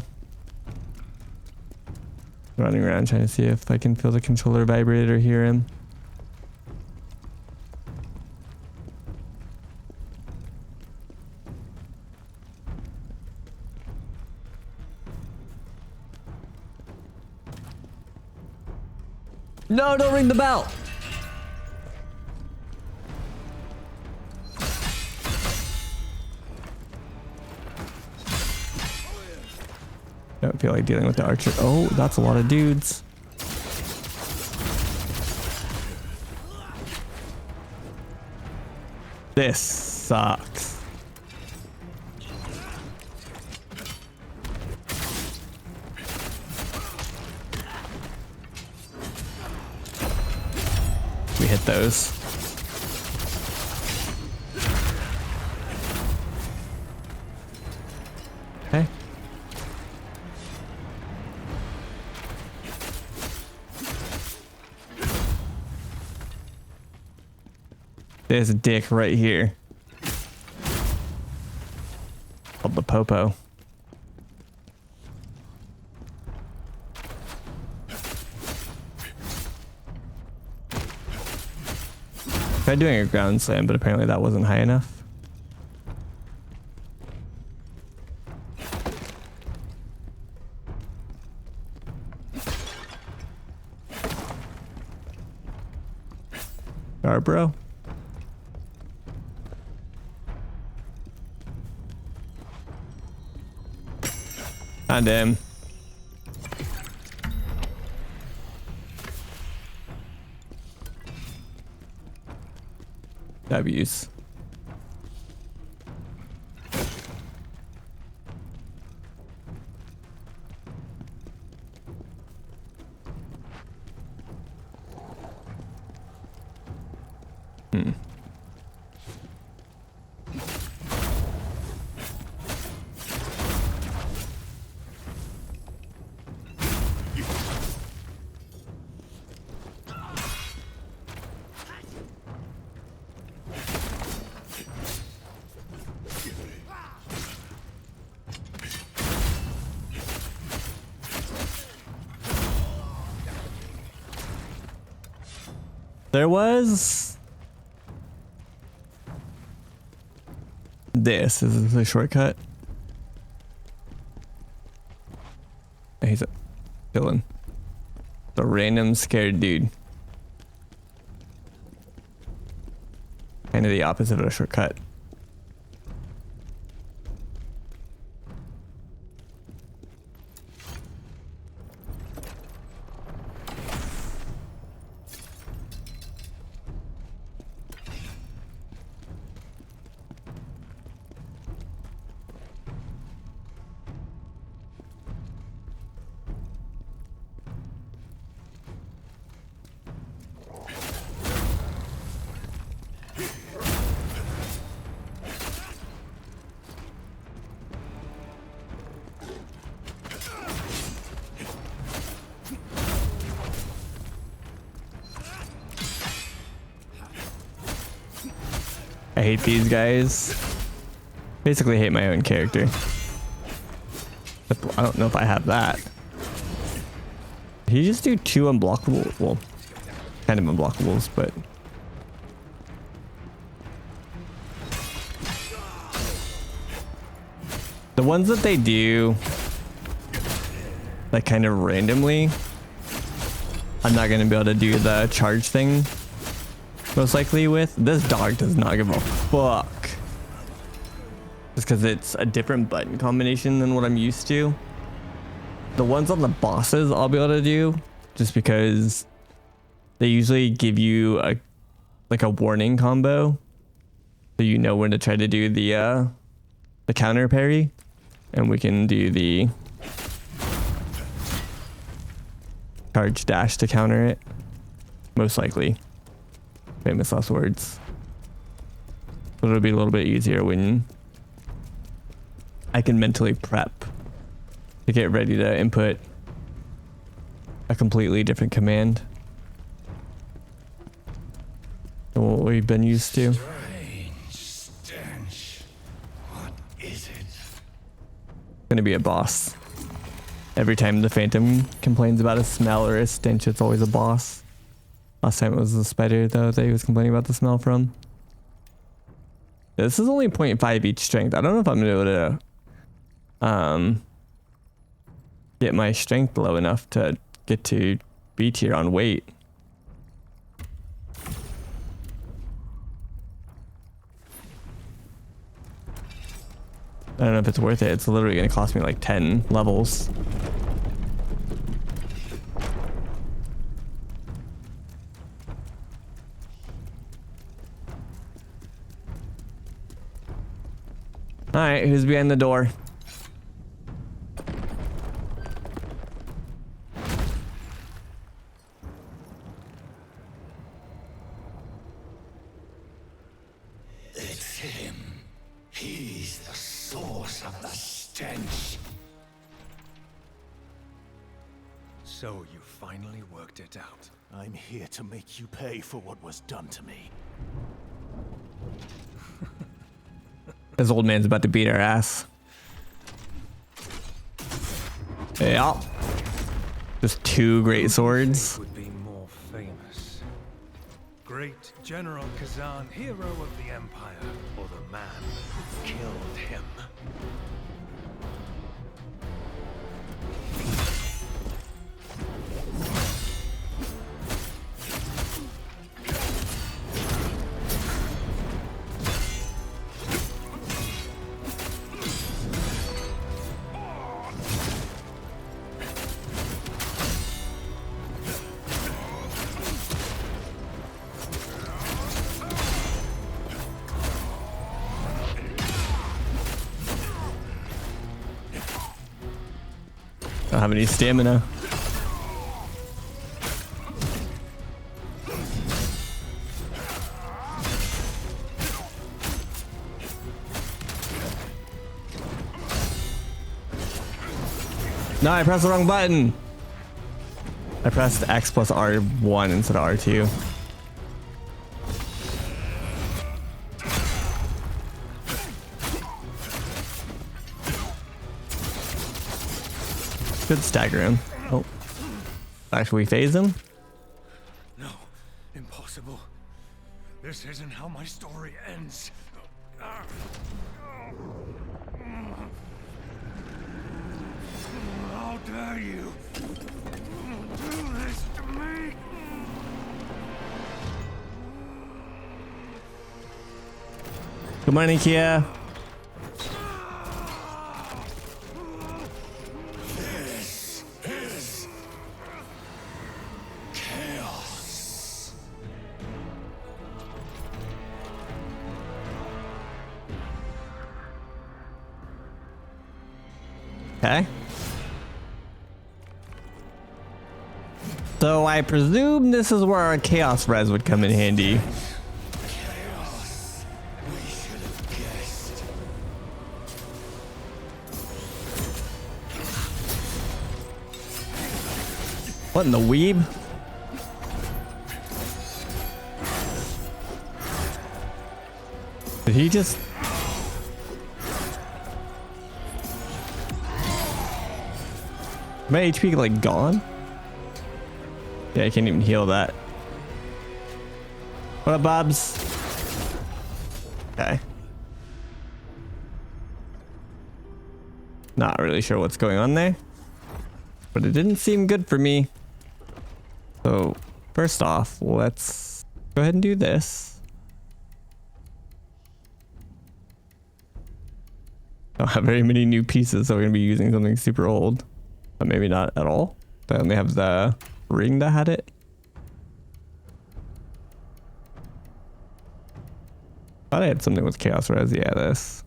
Running around trying to see if I can feel the controller vibrate or hear him. No, don't ring the bell. Don't feel like dealing with the archer. Oh, that's a lot of dudes. This sucks. We hit those. Okay. There's a dick right here. Called the Popo. Tried doing a ground slam, but apparently that wasn't high enough. Bro. And him. Abuse. There was this. Is this a shortcut? He's a villain. The random scared dude. Kind of the opposite of a shortcut. I hate these guys. Basically hate my own character. But I don't know if I have that. Did he just do 2 unblockable? Well, kind of unblockables, but... The ones that they do, like kind of randomly, I'm not gonna be able to do the charge thing. Most likely with this dog does not give a fuck. Just because it's a different button combination than what I'm used to. The ones on the bosses I'll be able to do, just because they usually give you a like a warning combo, so you know when to try to do the counter parry, and we can do the charge dash to counter it. Most likely. Famous last words. But it'll be a little bit easier when I can mentally prep to get ready to input a completely different command than what we've been used to. Strange stench. What is it? Gonna be a boss. Every time the Phantom complains about a smell or a stench, it's always a boss. Last time it was the spider though that he was complaining about the smell from. This is only 0.5 each strength. I don't know if I'm gonna be able to get my strength low enough to get to B tier on weight. I don't know if it's worth it. It's literally gonna cost me like 10 levels. Alright, who's behind the door? It's him. He's the source of the stench. So you finally worked it out. I'm here to make you pay for what was done to me. This old man's about to beat our ass. Yeah. Just two great swords. Would be more famous. Great General Khazan, hero of the Empire, or the man who killed him. Don't have any stamina. No, I pressed the wrong button. I pressed X plus R1 instead of R2. Could stagger him. Oh. Actually, phase him? No, impossible. This isn't how my story ends. How dare you do this to me? Good morning, Kia. Okay. So I presume this is where our chaos res would come in handy. Chaos. We should have guessed. What in the weeb? Did he just... My HP like gone? Yeah, I can't even heal that. What up, Bobs? Okay. Not really sure what's going on there, but it didn't seem good for me. So first off, let's go ahead and do this. Don't have very many new pieces, so we're gonna be using something super old, but maybe not at all. I only have the ring that had it. Thought I had something with Chaos Res. Yeah, this.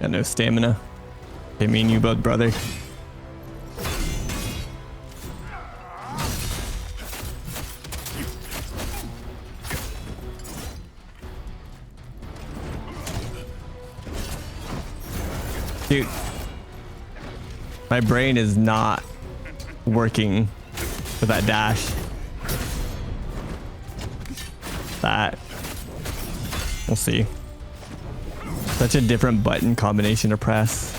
Got no stamina. They mean you both, brother. Dude, my brain is not working for that dash. That, we'll see. Such a different button combination to press.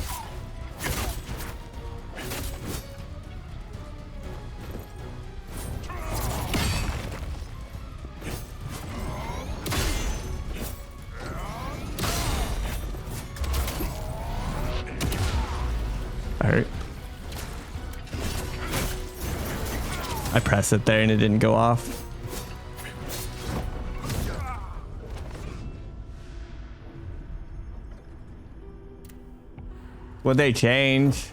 Alright. I pressed it there and it didn't go off. Would they change?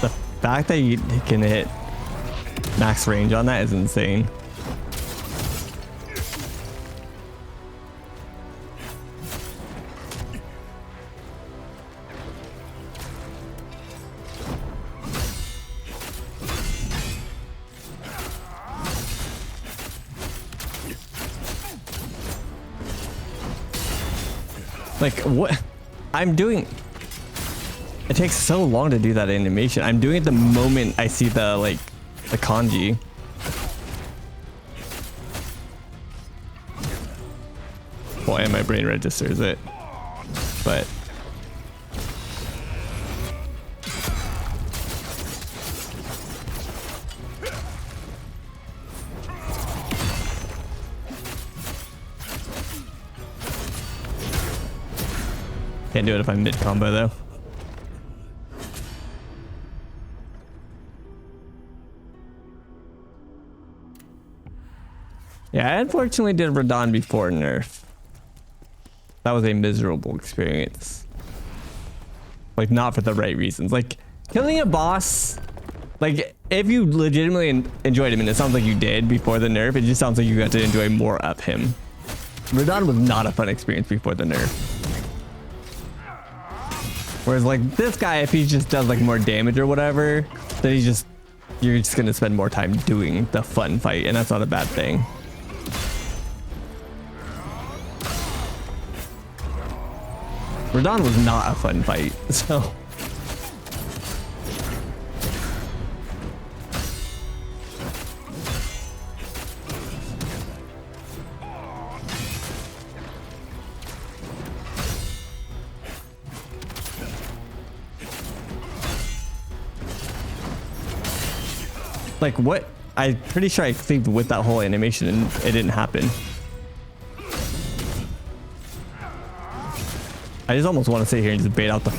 The fact that you can hit max range on that is insane. Like, what I'm doing, it takes so long to do that animation. I'm doing it the moment I see the kanji. Well, and my brain registers it, but can't do it if I'm mid combo though. Yeah, I unfortunately did Radon before nerf. That was a miserable experience. Like, not for the right reasons. Like, killing a boss, like, if you legitimately enjoyed him, and it sounds like you did before the nerf, it just sounds like you got to enjoy more of him. Radon was not a fun experience before the nerf. Whereas, like, this guy, if he just does, like, more damage or whatever, then you're just gonna spend more time doing the fun fight, and that's not a bad thing. Radon was not a fun fight, so. Like, what? I'm pretty sure I cleaved with that whole animation and it didn't happen. I just almost want to sit here and just bait out the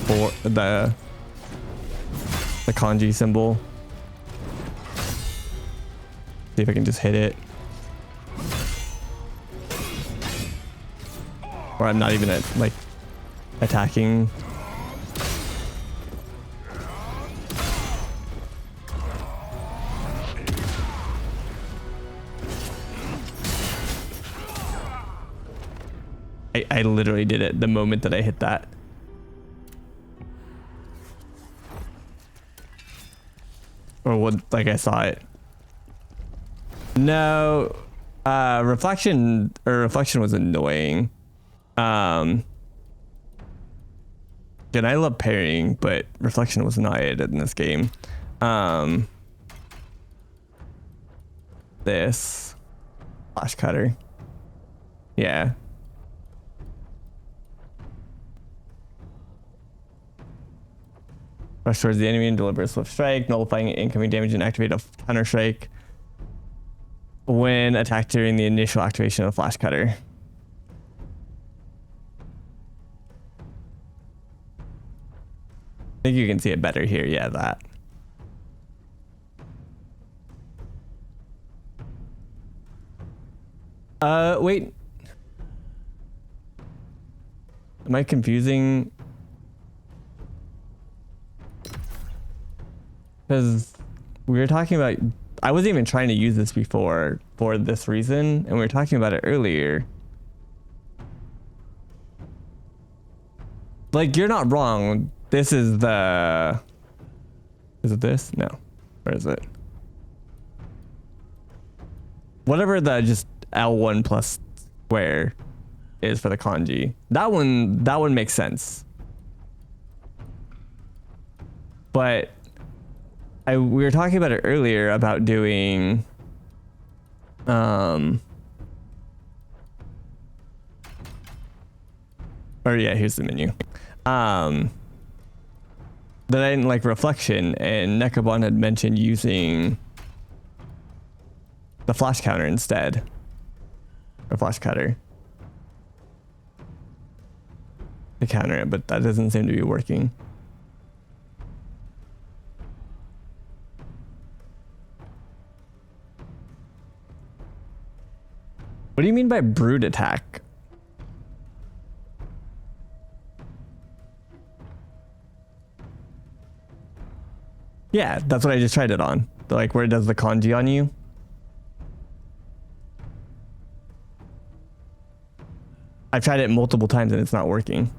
kanji symbol. See if I can just hit it. Or I'm not even like attacking. I literally did it the moment that I hit that. Or what, like I saw it. No, reflection was annoying. And I love parrying, but reflection was not it in this game. This flash cutter. Yeah. Rush towards the enemy and deliver a swift strike, nullifying incoming damage and activate a counter strike when attacked during the initial activation of flash cutter. I think you can see it better here. Yeah, that. Wait. Am I confusing? Because we were talking about, I wasn't even trying to use this before for this reason, and we were talking about it earlier. Like, you're not wrong. This is the... Is it this? No. Where is it? Whatever the just L1 plus square is for the kanji. That one makes sense. But we were talking about it earlier about doing or yeah, here's the menu. That I didn't like reflection, and Nekabon had mentioned using the flash counter instead. Or flash cutter. To counter it, but that doesn't seem to be working. What do you mean by brood attack? Yeah, that's what I just tried it on. Like where it does the kanji on you. I've tried it multiple times and it's not working.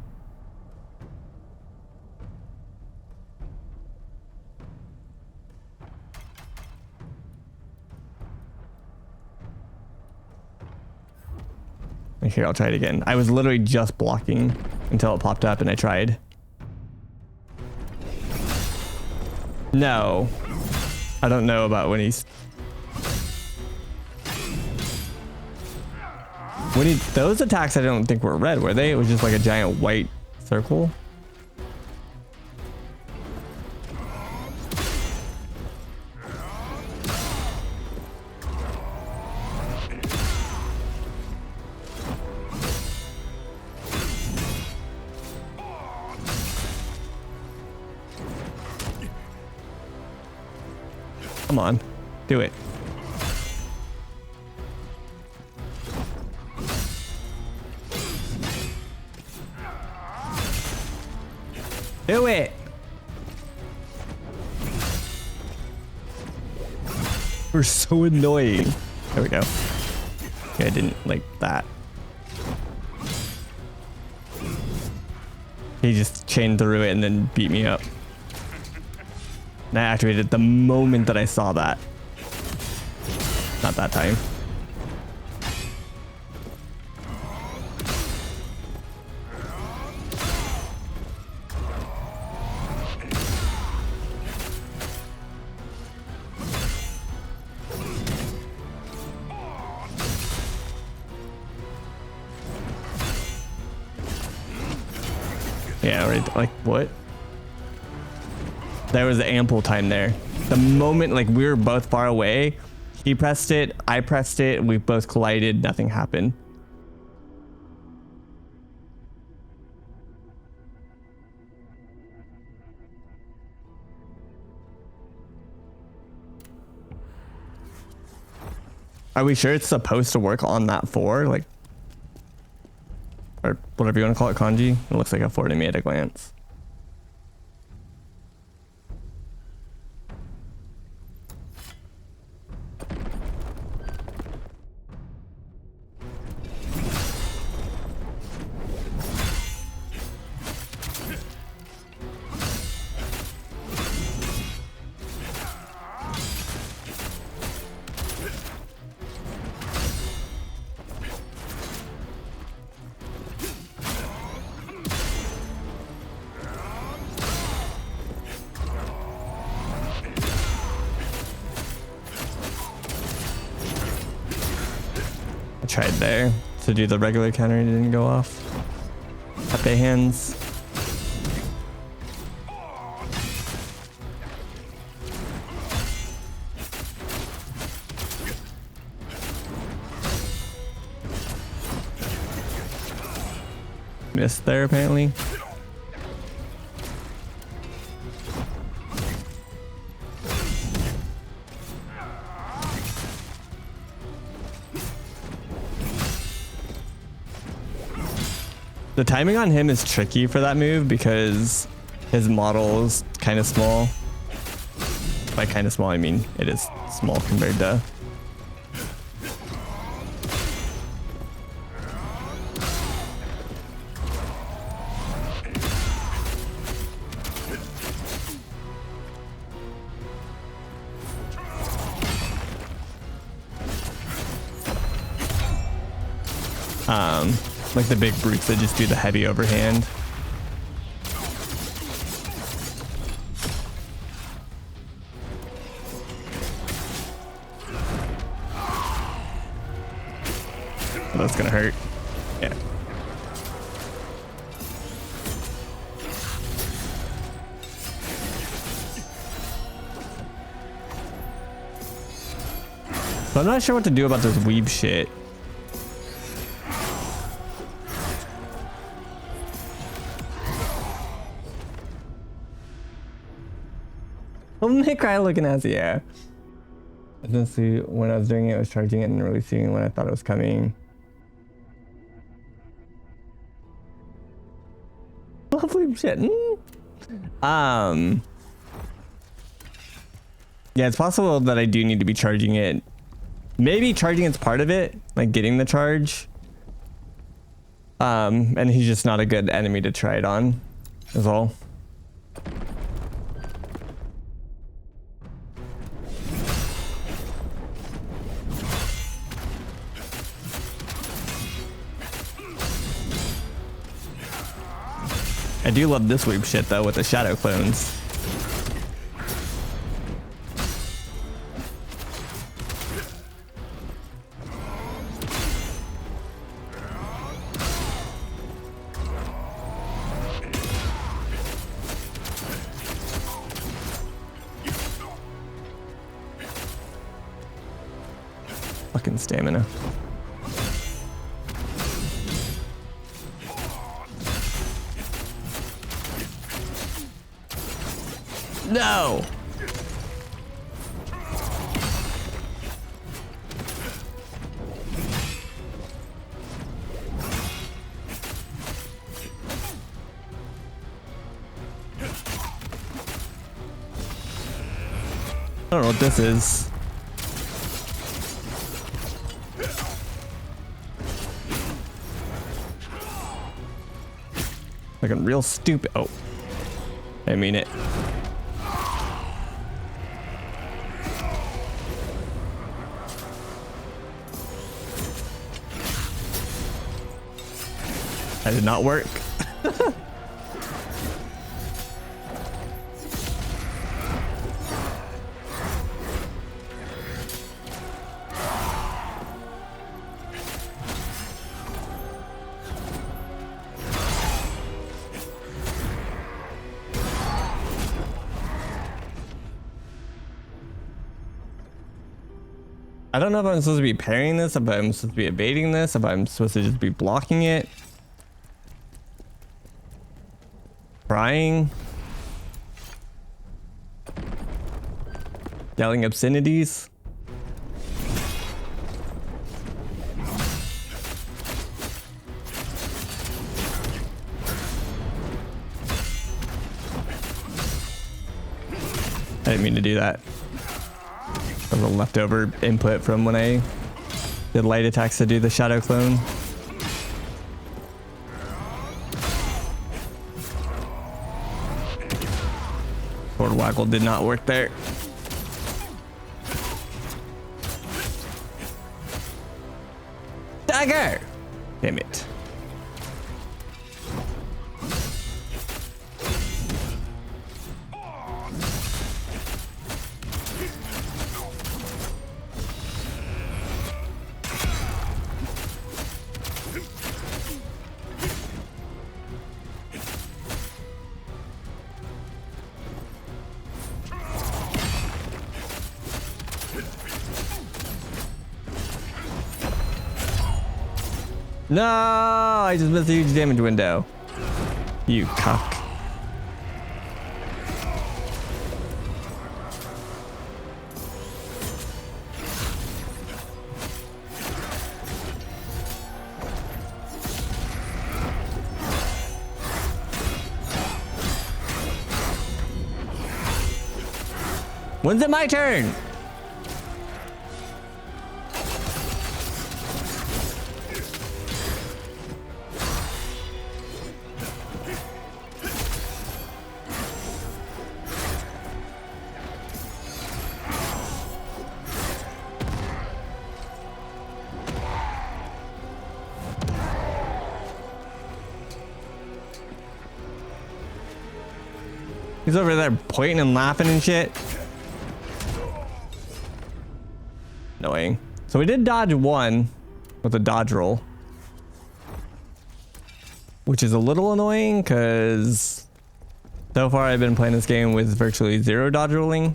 Here, I'll try it again. I was literally just blocking until it popped up and I tried. No. I don't know about when he's... Those attacks I don't think were red, were they? It was just like a giant white circle. Come on, do it. Do it. We're so annoying. There we go. Okay, I didn't like that. He just chained through it and then beat me up. And I activated it the moment that I saw that. Not that time. Yeah, right. Like, what? There was ample time there. The moment, like, we were both far away, he pressed it, I pressed it, we both collided, nothing happened. Are we sure it's supposed to work on that 4? Like, or whatever you want to call it, kanji? It looks like a 4 to me at a glance. Tried there to do the regular counter, it didn't go off. Ep hands. Missed there apparently. The timing on him is tricky for that move because his model is kind of small. By kind of small, I mean it is small compared to. Like the big brutes that just do the heavy overhand. Oh, that's gonna hurt. Yeah. So I'm not sure what to do about this weeb shit. Cry looking ass, yeah. Essentially, when I was doing it, I was charging it and releasing it when I thought it was coming. Lovely shit. Yeah, it's possible that I do need to be charging it. Maybe charging it's part of it, like getting the charge. And he's just not a good enemy to try it on, is all. I do love this weeb shit though with the shadow clones. Fucking stamina. No! I don't know what this is. Like a real stupid. Oh, I mean it. That did not work. I don't know if I'm supposed to be parrying this, if I'm supposed to be evading this, if I'm supposed to just be blocking it. Crying. Yelling obscenities. didn't mean to do that. A little leftover input from when I did light attacks to do the shadow clone. Sword waggle did not work there. Dagger! Damn it. No, I just missed a huge damage window. You cock. When's it my turn? He's over there pointing and laughing and shit. Annoying. So we did dodge one with a dodge roll, which is a little annoying because so far I've been playing this game with virtually zero dodge rolling.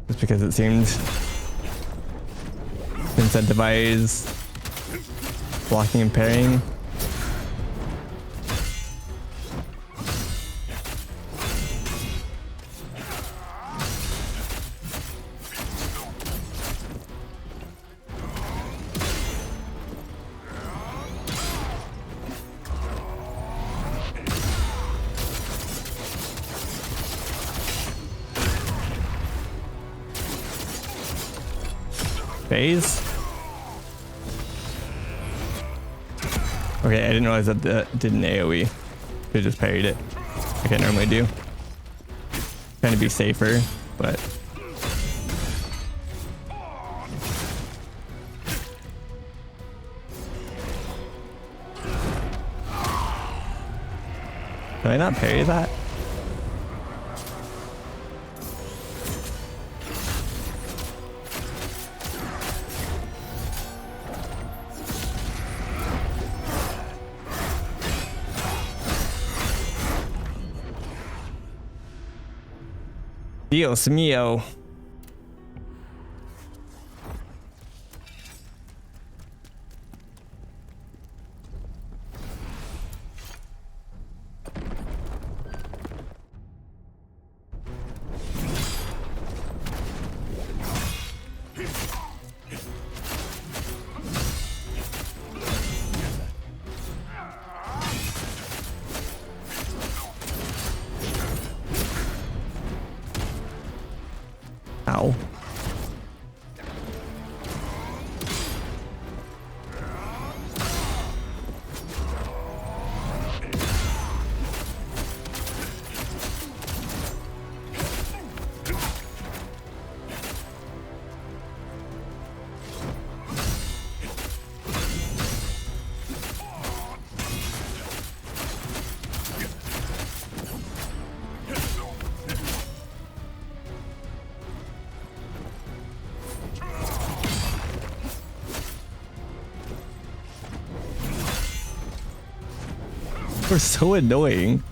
Just because it seemed to incentivize blocking and parrying. Phase. Okay, I didn't realize that that did an AoE. Could just parried it like I normally do. Trying to be safer, but did I not parry that? Dios mío. Ow. We're so annoying.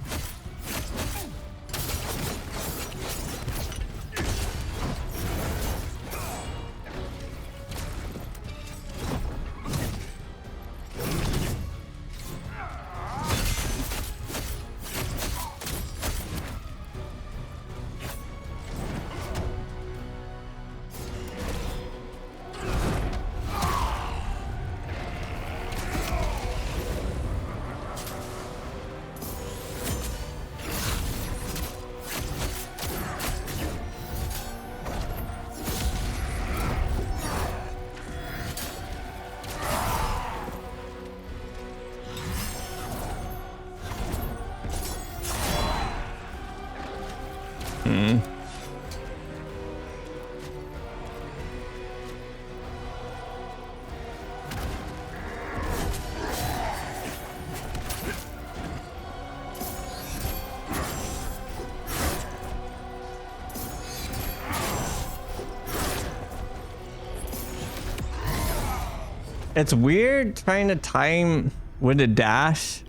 It's weird trying to time with a dash.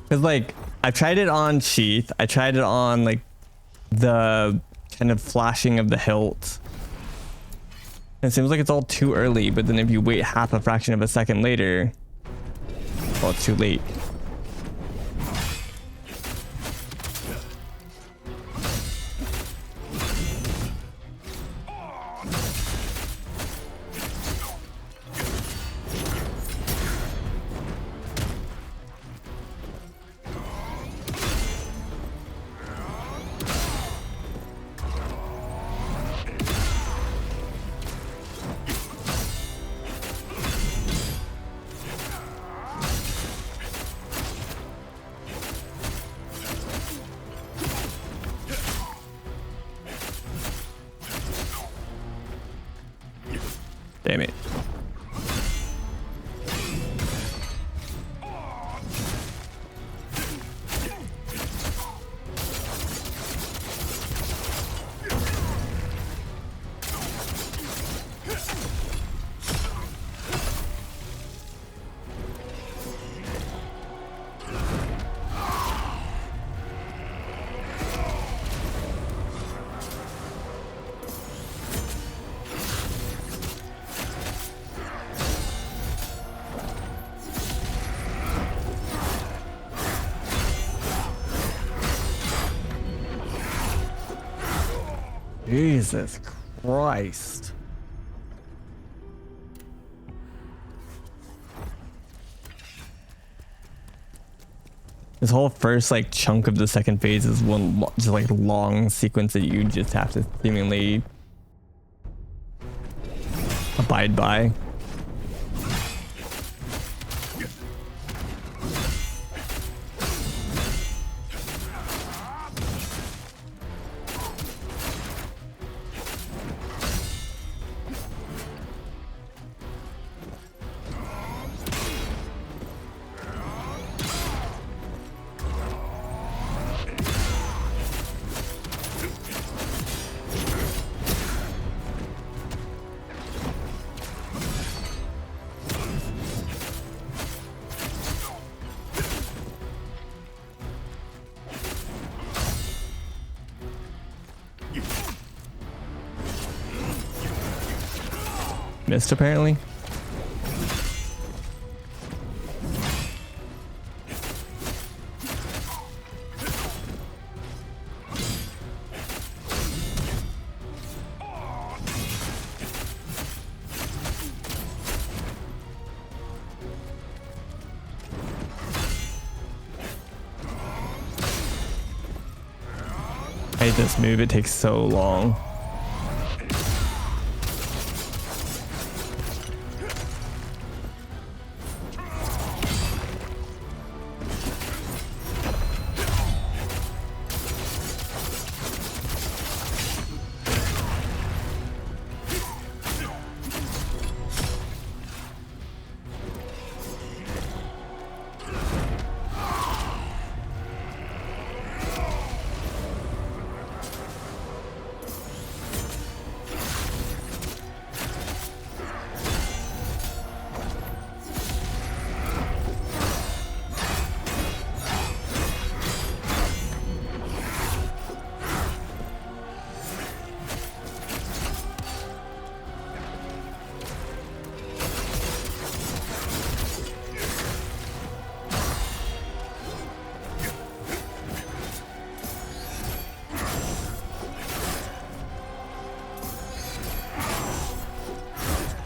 Cause like I tried it on Sheath. I tried it on like the kind of flashing of the hilt. It seems like it's all too early, but then if you wait half a fraction of a second later, well, it's too late. Damn it. Jesus Christ. This whole first like chunk of the second phase is one just like long sequence that you just have to seemingly abide by. Missed apparently. I hate this move, it takes so long.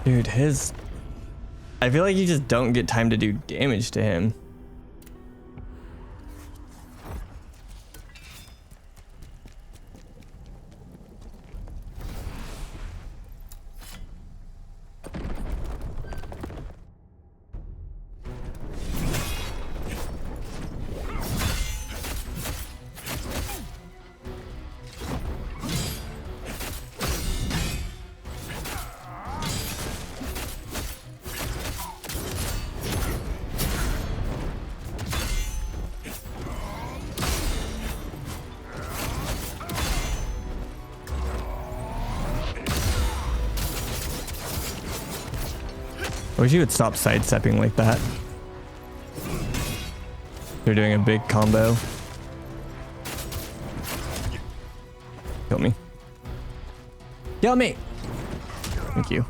Dude, I feel like you just don't get time to do damage to him. wish you would stop sidestepping like that. They're doing a big combo. Kill me. Kill me! Thank you.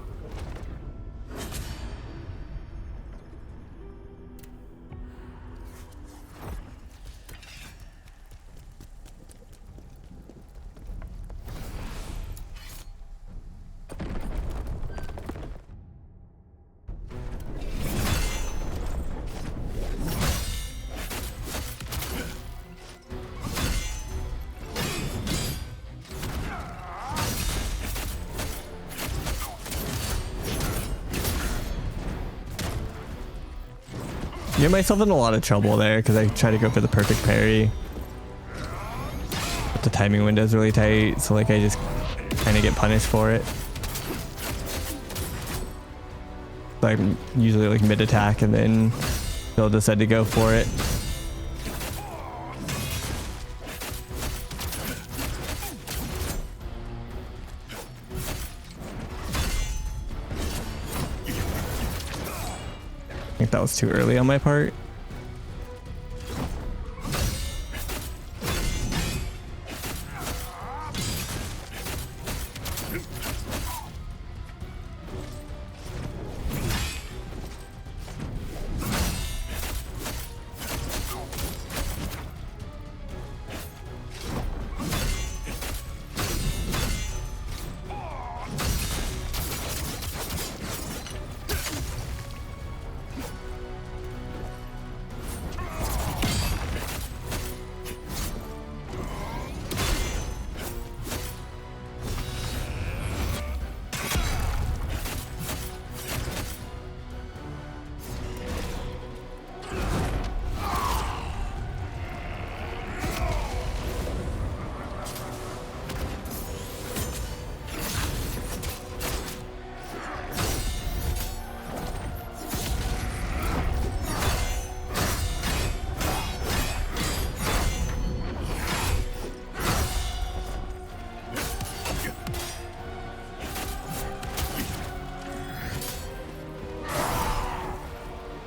Get myself in a lot of trouble there because I try to go for the perfect parry. But the timing window is really tight, so like I just kind of get punished for it. So I'm usually like mid attack and then they'll decide to go for it. I think that was too early on my part.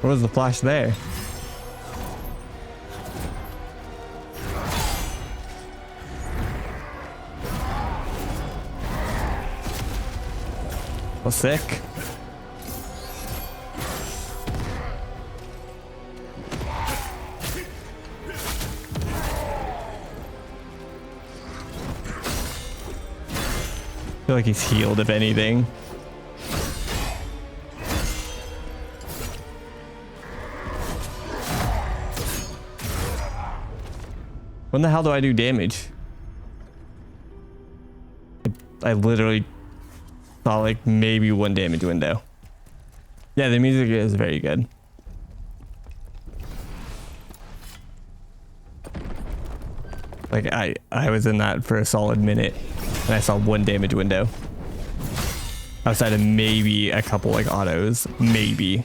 What was the flash there? Well, sick. I feel like he's healed, if anything. When the hell do I do damage? I literally saw like maybe one damage window. Yeah, the music is very good. Like I was in that for a solid minute and I saw one damage window. Outside of maybe a couple like autos, maybe.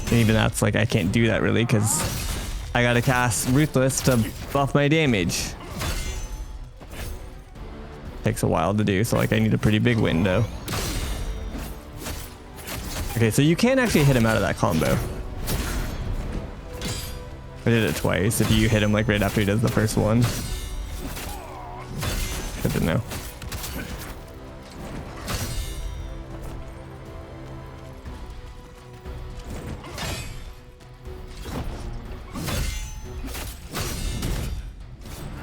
And even that's like I can't do that really because I gotta cast Ruthless to buff my damage. Takes a while to do, so like I need a pretty big window. Okay, so you can actually hit him out of that combo. I did it twice. If you hit him like right after he does the first one. Good to know.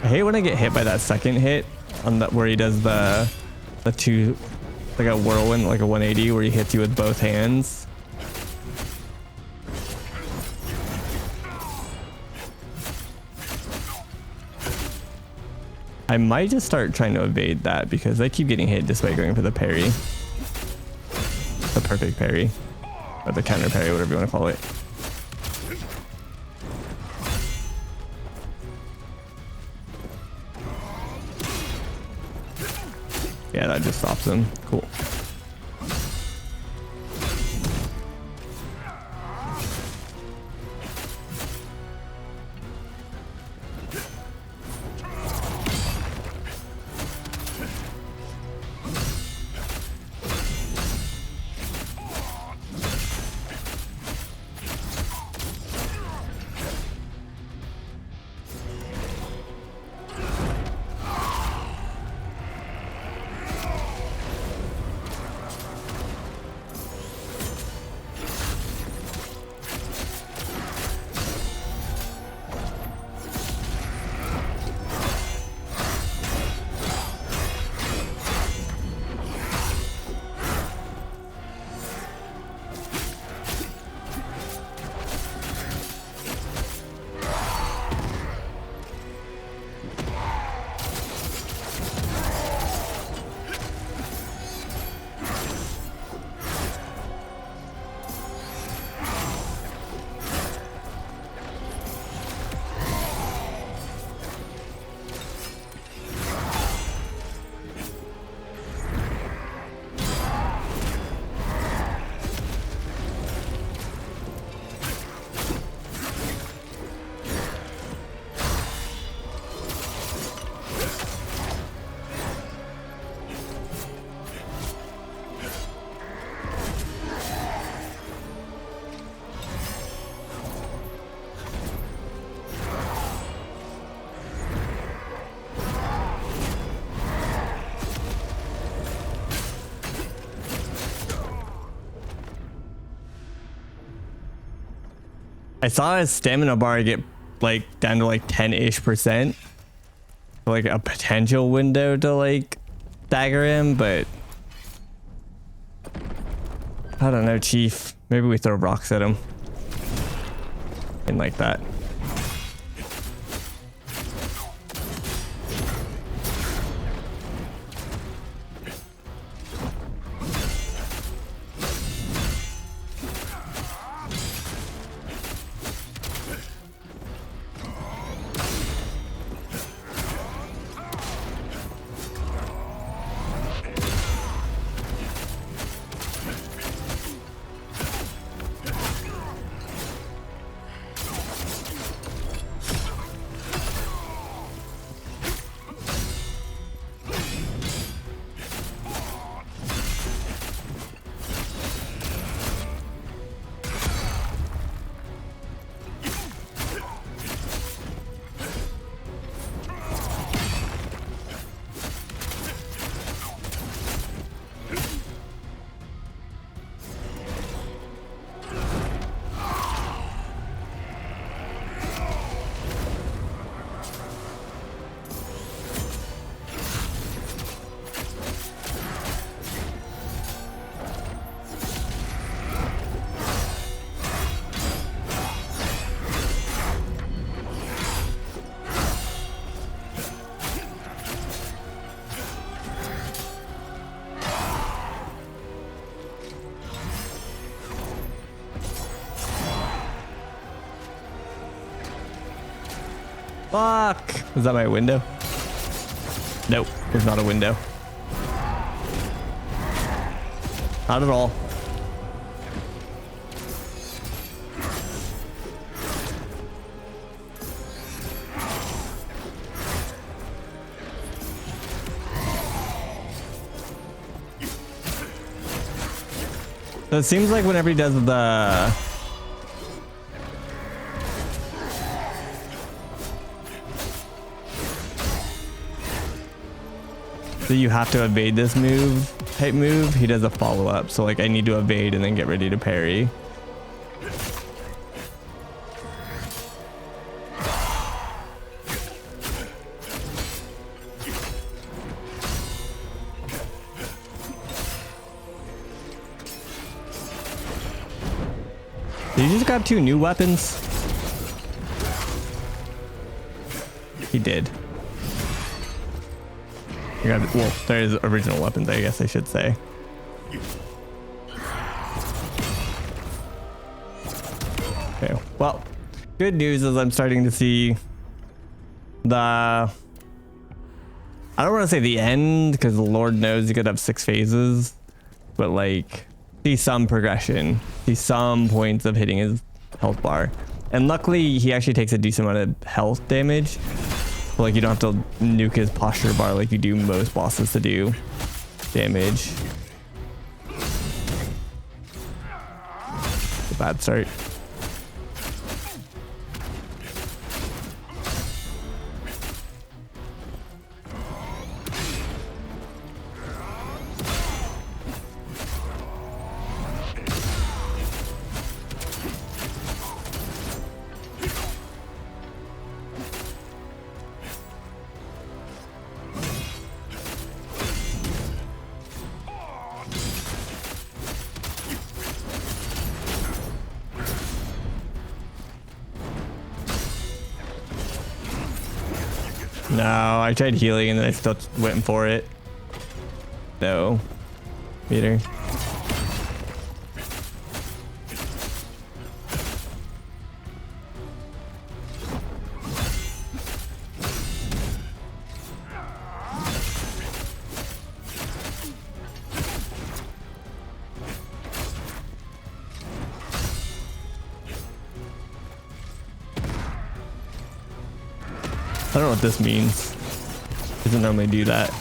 I hate when I get hit by that second hit on that where he does the two, like a whirlwind, like a 180 where he hits you with both hands. I might just start trying to evade that because I keep getting hit despite going for the parry. The perfect parry. Or the counter parry, whatever you want to call it. Yeah, that just stops him. Cool. I saw his stamina bar get like down to like 10-ish%. Like a potential window to like stagger him, but I don't know, Chief. Maybe we throw rocks at him. And like that. Fuck! Was that my window? Nope, it was not a window. Not at all. So it seems like whenever he does the you have to evade this type move, he does a follow-up. So like I need to evade and then get ready to parry. Did you just grab 2 new weapons? He did. Well, there's original weapons, I guess I should say. Okay, well, good news is I'm starting to see the... I don't want to say the end, because the Lord knows you could have 6 phases, but like, see some progression, see some points of hitting his health bar. And luckily, he actually takes a decent amount of health damage. Like you don't have to nuke his posture bar like you do most bosses to do damage. It's a bad start. No, I tried healing and then I still went for it. No. Peter. I don't know what this means. Doesn't normally do that.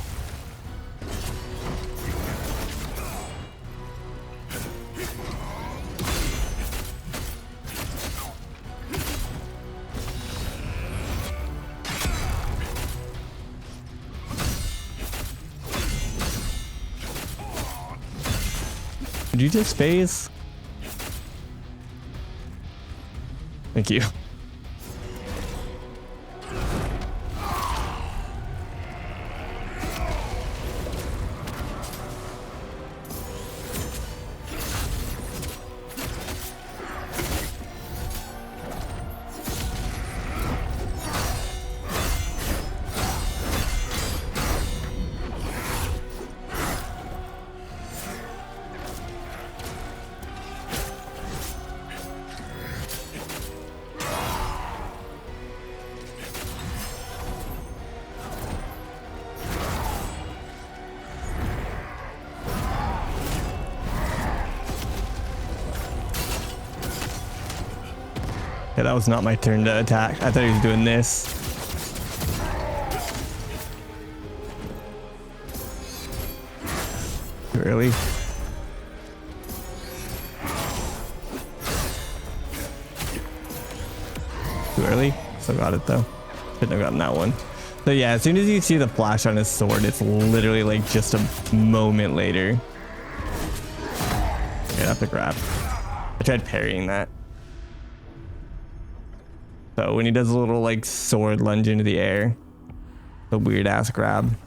Did you just phase? Thank you. Yeah, that was not my turn to attack. I thought he was doing this. Too early. Too early. Still got it though. Shouldn't have gotten that one. So yeah, as soon as you see the flash on his sword, it's literally like just a moment later. I have to grab. I tried parrying that. So when he does a little like sword lunge into the air, the weird ass grab.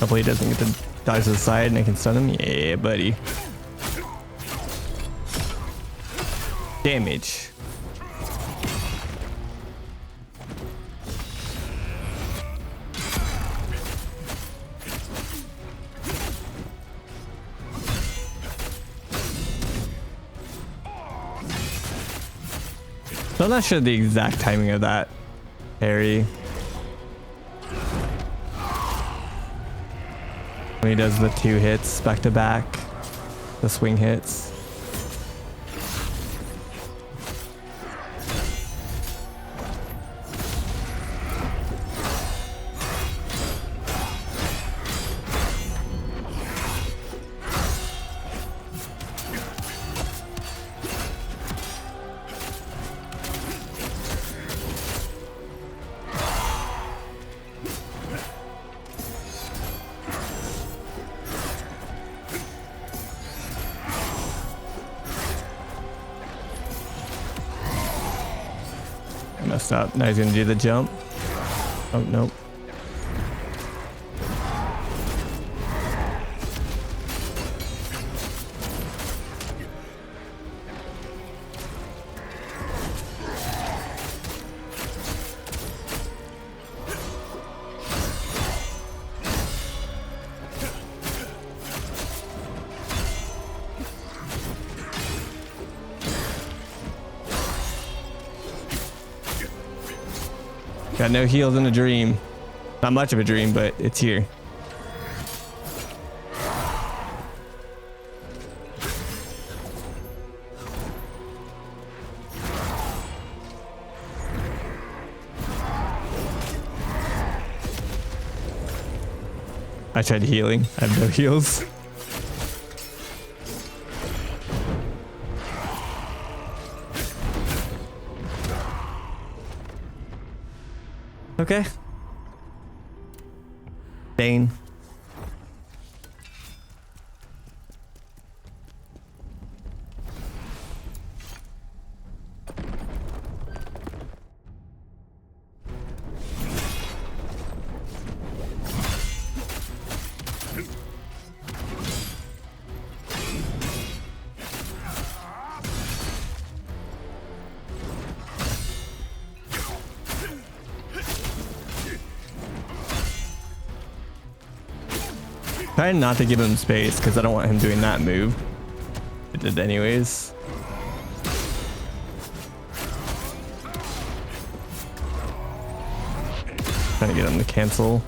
Hopefully he doesn't get to dodge to the side and I can stun him. Yeah, buddy. Damage. So I'm not sure the exact timing of that parry. When he does the 2 hits back to back, the swing hits. Messed up. Now he's gonna do the jump. Oh, nope. Got no heals in a dream. Not much of a dream, but it's here. I tried healing. I have no heals. Okay. Bane. Trying not to give him space because I don't want him doing that move. It did anyways. Trying to get him to cancel.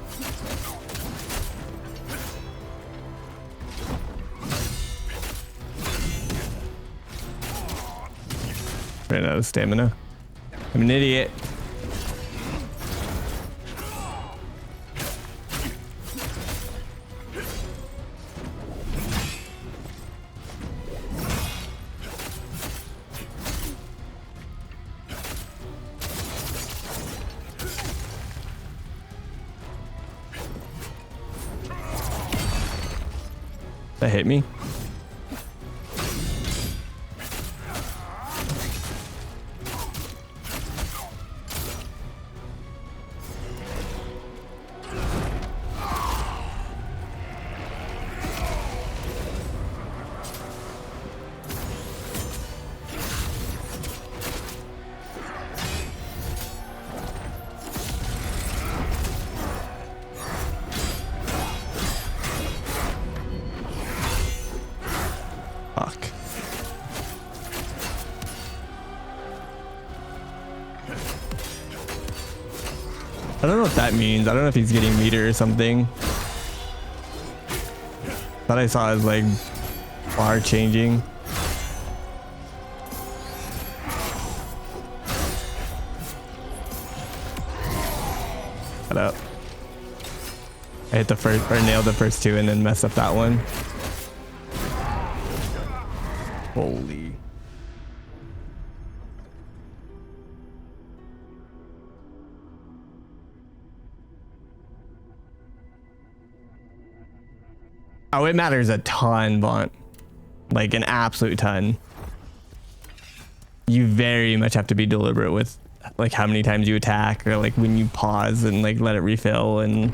ran out of stamina. I'm an idiot. That hit me. Fuck. I don't know what that means. I don't know if he's getting meter or something. Thought I saw his like bar changing. Shut up. I hit the first, or nailed the first two and then messed up that one. Holy. Oh, it matters a ton, Vaunt. Like an absolute ton. You very much have to be deliberate with like how many times you attack or like when you pause and like let it refill, and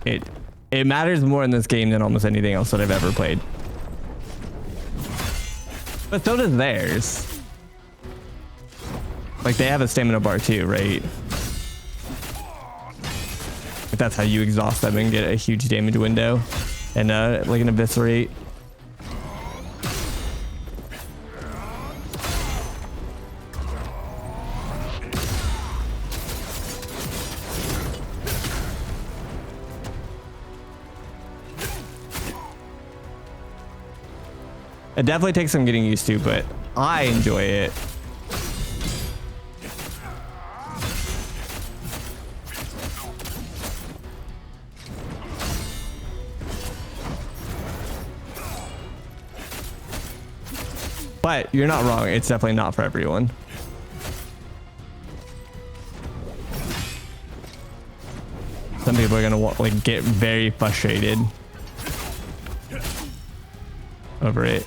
it matters more in this game than almost anything else that I've ever played. But so does theirs. Like they have a stamina bar too, right? If that's how you exhaust them and get a huge damage window and like an eviscerate. It definitely takes some getting used to, but I enjoy it. But you're not wrong. It's definitely not for everyone. Some people are gonna like get very frustrated over it.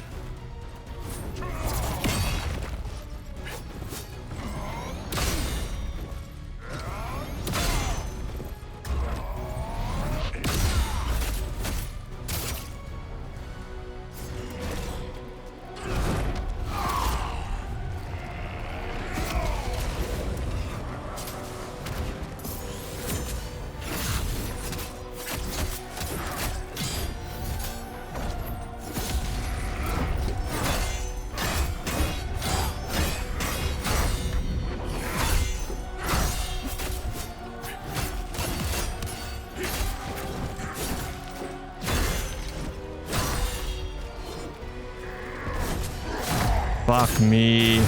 Fuck me.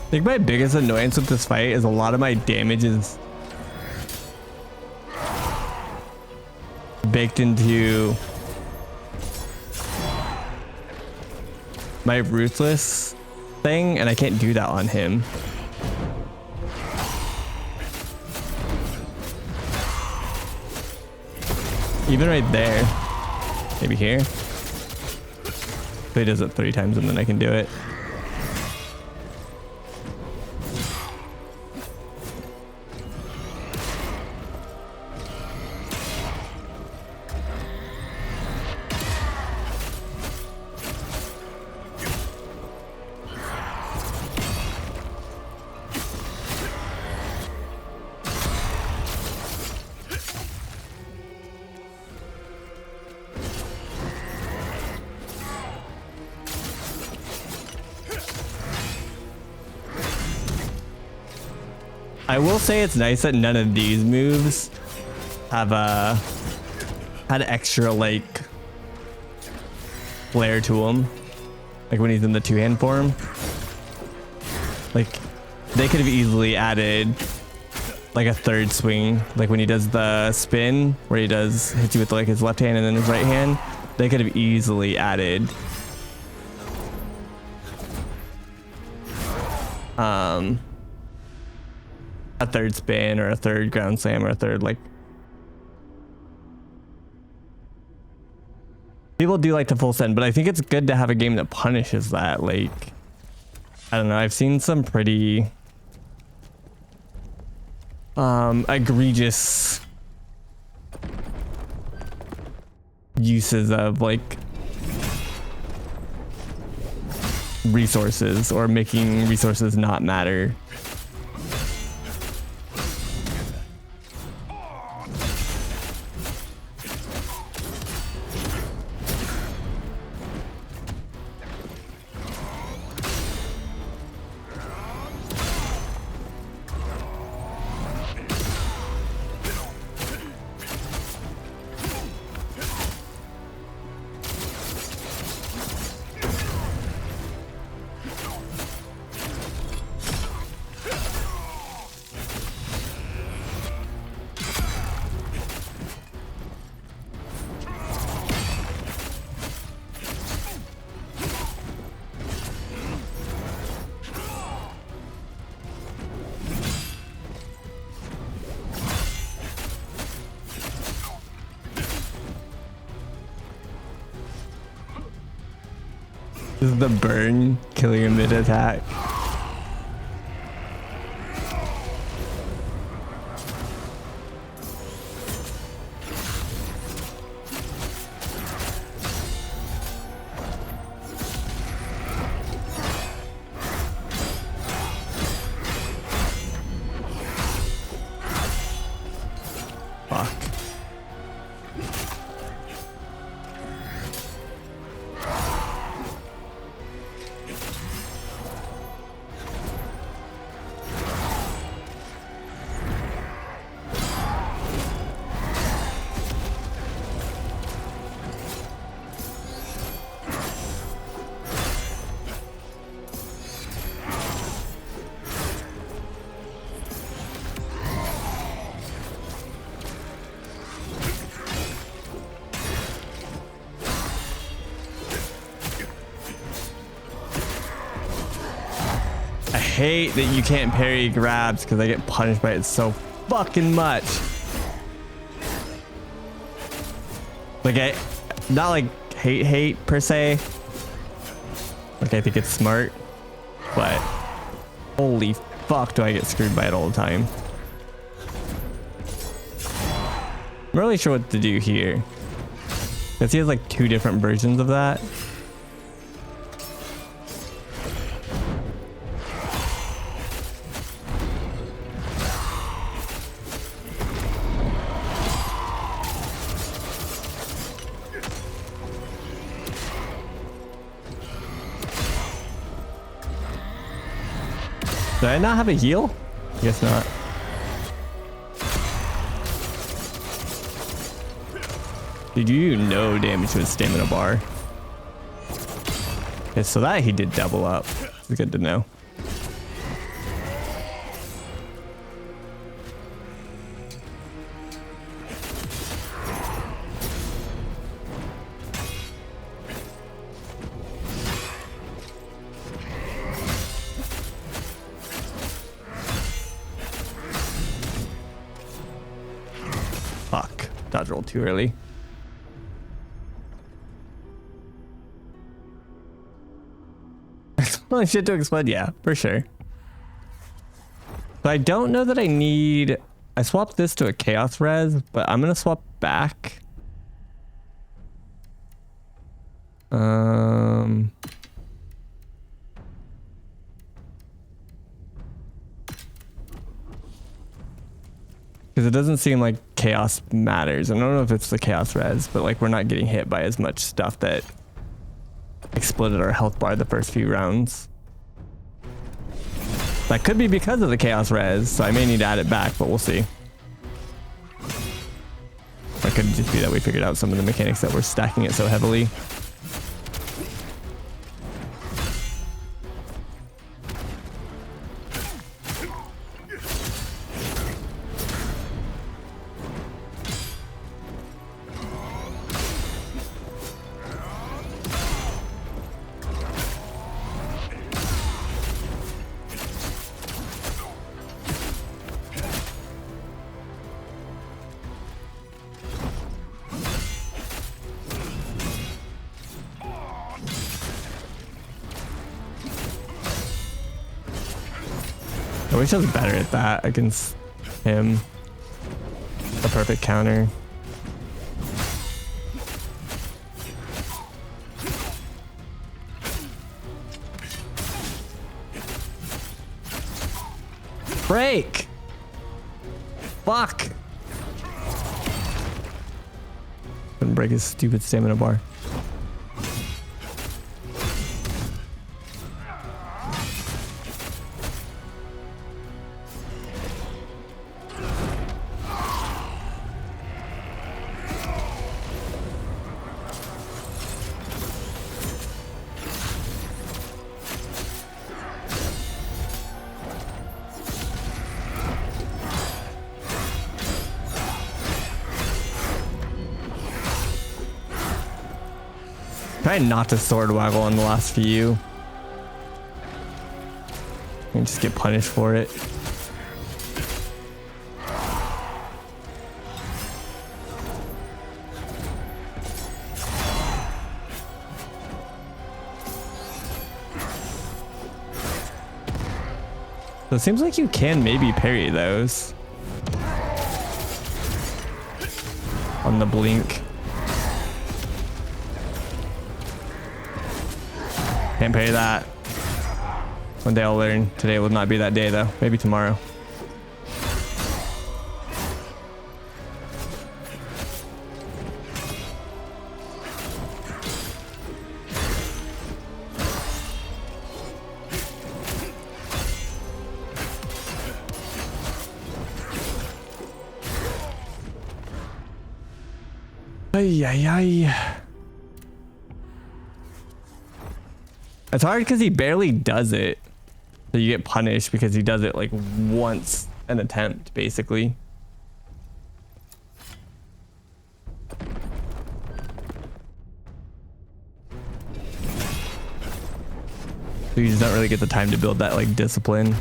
I think my biggest annoyance with this fight is a lot of my damage is baked into my ruthless thing, and I can't do that on him. Even right there. Maybe here. If he does it 3 times and then I can do it. I will say it's nice that none of these moves have had extra like flair to them. Like when he's in the two-hand form. Like they could have easily added like a third swing, like when he does the spin where he hits you with like his left hand and then his right hand. They could have easily added a third spin or a third ground slam or a third like. People do like to full send, but I think it's good to have a game that punishes that. Like, I don't know, I've seen some pretty egregious uses of like resources or making resources not matter. This is the burn killing a mid attack. Fuck. I hate that you can't parry grabs because I get punished by it so fucking much. Like not like hate per se. Like I think it's smart, but holy fuck do I get screwed by it all the time. I'm not really sure what to do here. Because he has like two different versions of that. Did I not have a heal? I guess not. Did you do no damage with stamina bar? Okay, so that he did double up. It's good to know. Fuck. Dodge roll too early. Well, shit to explode, yeah, for sure. But I don't know that I need... I swapped this to a chaos res, but I'm gonna swap back. Because it doesn't seem like chaos matters. I don't know if it's the chaos res, but like we're not getting hit by as much stuff that exploded our health bar the first few rounds. That could be because of the chaos res, so I may need to add it back, but we'll see. Or it could just be that we figured out some of the mechanics that were stacking it so heavily. I wish I was better at that against him. A perfect counter. Break! Fuck! Couldn't break his stupid stamina bar. Trying not to sword waggle on the last few. And just get punished for it. So it seems like you can maybe parry those. On the blink. Can't parry that. One day I'll learn. Today will not be that day though. Maybe tomorrow. Ay, ay, ay. It's hard because he barely does it. So you get punished because he does it like once an attempt, basically. So you just don't really get the time to build that like discipline.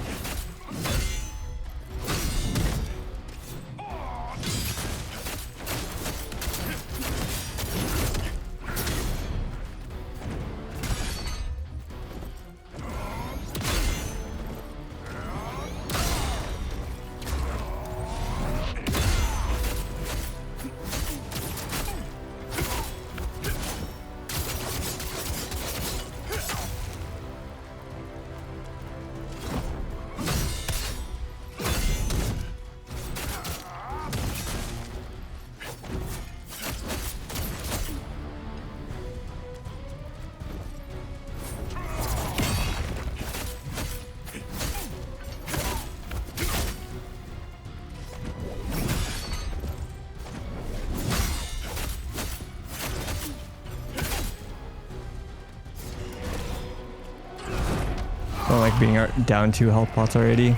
I don't like being down 2 health pots already.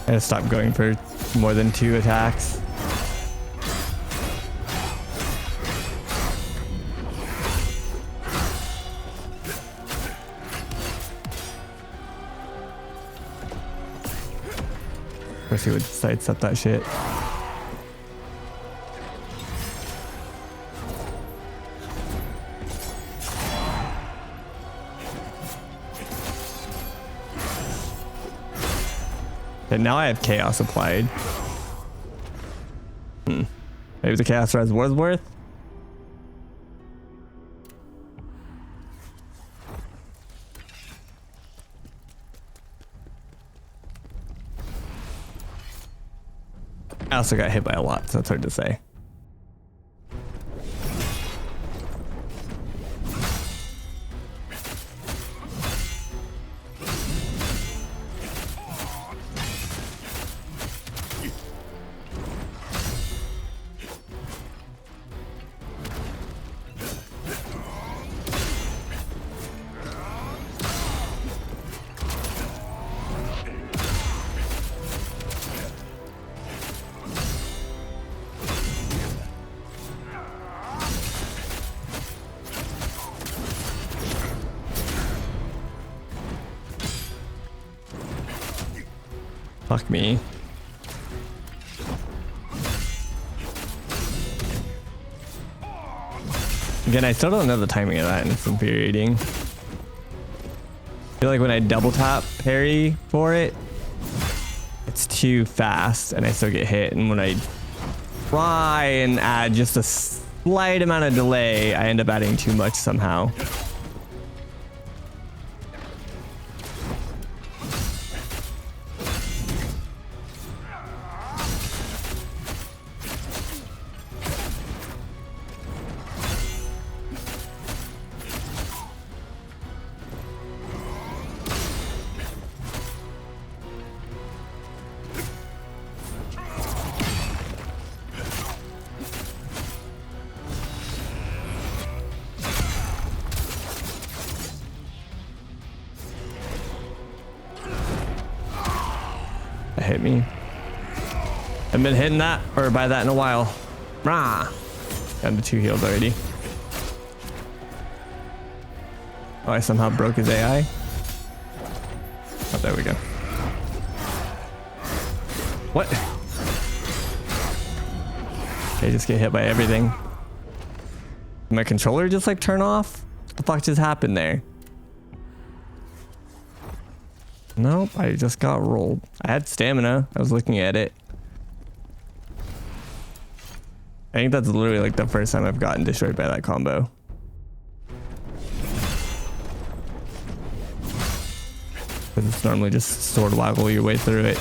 I gotta stop going for more than 2 attacks. Of course he would sidestep that shit. And now I have chaos applied. Maybe the chaos res was worth. I also got hit by a lot, so it's hard to say. Fuck me. Again, I still don't know the timing of that, and it's infuriating. I feel like when I double tap parry for it, it's too fast and I still get hit. And when I try and add just a slight amount of delay, I end up adding too much somehow. That hit me. I've been hitting that or by that in a while. Rah! Down to 2 heals already. Oh, I somehow broke his AI. Oh, there we go. What? Okay, just get hit by everything. Did my controller just like turn off? What the fuck just happened there? Nope, I just got rolled. I had stamina. I was looking at it. I think that's literally like the first time I've gotten destroyed by that combo. Because it's normally just sword waggle your way through it.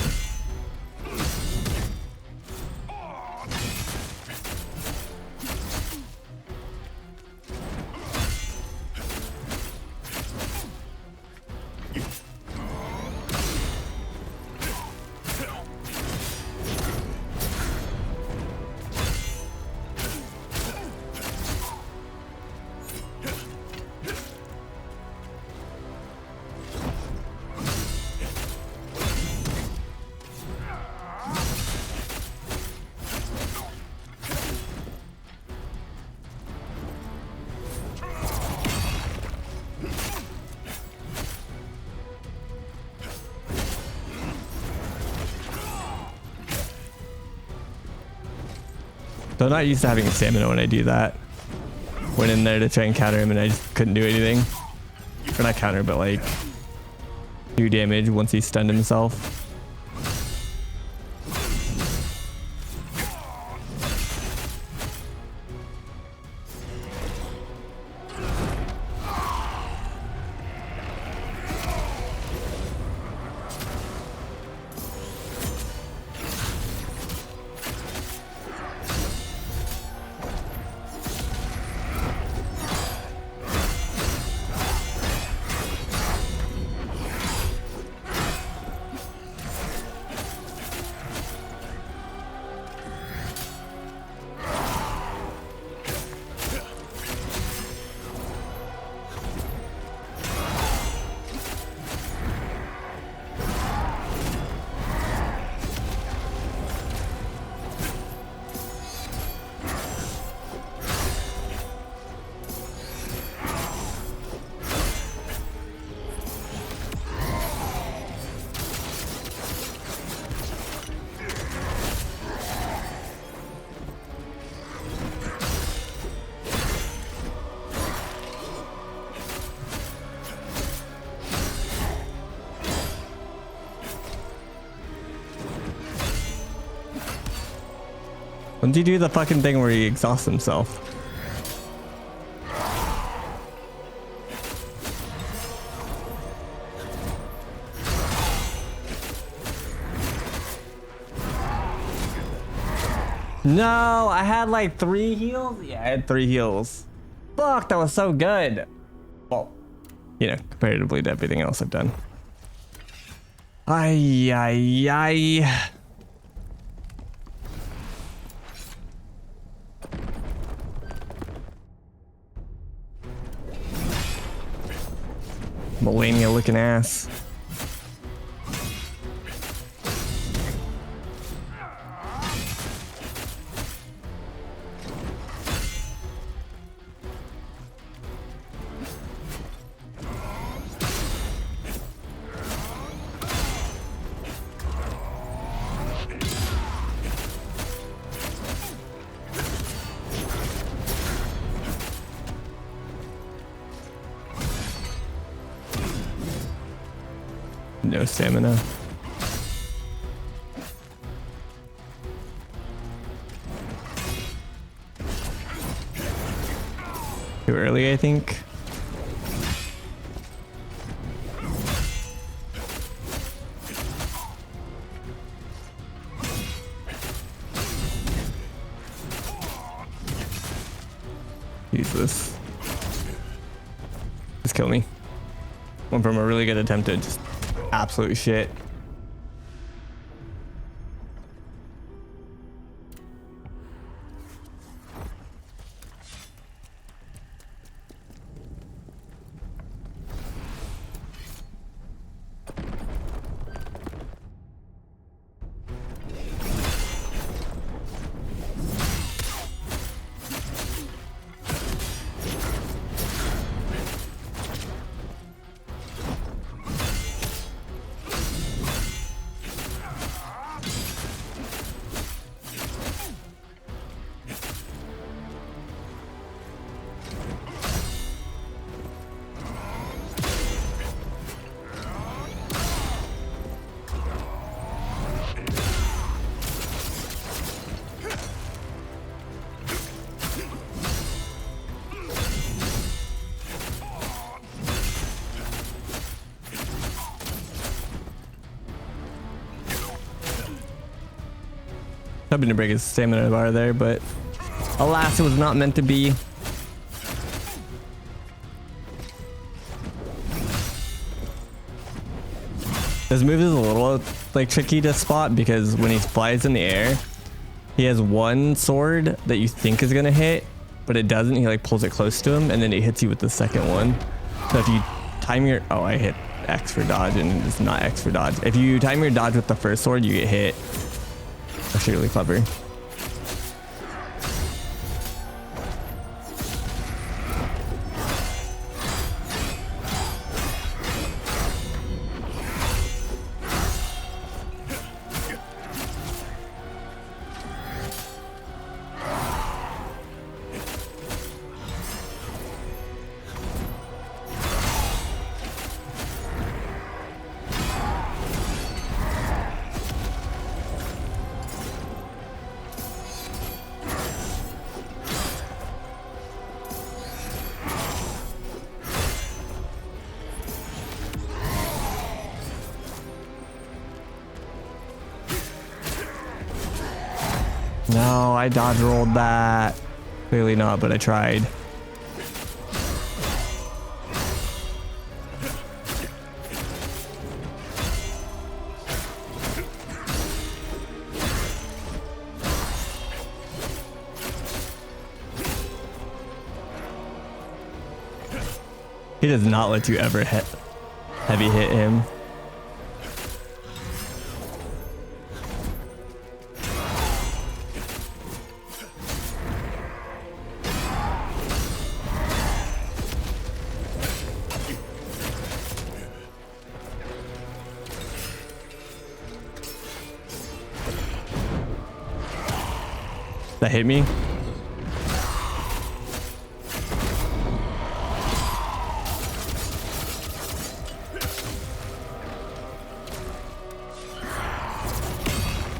So I'm not used to having stamina when I do that. Went in there to try and counter him and I just couldn't do anything. Or not counter, but like do damage once he stunned himself. When did you do the fucking thing where he exhausts himself? No, I had like 3 heals? Yeah, I had 3 heals. Fuck, that was so good. Well, you know, comparatively to everything else I've done. Ay, ay, ay. Melania looking ass. no stamina. Too early, I think. Jesus. Just kill me. Went from a really good attempt to just absolute shit. Hoping to break his stamina bar there, but alas, it was not meant to be. This move is a little like tricky to spot because when he flies in the air, he has one sword that you think is gonna hit, but it doesn't. He like pulls it close to him, and then it hits you with the second one. So if you time your I hit X for dodge, and it's not X for dodge. If you time your dodge with the first sword, you get hit. Actually really clever. No, I dodge rolled that. Clearly not, but I tried. He does not let you ever heavy hit him. That hit me.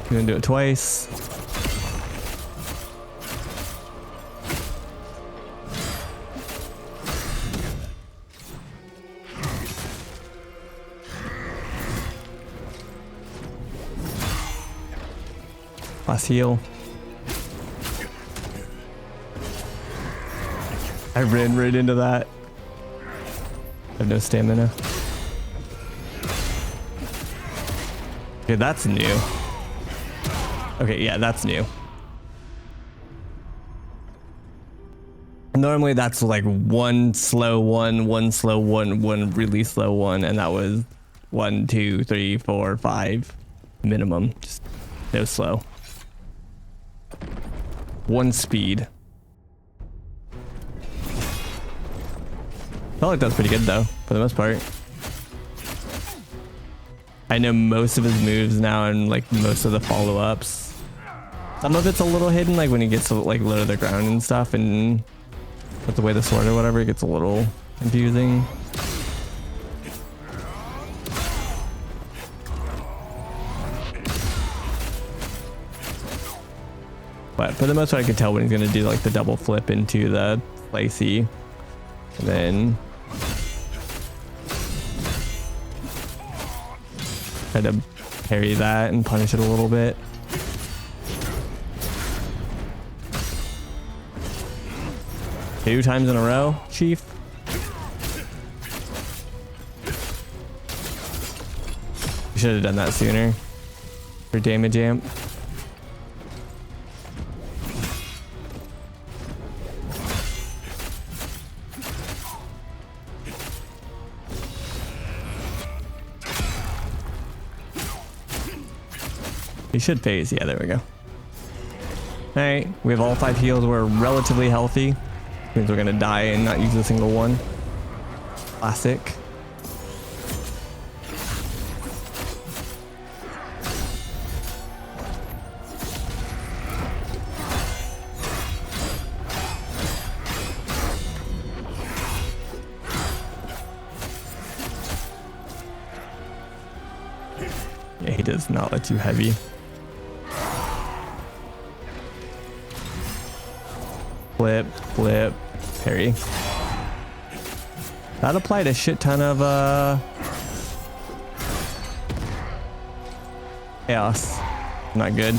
I'm gonna do it twice. Last heal. I ran right into that. I have no stamina. Okay, that's new. Okay, yeah, that's new. Normally that's like one slow one, one slow one, one really slow one, and that was 1, 2, 3, 4, 5 minimum. Just no slow. One speed. Felt like that was pretty good though, for the most part. I know most of his moves now and like most of the follow-ups. Some of it's a little hidden, like when he gets to like low to the ground and stuff, and with the way the sword or whatever, it gets a little confusing. But for the most part, I could tell when he's gonna do like the double flip into the slicey, and then try to parry that and punish it a little bit. Two times in a row, Chief. You should have done that sooner for damage amp. He should phase. Yeah, there we go. All right, we have all 5 heals. We're relatively healthy. Means we're gonna die and not use a single one. Classic. Yeah, he does not let you heavy. Flip, flip, parry. That applied a shit ton of chaos. Not good.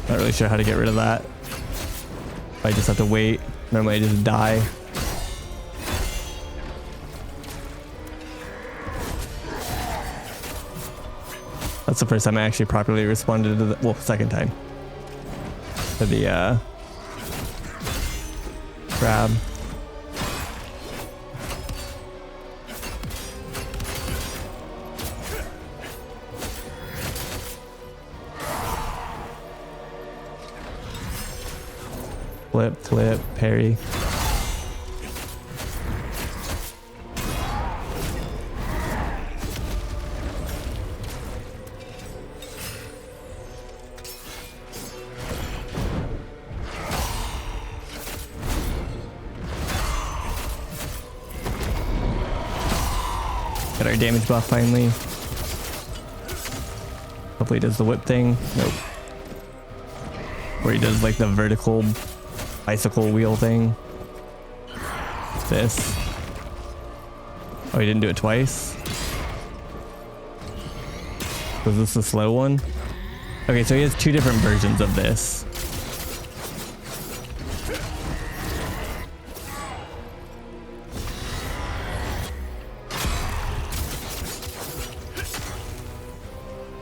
Not really sure how to get rid of that. I just have to wait. Normally I just die. That's the first time I actually properly responded to the, well, second time. To the grab. Flip, flip, parry. Got our damage buff finally. Hopefully he does the whip thing. Nope. Where he does like the vertical bicycle wheel thing. This. Oh, he didn't do it twice. Was this the slow one? Okay, so he has 2 different versions of this.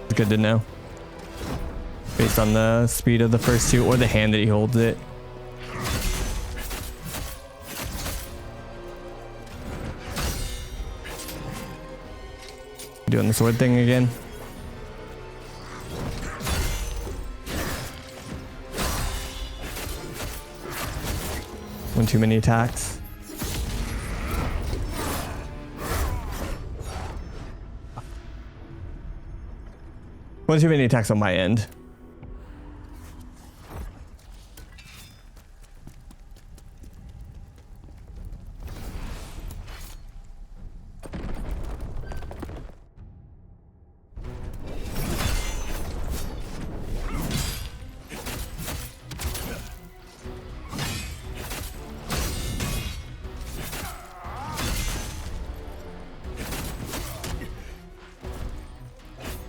It's good to know. Based on the speed of the first 2 or the hand that he holds it. Doing the sword thing again. One too many attacks. One too many attacks on my end.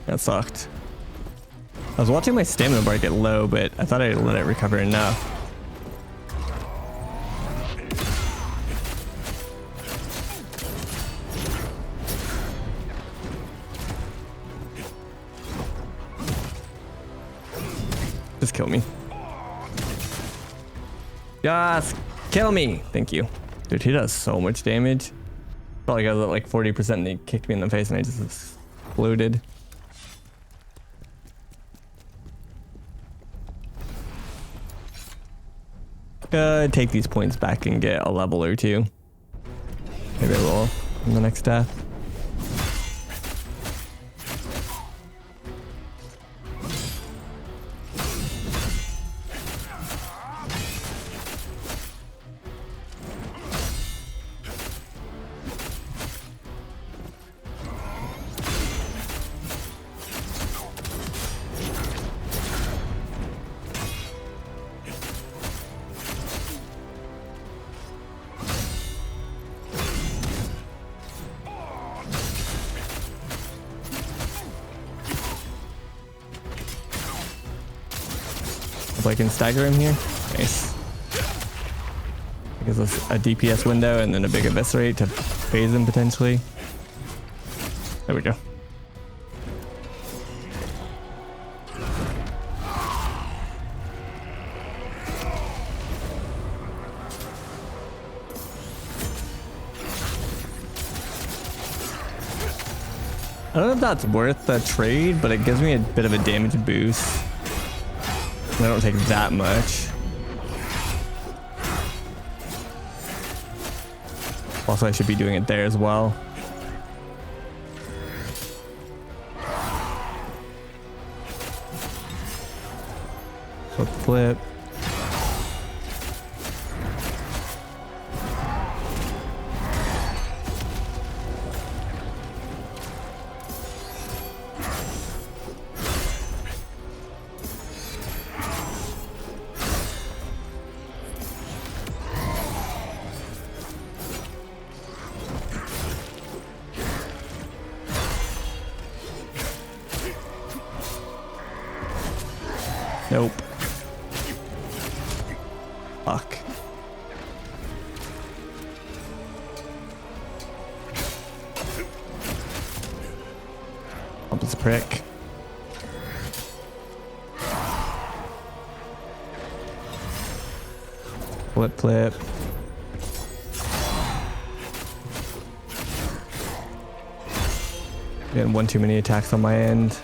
That sucked. I was watching my stamina bar get low, but I thought I'd let it recover enough. Just kill me. Just kill me. Thank you. Dude, he does so much damage. Probably got like 40% and he kicked me in the face and I just exploded. Take these points back and get a level or 2. Maybe I will in the next death. So I can stagger him here. Nice. Gives us a DPS window and then a big eviscerate to phase him potentially. There we go. I don't know if that's worth the trade, but it gives me a bit of a damage boost. I don't take that much. Also, I should be doing it there as well. Flip. Nope. Fuck. Up as a prick. Flip, flip. Getting one too many attacks on my end.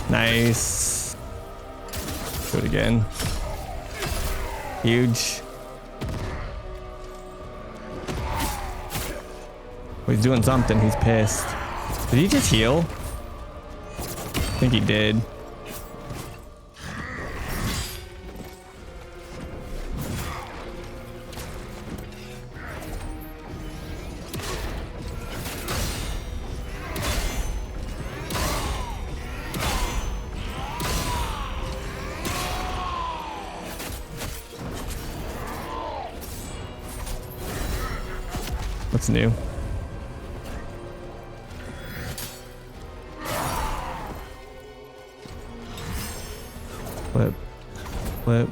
Nice. Do it again. Huge. Oh, he's doing something. He's pissed. Did he just heal? I think he did. What's new? Flip. Flip.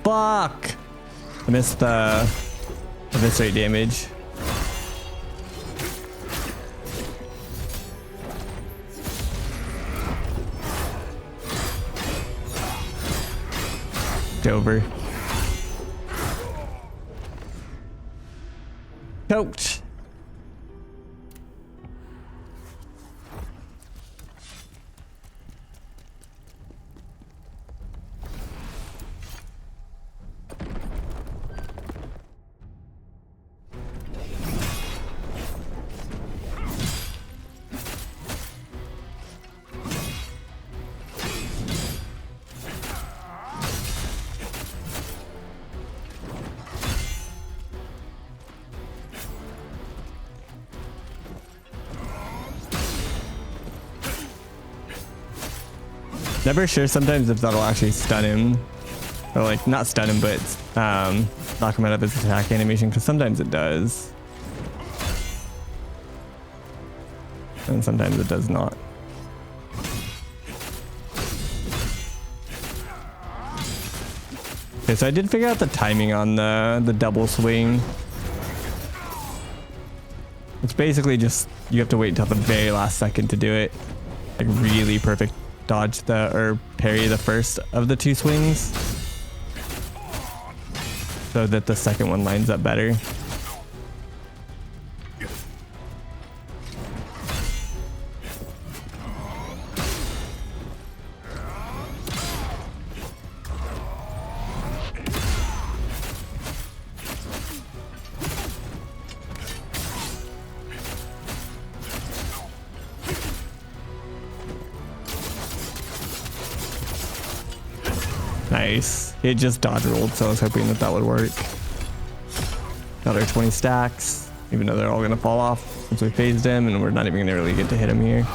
Fuck! I missed the eviscerate damage. Over. Choked. Never sure sometimes if that'll actually stun him. Or like, not stun him, but knock him out of his attack animation, because sometimes it does. And sometimes it does not. Okay, so I did figure out the timing on the double swing. It's basically just, you have to wait until the very last second to do it. Like really perfect dodge or parry the first of the two swings so that the second one lines up better. Nice. It just dodge rolled, so I was hoping that that would work. Another 20 stacks. Even though they're all gonna fall off since we phased him and we're not even gonna really get to hit him here.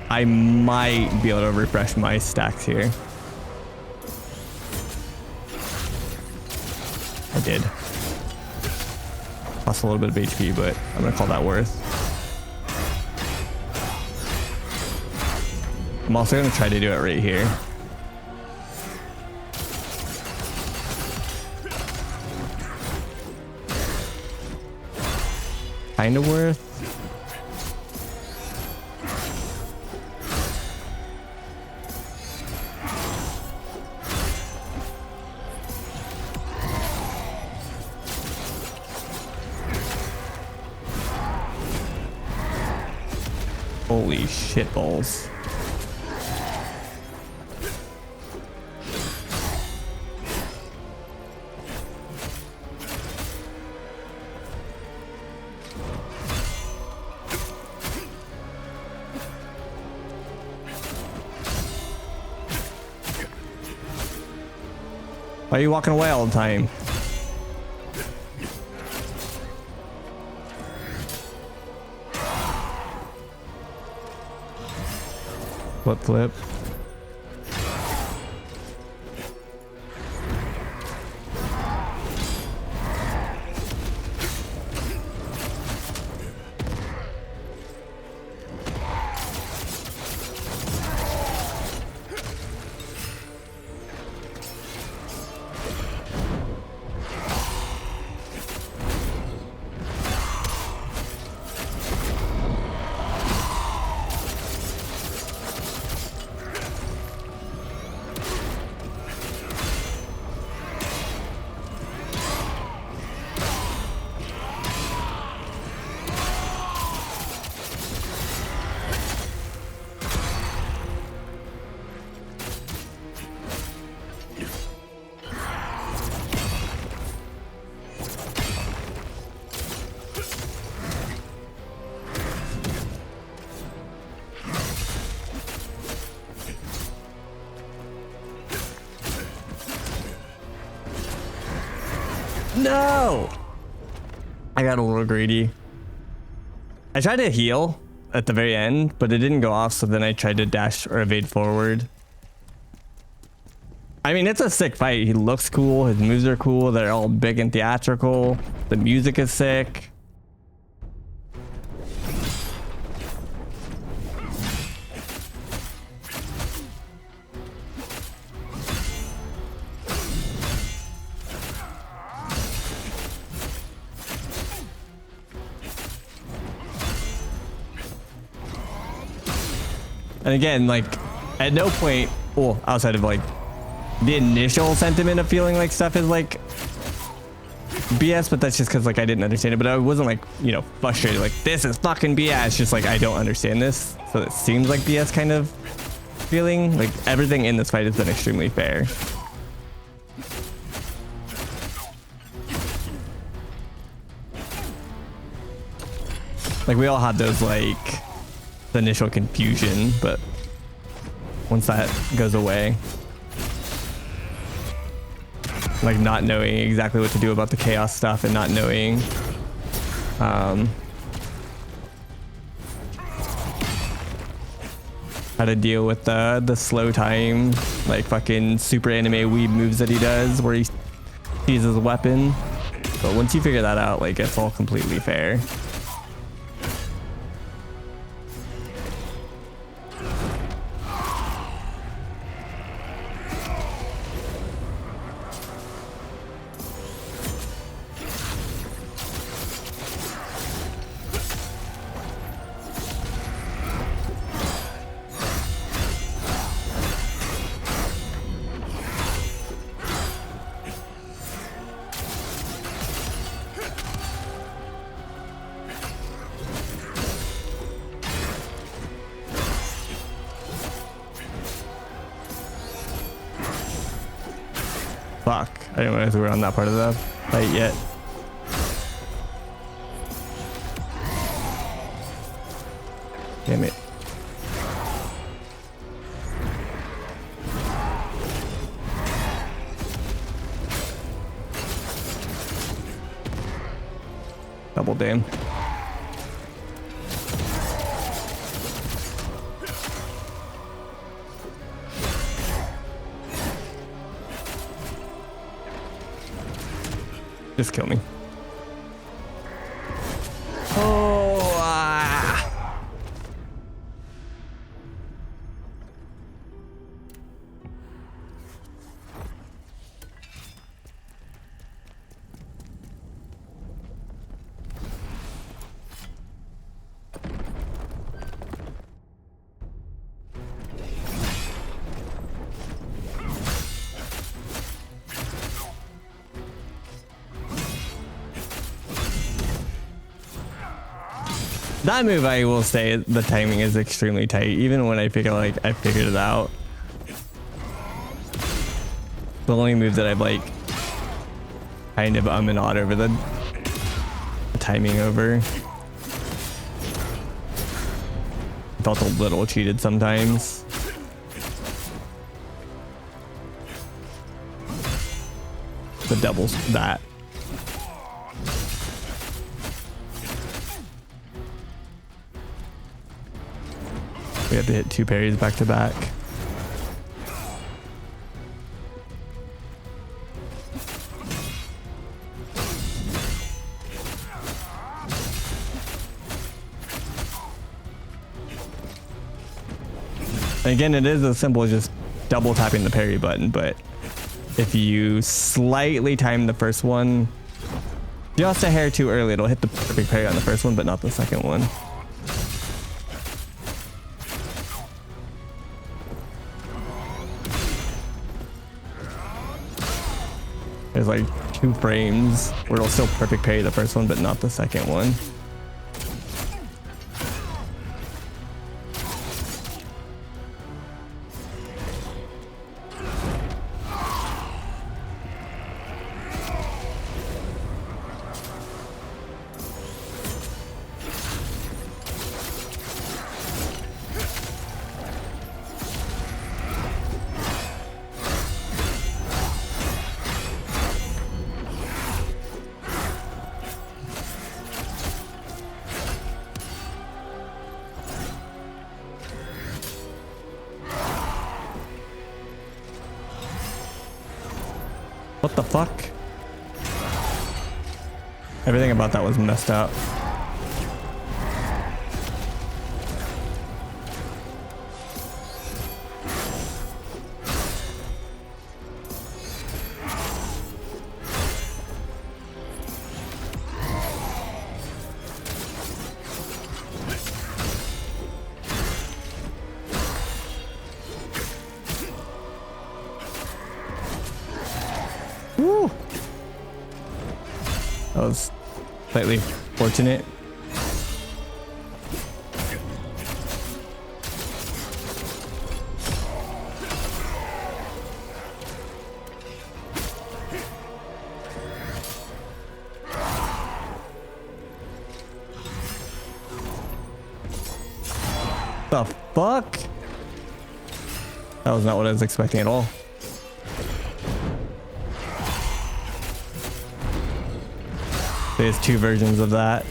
I might be able to refresh my stacks here. I did. Lost a little bit of HP, but I'm gonna call that worth. I'm also gonna try to do it right here. Kinda worth. Holy shit balls. Why are you walking away all the time? Flip. No! I got a little greedy. I tried to heal at the very end, but it didn't go off, so then I tried to dash or evade forward. I mean, it's a sick fight. He looks cool. His moves are cool. They're all big and theatrical. The music is sick. And again, like, at no point, well, outside of like the initial sentiment of feeling like stuff is like BS, but that's just because like I didn't understand it. But I wasn't like, you know, frustrated like this is fucking BS. It's just like I don't understand this, so it seems like BS kind of feeling. Like everything in this fight has been extremely fair. Like we all had those like the initial confusion, but once that goes away, like not knowing exactly what to do about the chaos stuff and not knowing how to deal with the slow time, like fucking super anime weeb moves that he does where he sees his weapon. But once you figure that out, like it's all completely fair. Fuck, I didn't realize we were on that part of the fight yet. Damn it. Double damn. Just kill me. Oh, ah. That move, I will say, the timing is extremely tight. Even when I figure like I figured it out, the only move that I've like kind of and ahhed over the timing over. Felt a little cheated sometimes. The doubles that. We have to hit 2 parries back to back. And again, it is as simple as just double tapping the parry button, but if you slightly time the first one, just a hair too early, it'll hit the perfect parry on the first one, but not the second one. There's like 2 frames where it'll still perfect parry the first one, but not the second one. What the fuck? Everything about that was messed up. Woo! That was slightly fortunate. The fuck? That was not what I was expecting at all. There's 2 versions of that.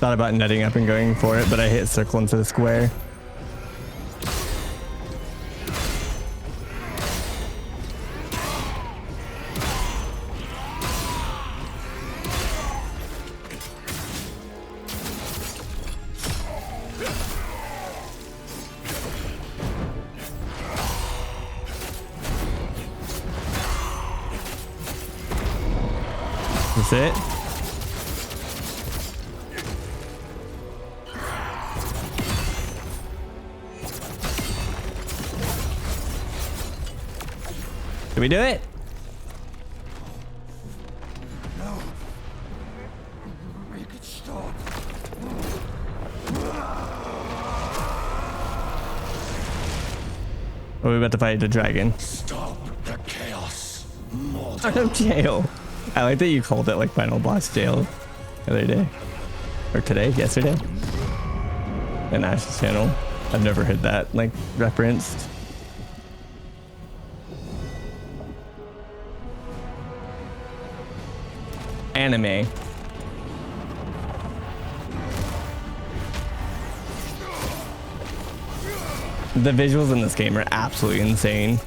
Thought about netting up and going for it, but I hit circle into the square. That's it. we do it? No. Make it stop. Or are we about to fight the dragon? Stop the chaos. Out of jail. I like that you called it like final boss jail the other day. Or today, yesterday. In Ash's channel. I've never heard that like referenced. Anime. The visuals in this game are absolutely insane.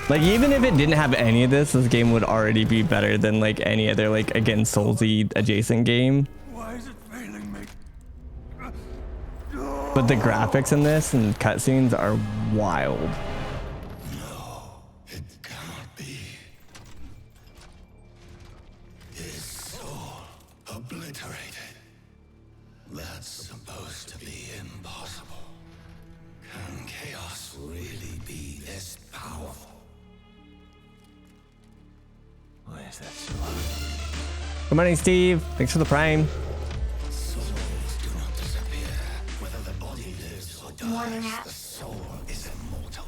Like, even if it didn't have any of this game would already be better than like any other like, again, Soulsy adjacent game. Why is it failing me? But the graphics in this and cutscenes are wild. No, it cannot be. His soul obliterated. That's supposed to be impossible. Can chaos really be this powerful? Why is that so hard? Good morning, Steve. Thanks for the prime. Souls do not disappear. Whether the body lives or dies, the soul is immortal.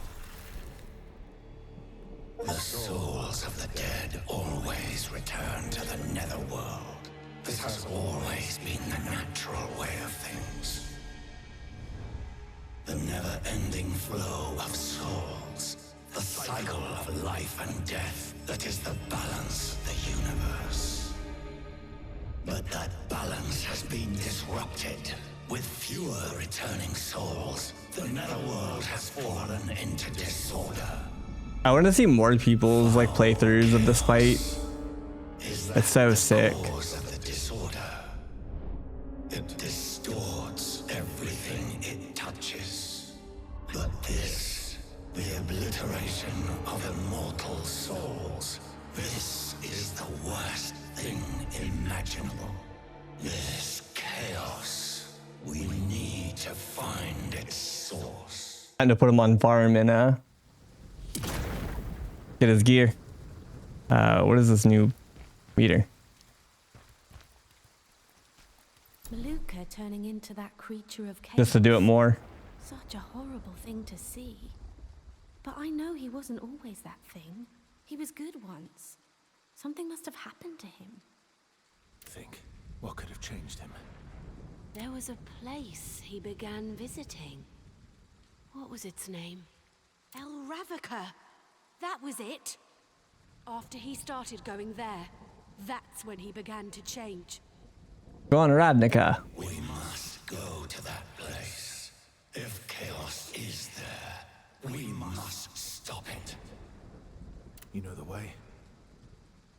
The souls of the dead always return to the netherworld. This has always been the natural way of things. The never-ending flow of souls. The cycle of life and death that is the balance of the universe. But that balance has been disrupted. With fewer returning souls, the netherworld has fallen into disorder. I want to see more people's like playthroughs of this fight. It's so sick. Cause of the disorder. It distorts everything it touches. But this, the obliteration of immortal souls, this is the worst thing imaginable. This chaos. We need to find its source. Time to put him on farm and get his gear. What is this new meter? Maluka turning into that creature of chaos. Just to do it more. Such a horrible thing to see. But I know he wasn't always that thing. He was good once. Something must have happened to him. Think, what could have changed him? There was a place he began visiting. What was its name? El Ravaka! That was it! After he started going there, that's when he began to change. Go on, Radnica. We must go to that place. If chaos is there, we must stop it. You know the way?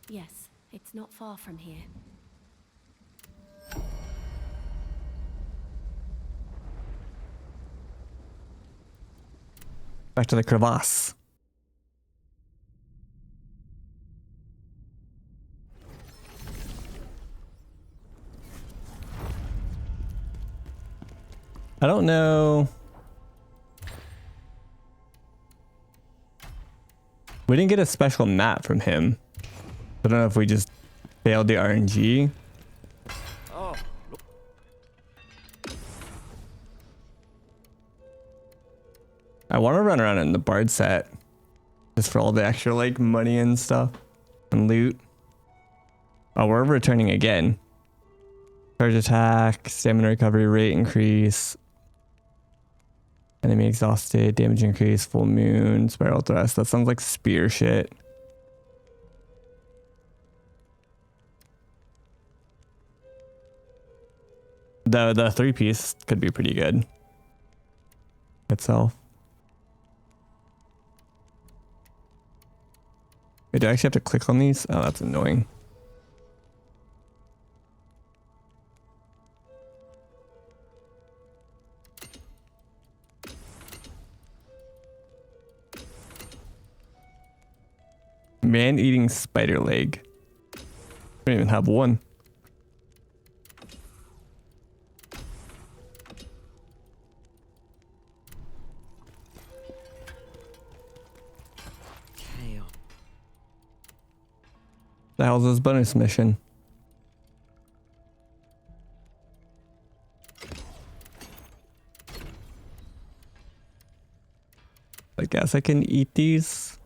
Yes, it's not far from here. Back to the crevasse. I don't know. We didn't get a special map from him. I don't know if we just failed the RNG. I want to run around in the Bard set. Just for all the extra like money and stuff. And loot. Oh, we're returning again. Charge attack, stamina recovery rate increase. Enemy exhausted, damage increase, full moon, spiral thrust. That sounds like spear shit. Though the 3-piece could be pretty good itself. Wait, do I actually have to click on these? Oh, that's annoying. Man-eating spider leg. I don't even have one. The hell's this bonus mission? I guess I can eat these.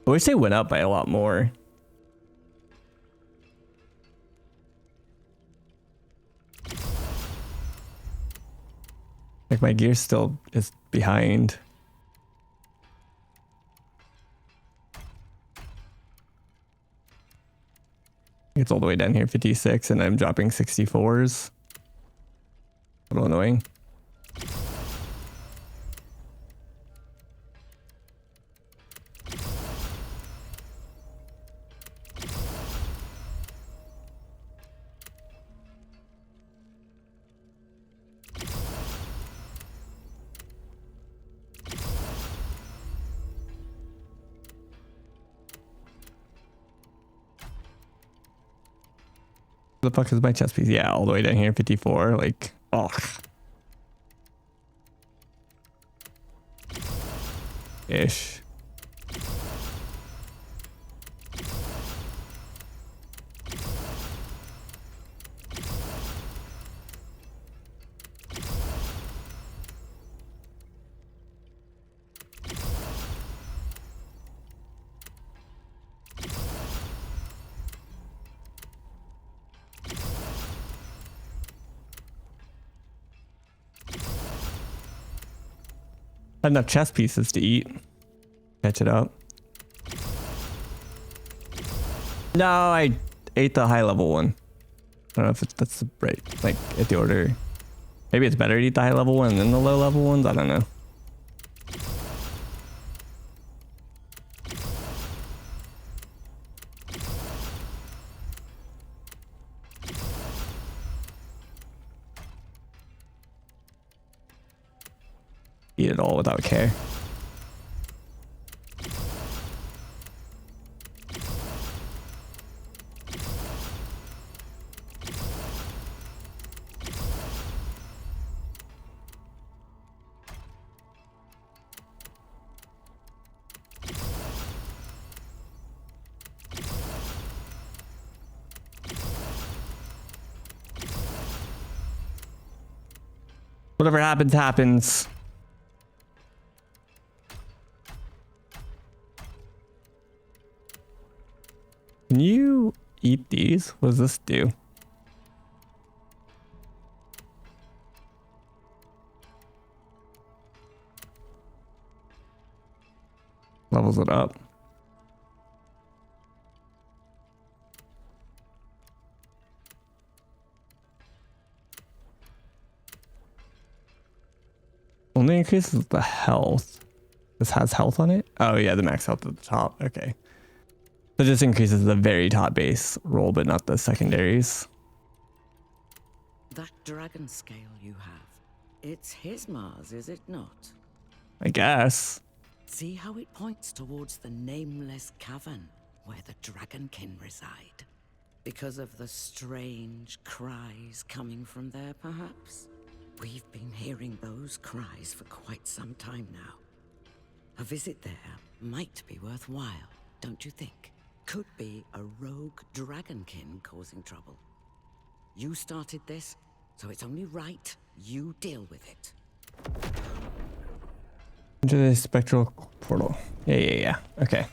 I wish they went up by a lot more. Like my gear still is behind. It's all the way down here, 56, and I'm dropping 64s. A little annoying. The fuck is my chest piece? Yeah, all the way down here, 54. Like, oh. Ish. Enough chess pieces to eat. Catch it up. No, I ate the high level one. I don't know if that's the right, like, at the order. Maybe it's better to eat the high level one than the low level ones. I don't know. Eat it all without care. Whatever happens, happens. Can you eat these? What does this do? Levels it up. Only increases the health. This has health on it? Oh yeah, the max health at the top. Okay. So it just increases the very top base roll, but not the secondaries. That dragon scale you have, it's his Mars, is it not? I guess. See how it points towards the nameless cavern where the dragonkin reside? Because of the strange cries coming from there, perhaps? We've been hearing those cries for quite some time now. A visit there might be worthwhile, don't you think? Could be a rogue dragonkin causing trouble. You started this, so it's only right you deal with it. Into the spectral portal. Yeah. Okay.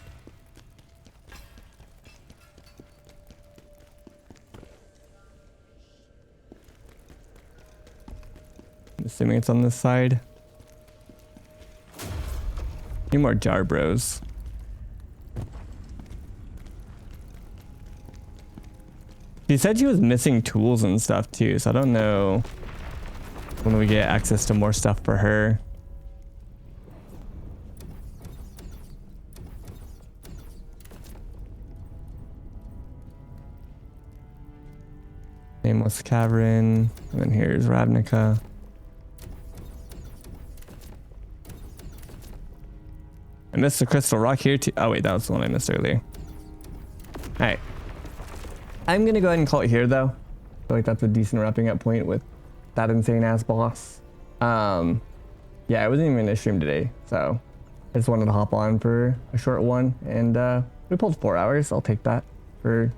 I'm assuming it's on this side. Need more jar bros. She said she was missing tools and stuff too, so I don't know when we get access to more stuff for her. Nameless Cavern, and then here's Ravnica. I missed the crystal rock here too. Oh wait, that was the one I missed earlier. Alright. I'm gonna go ahead and call it here though. I feel like that's a decent wrapping up point with that insane ass boss. Yeah, I wasn't even gonna stream today, so I just wanted to hop on for a short one, and we pulled 4 hours. I'll take that. for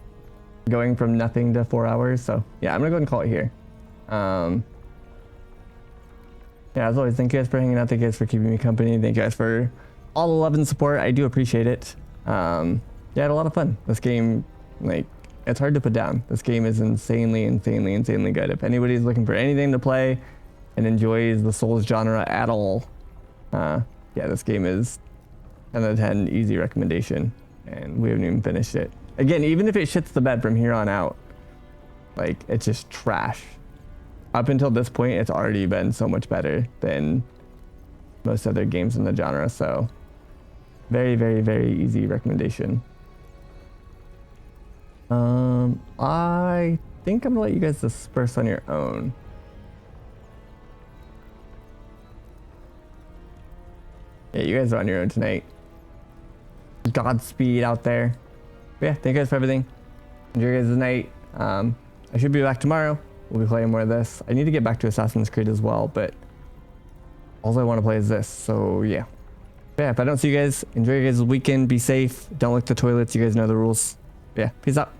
going from nothing to 4 hours. So yeah, I'm gonna go ahead and call it here. Yeah, as always, thank you guys for hanging out. Thank you guys for keeping me company. Thank you guys for all the love and support. I do appreciate it. Yeah, I had a lot of fun. This game, like, it's hard to put down. This game is insanely good. If anybody's looking for anything to play and enjoys the Souls genre at all, yeah, this game is 10 out of 10, easy recommendation. And we haven't even finished it. Again, even if it shits the bed from here on out, like, it's just trash. Up until this point, it's already been so much better than most other games in the genre. So very easy recommendation. I think I'm gonna let you guys disperse on your own. Yeah, you guys are on your own tonight. Godspeed out there. But yeah, thank you guys for everything. Enjoy your guys' night. I should be back tomorrow. We'll be playing more of this. I need to get back to Assassin's Creed as well, but all I want to play is this. So yeah. But yeah, if I don't see you guys, enjoy your guys' weekend. Be safe. Don't lick the toilets. You guys know the rules. But yeah, peace out.